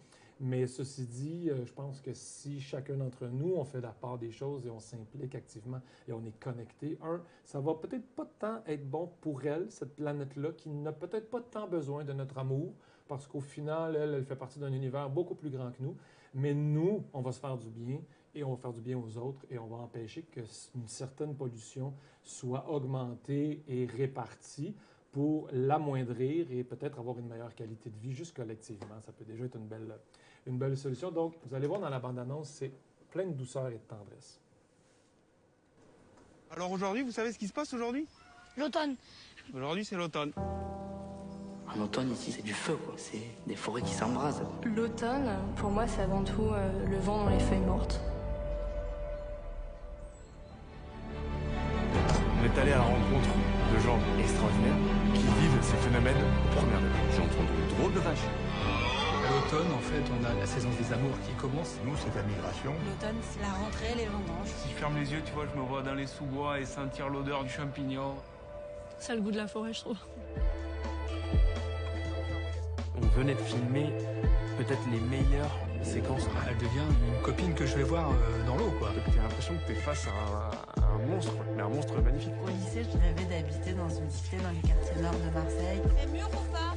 Mais ceci dit, je pense que si chacun d'entre nous, on fait la part des choses et on s'implique activement et on est connecté, ça va peut-être pas tant être bon pour elle, cette planète-là, qui n'a peut-être pas tant besoin de notre amour, parce qu'au final, elle fait partie d'un univers beaucoup plus grand que nous. Mais nous, on va se faire du bien et on va faire du bien aux autres et on va empêcher qu'une certaine pollution soit augmentée et répartie pour l'amoindrir et peut-être avoir une meilleure qualité de vie juste collectivement. Ça peut déjà être une belle solution. Donc, vous allez voir dans la bande-annonce, c'est plein de douceur et de tendresse. Alors aujourd'hui, vous savez ce qui se passe aujourd'hui? L'automne. Aujourd'hui, c'est l'automne. En automne, ici, c'est du feu, quoi. C'est des forêts qui s'embrasent. L'automne, pour moi, c'est avant tout le vent dans les feuilles mortes. On est allé à la rencontre de gens extraordinaires qui vivent ces phénomènes au premier degré. J'ai entendu de drôles de vaches. À l'automne, en fait, on a la saison des amours qui commence. Nous, c'est la migration. L'automne, c'est la rentrée, les vendanges. Si je ferme les yeux, tu vois, je me vois dans les sous-bois et sentir l'odeur du champignon. Ça a le goût de la forêt, je trouve. On venait de filmer peut-être les meilleures séquences. Elle devient une copine que je vais voir dans l'eau, quoi. T'as l'impression que t'es face à un monstre, mais un monstre magnifique. Au lycée, je rêvais d'habiter dans une cité dans les quartiers nord de Marseille. C'est mûr ou pas?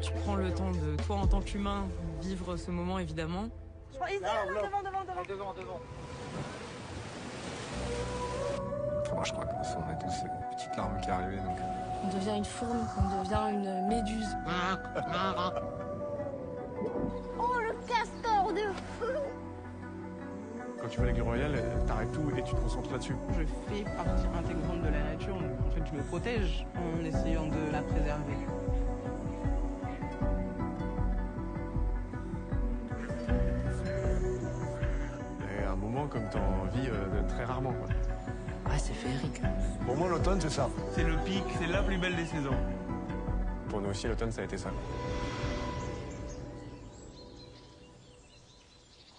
Tu prends le temps de, toi en tant qu'humain, vivre ce moment, évidemment. Je crois ici, devant. Moi, je crois qu'on a tous une petite larme qui est arrivée, donc... On devient une fourmi, on devient une méduse. Oh, le castor de feu! Quand tu vas à l'Aiguille Royale, t'arrêtes tout et tu te concentres là-dessus. Je fais partie intégrante de la nature. En fait, je me protège en essayant de la préserver. Et un moment comme t'en vis très rarement, quoi. Ouais, c'est féerique. Pour moi, l'automne, c'est ça. C'est le pic, c'est la plus belle des saisons. Pour nous aussi, l'automne, ça a été ça.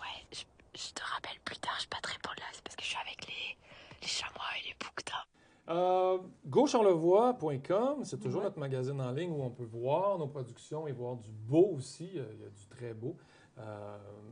Ouais, je te rappelle plus tard, je battrai pour là, c'est parce que je suis avec les chamois et les bouquetins. GoCharlevoix.com, c'est toujours notre magazine en ligne où on peut voir nos productions et voir du beau aussi. Il y a du très beau.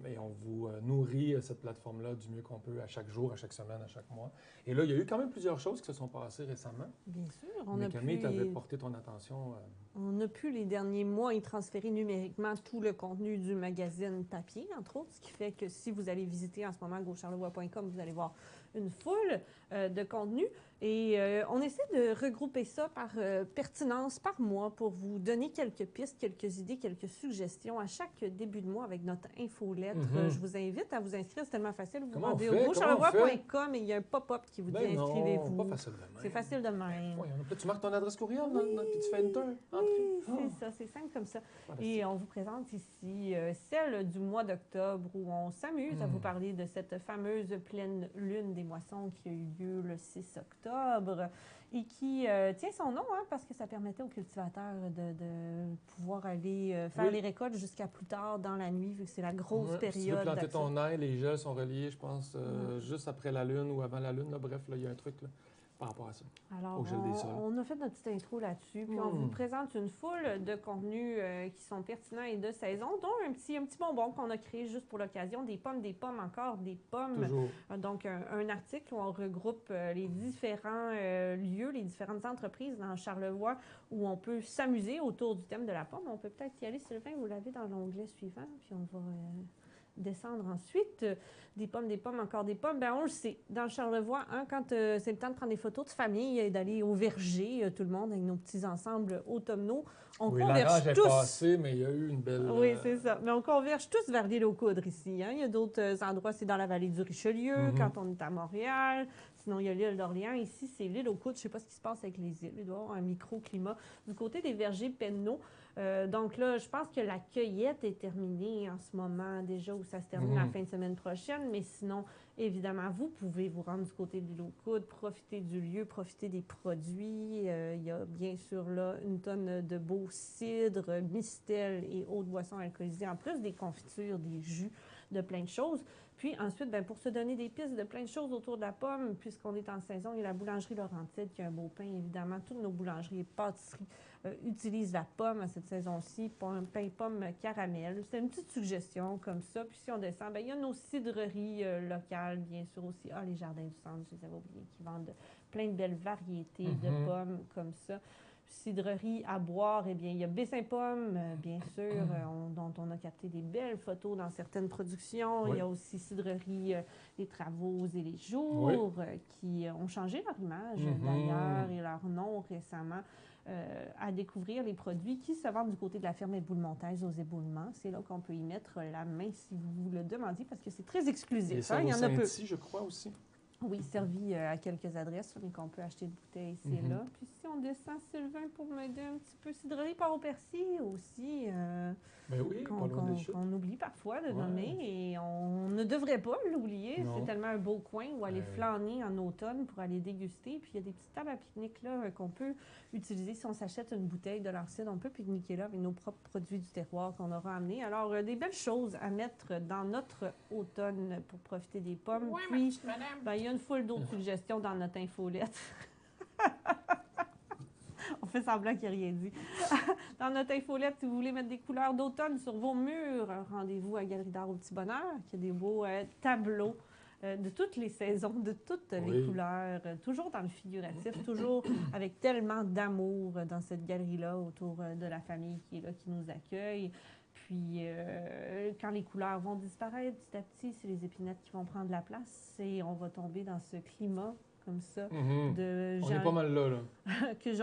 Et on vous nourrit cette plateforme-là du mieux qu'on peut à chaque jour, à chaque semaine, à chaque mois. Et là, il y a eu quand même plusieurs choses qui se sont passées récemment. Bien sûr. Mais Camille, tu avais porté ton attention. On a pu les derniers mois y transférer numériquement tout le contenu du magazine papier, entre autres, ce qui fait que si vous allez visiter en ce moment GoCharlevoix.com, vous allez voir une foule de contenu. Et on essaie de regrouper ça par pertinence par mois pour vous donner quelques pistes, quelques idées, quelques suggestions à chaque début de mois avec notre infolettre. Je vous invite à vous inscrire, c'est tellement facile. Vous rendez au GoCharlevoix.com et il y a un pop-up qui vous dit inscrivez-vous. Pas facile de même. C'est facile de même. Oui, tu marques ton adresse courriel, puis tu fais enter. Oui, c'est ça, c'est simple comme ça. Et on vous présente ici celle du mois d'octobre où on s'amuse à vous parler de cette fameuse pleine lune des moissons qui a eu lieu le 6 octobre et qui tient son nom parce que ça permettait aux cultivateurs de pouvoir aller faire les récoltes jusqu'à plus tard dans la nuit, vu que c'est la grosse période. Si tu veux planter ton ail, les gels sont reliés, je pense, juste après la lune ou avant la lune. Là. Bref, il y a un truc là, par rapport à ça. Alors, au gel des sols. On a fait notre petite intro là-dessus, puis on vous présente une foule de contenus qui sont pertinents et de saison, dont un petit bonbon qu'on a créé juste pour l'occasion, des pommes, encore des pommes. Toujours. Donc, un article où on regroupe les différents lieux, les différentes entreprises dans Charlevoix où on peut s'amuser autour du thème de la pomme. On peut peut-être y aller, Sylvain, vous l'avez dans l'onglet suivant, puis on va... descendre ensuite. Des pommes, encore des pommes. Ben on le sait, dans Charlevoix, quand c'est le temps de prendre des photos de famille et d'aller au verger, tout le monde avec nos petits ensembles automnaux, on converge tous... est passé, mais il y a eu une belle... Oui, c'est ça. Mais on converge tous vers l'île aux Coudres ici. Il y a d'autres endroits, c'est dans la vallée du Richelieu, quand on est à Montréal. Sinon, il y a l'île d'Orléans. Ici, c'est l'île aux Coudres. Je ne sais pas ce qui se passe avec les îles. Il doit y avoir un microclimat. Du côté des vergers Penneau, donc là, je pense que la cueillette est terminée en ce moment déjà, où ça se termine la fin de semaine prochaine. Mais sinon, évidemment, vous pouvez vous rendre du côté de l'île aux Coudres, profiter du lieu, profiter des produits. Il y a bien sûr là une tonne de beaux cidres, mistels et autres boissons alcoolisées, en plus des confitures, des jus, de plein de choses. Puis ensuite, pour se donner des pistes de plein de choses autour de la pomme, puisqu'on est en saison, il y a la boulangerie Laurentide qui a un beau pain, évidemment. Toutes nos boulangeries et pâtisseries utilise la pomme à cette saison-ci, pain pomme caramel. C'est une petite suggestion comme ça. Puis si on descend, bien, il y a nos cidreries locales, bien sûr aussi. Ah, les Jardins du Centre, je les avais oubliés, qui vendent plein de belles variétés de pommes comme ça. Cidrerie à boire, eh bien, il y a Baie-Saint-Pomme, bien sûr, dont on a capté des belles photos dans certaines productions. Oui. Il y a aussi Cidrerie Les Travaux et les Jours, qui ont changé leur image, d'ailleurs, et leur nom récemment, à découvrir les produits qui se vendent du côté de la ferme Éboule-Montaise aux éboulements. C'est là qu'on peut y mettre la main si vous le demandez, parce que c'est très exclusif. Il y en a peu. je crois aussi. Oui, servi à quelques adresses, mais qu'on peut acheter de bouteilles ici et là. Puis si on descend, Sylvain, pour m'aider un petit peu, cidrerie par au persil aussi, Ben oui, qu'on oublie parfois de nommer, et on ne devrait pas l'oublier. Non. C'est tellement un beau coin où aller flâner en automne pour aller déguster. Puis il y a des petites tables à pique-nique là, qu'on peut utiliser si on s'achète une bouteille de leur cidre. On peut pique-niquer là avec nos propres produits du terroir qu'on aura amenés. Alors, des belles choses à mettre dans notre automne pour profiter des pommes. Oui, Puis, madame. ben, il y a une foule d'autres suggestions dans notre infolette. On fait semblant qu'il n'y a rien dit. Dans notre infolette, si vous voulez mettre des couleurs d'automne sur vos murs, rendez-vous à Galerie d'Art au Petit Bonheur, qui a des beaux tableaux de toutes les saisons, de toutes les couleurs, toujours dans le figuratif, toujours avec tellement d'amour dans cette galerie-là autour de la famille qui est là, qui nous accueille. Puis, quand les couleurs vont disparaître petit à petit, c'est les épinettes qui vont prendre la place et on va tomber dans ce climat comme ça. On est pas mal là.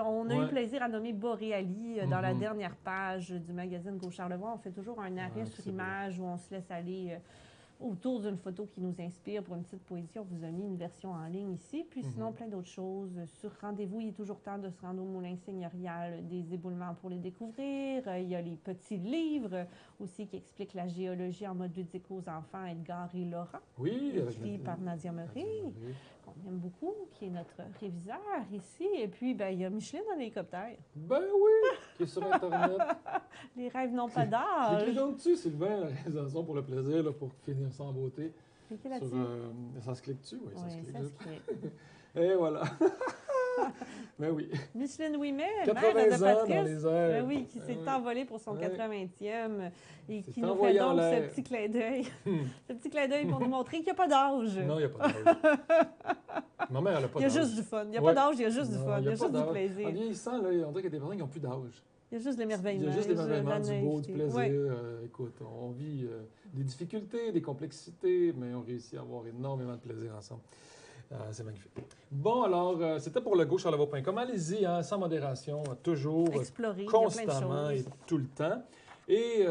On a eu plaisir à nommer Boréali dans la dernière page du magazine Gauche Charlevoix. On fait toujours un arrêt sur image où on se laisse aller autour d'une photo qui nous inspire pour une petite poésie. On vous a mis une version en ligne ici. Puis sinon, plein d'autres choses. Sur rendez-vous, il est toujours temps de se rendre au Moulin Seigneurial des éboulements pour les découvrir. Il y a les petits livres aussi qui expliquent la géologie en mode ludique aux enfants, Edgar et Laurent. Oui, écrit par Nadia Murray, qu'on aime beaucoup, qui est notre réviseur ici. Et puis, ben, il y a Micheline dans l'hélicoptère. Ben oui, qui est sur Internet. Les rêves n'ont pas d'âge. J'écris donc dessus, Sylvain, la réalisation pour le plaisir, là, pour finir ça en beauté. Cliquez là-dessus. Ça se clique dessus, oui. Ça se clique. Ça se clique. Et voilà. Ben oui. Micheline Ouimet, 80 mère de ans Patrice, dans les airs. ben oui, qui s'est envolée pour son 80e et qui nous fait envoyé en donc ce l'air. petit clin d'œil. Ce petit clin d'œil pour nous montrer qu'il n'y a pas d'âge. Non, il n'y a pas d'âge. Ma mère, elle n'a pas Il y a d'âge. juste du fun. Il n'y a pas d'âge, il y a juste du Non, fun. Il y a pas juste du d'âge. plaisir. En vieillissant, là, on dirait qu'il y a des personnes qui n'ont plus d'âge. Il y a juste l'émerveillement. Il y a juste l'émerveillement, du beau, du naïveté. plaisir. Ouais. Écoute, on vit des difficultés, des complexités, mais on réussit à avoir énormément de plaisir ensemble. C'est magnifique. Bon, alors, c'était pour le gaucharlevoix.com. Allez-y, hein, sans modération, toujours, explorer, constamment il y a plein de et choses. tout le temps. Et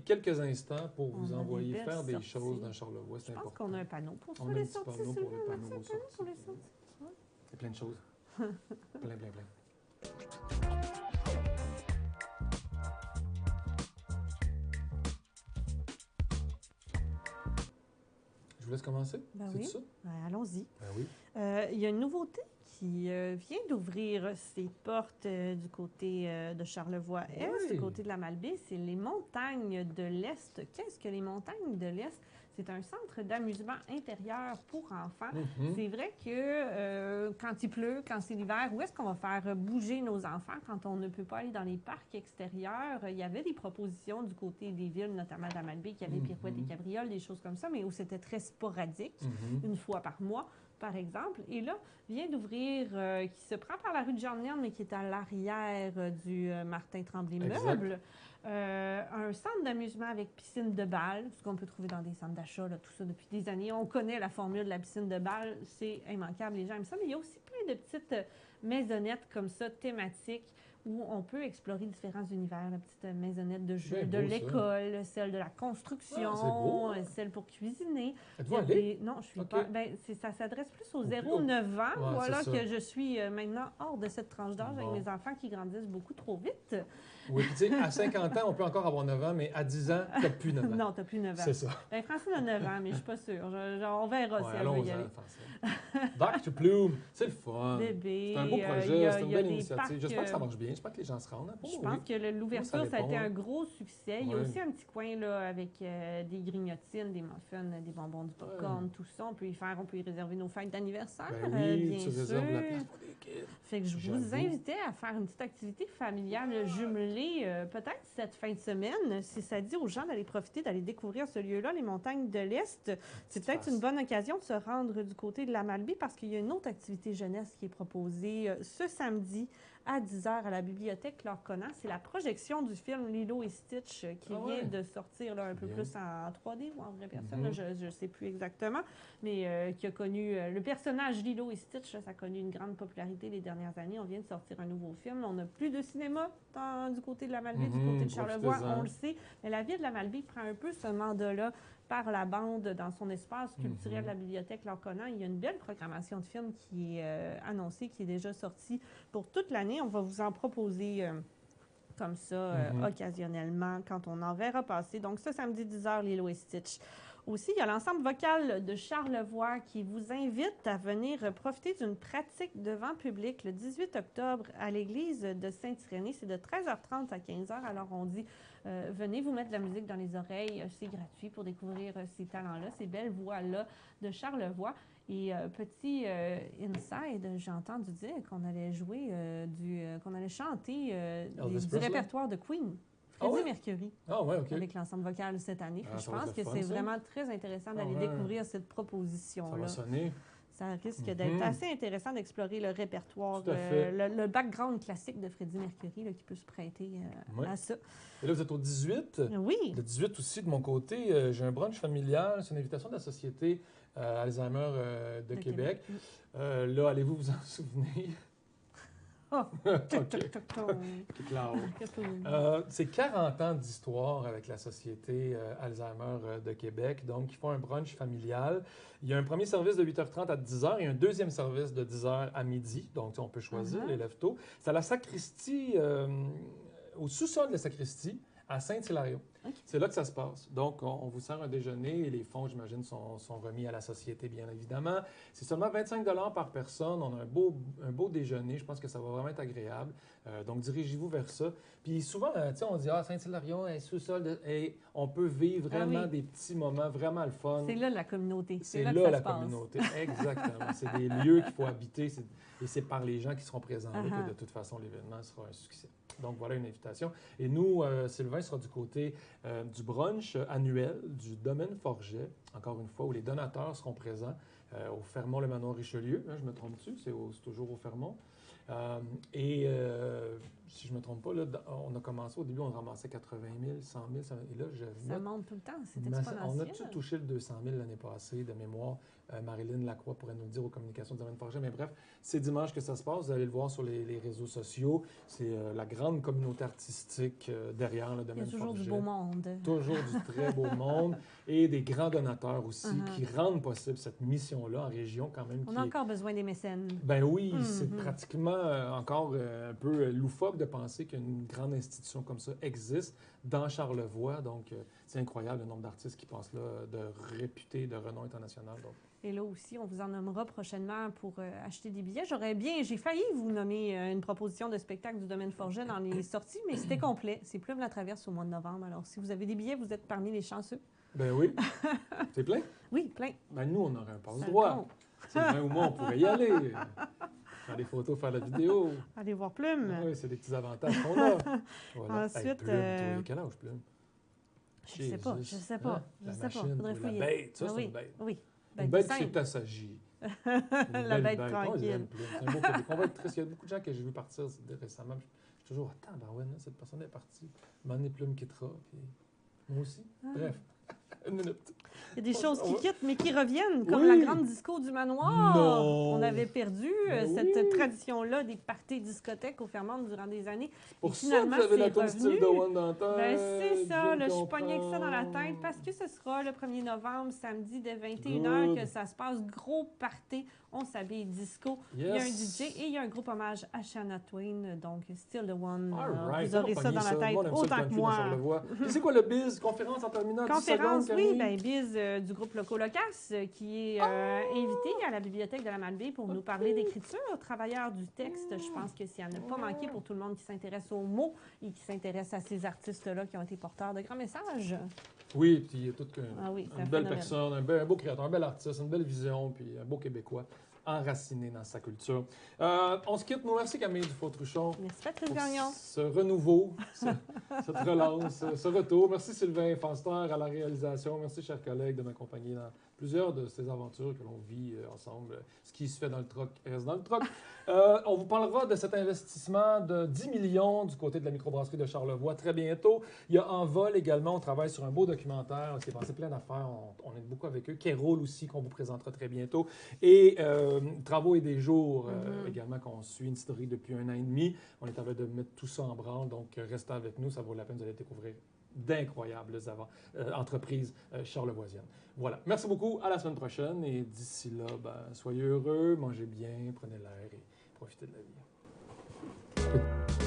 quelques instants pour vous On a envoyer des belles faire des sorties. choses dans Charlevoix, c'est Je pense important. qu'on a un panneau pour ça, On a un les petit sorties, panneau pour Sylvain, les on a panneaux un aux panneau pour sorties. les sorties. Ouais. Il y a plein de choses. plein. Je vous laisse commencer. Ben C'est oui. ça? Ben, allons-y. Ben oui. Il y a une nouveauté qui vient d'ouvrir ses portes du côté de Charlevoix-Est, Oui. du côté de la Malbaie. C'est les montagnes de l'Est. Qu'est-ce que les montagnes de l'Est? C'est un centre d'amusement intérieur pour enfants. C'est vrai que quand il pleut, quand c'est l'hiver, où est-ce qu'on va faire bouger nos enfants quand on ne peut pas aller dans les parcs extérieurs? Il y avait des propositions du côté des villes, notamment de la Malbaie, qui avaient pirouettes et cabrioles, des choses comme ça, mais où c'était très sporadique, une fois par mois, par exemple. Et là, vient d'ouvrir, qui se prend par la rue de Jean-Nern, mais qui est à l'arrière du Martin Tremblay Meubles, un centre d'amusement avec piscine de balle, ce qu'on peut trouver dans des centres d'achat, là, tout ça depuis des années. On connaît la formule de la piscine de balle, c'est immanquable, les gens aiment ça, mais il y a aussi plein de petites maisonnettes comme ça, thématiques, où on peut explorer différents univers, la petite maisonnette de jeu, de l'école, celle de la construction, celle pour cuisiner. Êtes-vous allée? Non, je suis pas. Ben, ça s'adresse plus aux 0-9 ans. Voilà que je suis maintenant hors de cette tranche d'âge avec mes enfants qui grandissent beaucoup trop vite. Oui, puis tu sais, à 50 ans, on peut encore avoir 9 ans, mais à 10 ans, tu n'as plus 9 ans. Non, tu n'as plus 9 ans. C'est ça. Ben, Francine a 9 ans, mais je ne suis pas sûre. On verra si elle veut y aller. Dr. Plume, c'est le fun. Bébé. C'est un beau projet, c'est une belle initiative. J'espère que ça marche bien. j'espère que les gens se rendent. Je pense que l'ouverture, ça a été un gros succès. Il y a aussi un petit coin là, avec des grignotines, des muffins, des bonbons, du popcorn, tout ça. On peut y réserver nos fêtes d'anniversaire, bien sûr. Réserves la place pour les kids. Fait que je vous invitais à faire une petite activité familiale jumelée, peut-être cette fin de semaine, si ça dit aux gens d'aller profiter, d'aller découvrir ce lieu-là, les montagnes de l'Est. C'est peut-être une bonne occasion de se rendre du côté de la Malbaie parce qu'il y a une autre activité jeunesse qui est proposée ce samedi à 10h à la bibliothèque Clark-Conant. C'est la projection du film Lilo et Stitch qui vient de sortir là, un peu plus en 3D ou en vraie personne, là, je ne sais plus exactement, mais qui a connu le personnage Lilo et Stitch, ça a connu une grande popularité les dernières années. On vient de sortir un nouveau film. On n'a plus de cinéma du côté de la Malbaie, du côté de Charlevoix, on le sait. Mais la ville de la Malbaie prend un peu ce mandat-là par la bande dans son espace culturel de la bibliothèque Clark-Conant. Il y a une belle programmation de films qui est annoncée, qui est déjà sortie pour toute l'année. On va vous en proposer comme ça occasionnellement quand on en verra passer. Donc, ce samedi 10h, Lilo et Stitch. Aussi, il y a l'ensemble vocal de Charlevoix qui vous invite à venir profiter d'une pratique devant public le 18 octobre à l'église de Saint-Irénée. C'est de 13h30 à 15h. Alors, on dit, venez vous mettre de la musique dans les oreilles. C'est gratuit pour découvrir ces talents-là, ces belles voix-là de Charlevoix. Et petit inside, j'ai entendu dire qu'on allait jouer qu'on allait chanter du répertoire de Queen. Freddie Mercury, avec l'ensemble vocal cette année. Je pense que c'est vraiment très intéressant d'aller découvrir cette proposition-là. Ça va sonner. Ça risque d'être assez intéressant d'explorer le répertoire, le background classique de Freddie Mercury là, qui peut se prêter à ça. Et là, vous êtes au 18. Oui. Le 18 aussi, de mon côté, j'ai un brunch familial. C'est une invitation de la Société Alzheimer de Québec. Là, allez-vous vous en souvenir? C'est 40 ans d'histoire avec la Société Alzheimer de Québec. Donc, ils font un brunch familial. Il y a un premier service de 8h30 à 10h et un deuxième service de 10h à midi. Donc, on peut choisir les lève-tôt. C'est à la sacristie, au sous-sol de la sacristie, à Saint-Hilario. C'est là que ça se passe. Donc, on vous sert un déjeuner et les fonds, j'imagine, sont remis à la société, bien évidemment. C'est seulement 25 $ par personne. On a un beau déjeuner. Je pense que ça va vraiment être agréable. Donc, dirigez-vous vers ça. Puis souvent, tu sais, on dit « Ah, Saint-Hilario, un sous-sol. » Et on peut vivre vraiment des petits moments, vraiment le fun. C'est là la communauté. C'est là la communauté. Exactement. C'est des lieux qu'il faut habiter. Et c'est par les gens qui seront présents là que, de toute façon, l'événement sera un succès. Donc, voilà une invitation. Et nous, Sylvain sera du côté du brunch annuel du Domaine Forget, encore une fois, où les donateurs seront présents au Fermont-le-Manoir-Richelieu. Hein, je me trompe-tu? C'est toujours au Fermont. Si je ne me trompe pas, là, on a commencé, au début, on ramassait 80 000, 100 000, et là, ça monte tout le temps, c'est exponentiel. On a-tu touché le 200 000 l'année passée, de mémoire? Marilyn Lacroix pourrait nous le dire aux communications du Domaine Forget. Mais bref, c'est dimanche que ça se passe. Vous allez le voir sur les réseaux sociaux. C'est la grande communauté artistique derrière le Domaine Forget. Il y a toujours du beau monde. Toujours du très beau monde. Et des grands donateurs aussi qui rendent possible cette mission-là en région quand même. On a encore besoin des mécènes. Ben oui, c'est pratiquement encore un peu loufoque de penser qu'une grande institution comme ça existe dans Charlevoix. Donc, c'est incroyable le nombre d'artistes qui passent là, de réputés, de renom international. Donc. Et là aussi, on vous en nommera prochainement pour acheter des billets. J'ai failli vous nommer une proposition de spectacle du Domaine Forget dans les sorties, mais c'était complet. C'est Plume la Traverse au mois de novembre. Alors, si vous avez des billets, vous êtes parmi les chanceux. Ben oui. C'est plein? Oui, plein. Ben nous, on aurait un passe-droit. Sylvain ou moi, on pourrait y aller. Faire des photos, faire la vidéo. Aller voir Plume. Oui, c'est des petits avantages qu'on a. Voilà. Ensuite, hey, Plume, quel âge, Plume? Je sais pas. Hein? La machine, la bête, ça, c'est une bête. Oui. Une bête qui s'est assagie. La bête tranquille. C'est un beau public. On va être triste. Il y a beaucoup de gens que j'ai vu partir récemment. Je suis toujours, attends, ben ouais, cette personne est partie. Mané Plume quittera. Puis moi aussi. Bref. Une minute. Il y a des choses qui quittent, mais qui reviennent, comme la grande disco du manoir. Non. On avait perdu cette tradition-là des parties discothèques au Fermont durant des années. Pour ça que vous avez la tonne style de One dans la tête. Ben, c'est ça, là, je suis pognée avec ça dans la tête, parce que ce sera le 1er novembre, samedi, dès 21h, que ça se passe. Gros party, on s'habille disco. Il y a un DJ et il y a un groupe hommage à Shania Twain, donc Still the One. Vous aurez ça dans la tête autant que moi. C'est quoi le biz? Conférence en terminant? Conférence, oui, bien biz. Louise du groupe Loco-Locas qui est invitée à la bibliothèque de la Malbaie pour nous parler d'écriture, travailleur du texte. Je pense que s'il n'y en a pas manqué pour tout le monde qui s'intéresse aux mots et qui s'intéresse à ces artistes-là qui ont été porteurs de grands messages. Oui, puis il est tout c'est une belle personne, un beau créateur, un bel artiste, une belle vision, puis un beau Québécois enraciné dans sa culture. On se quitte. Nous merci Camille Dufault-Truchon. Merci Patrice Gagnon. Ce renouveau, cette relance, ce retour. Merci Sylvain Foster à la réalisation. Merci chers collègues de m'accompagner dans plusieurs de ces aventures que l'on vit ensemble. Ce qui se fait dans le troc reste dans le troc. On vous parlera de cet investissement de 10 millions du côté de la microbrasserie de Charlevoix très bientôt. Il y a En Vol également. On travaille sur un beau documentaire. On s'est passé plein d'affaires. On aide beaucoup avec eux. Kérol aussi, qu'on vous présentera très bientôt. Et Travaux et des jours également, qu'on suit une story depuis 1 an et demi. On est en train de mettre tout ça en branle. Donc, restez avec nous. Ça vaut la peine d'aller découvrir d'incroyables entreprises charlevoisiennes. Voilà. Merci beaucoup. À la semaine prochaine. Et d'ici là, soyez heureux, mangez bien, prenez l'air et profitez de la vie.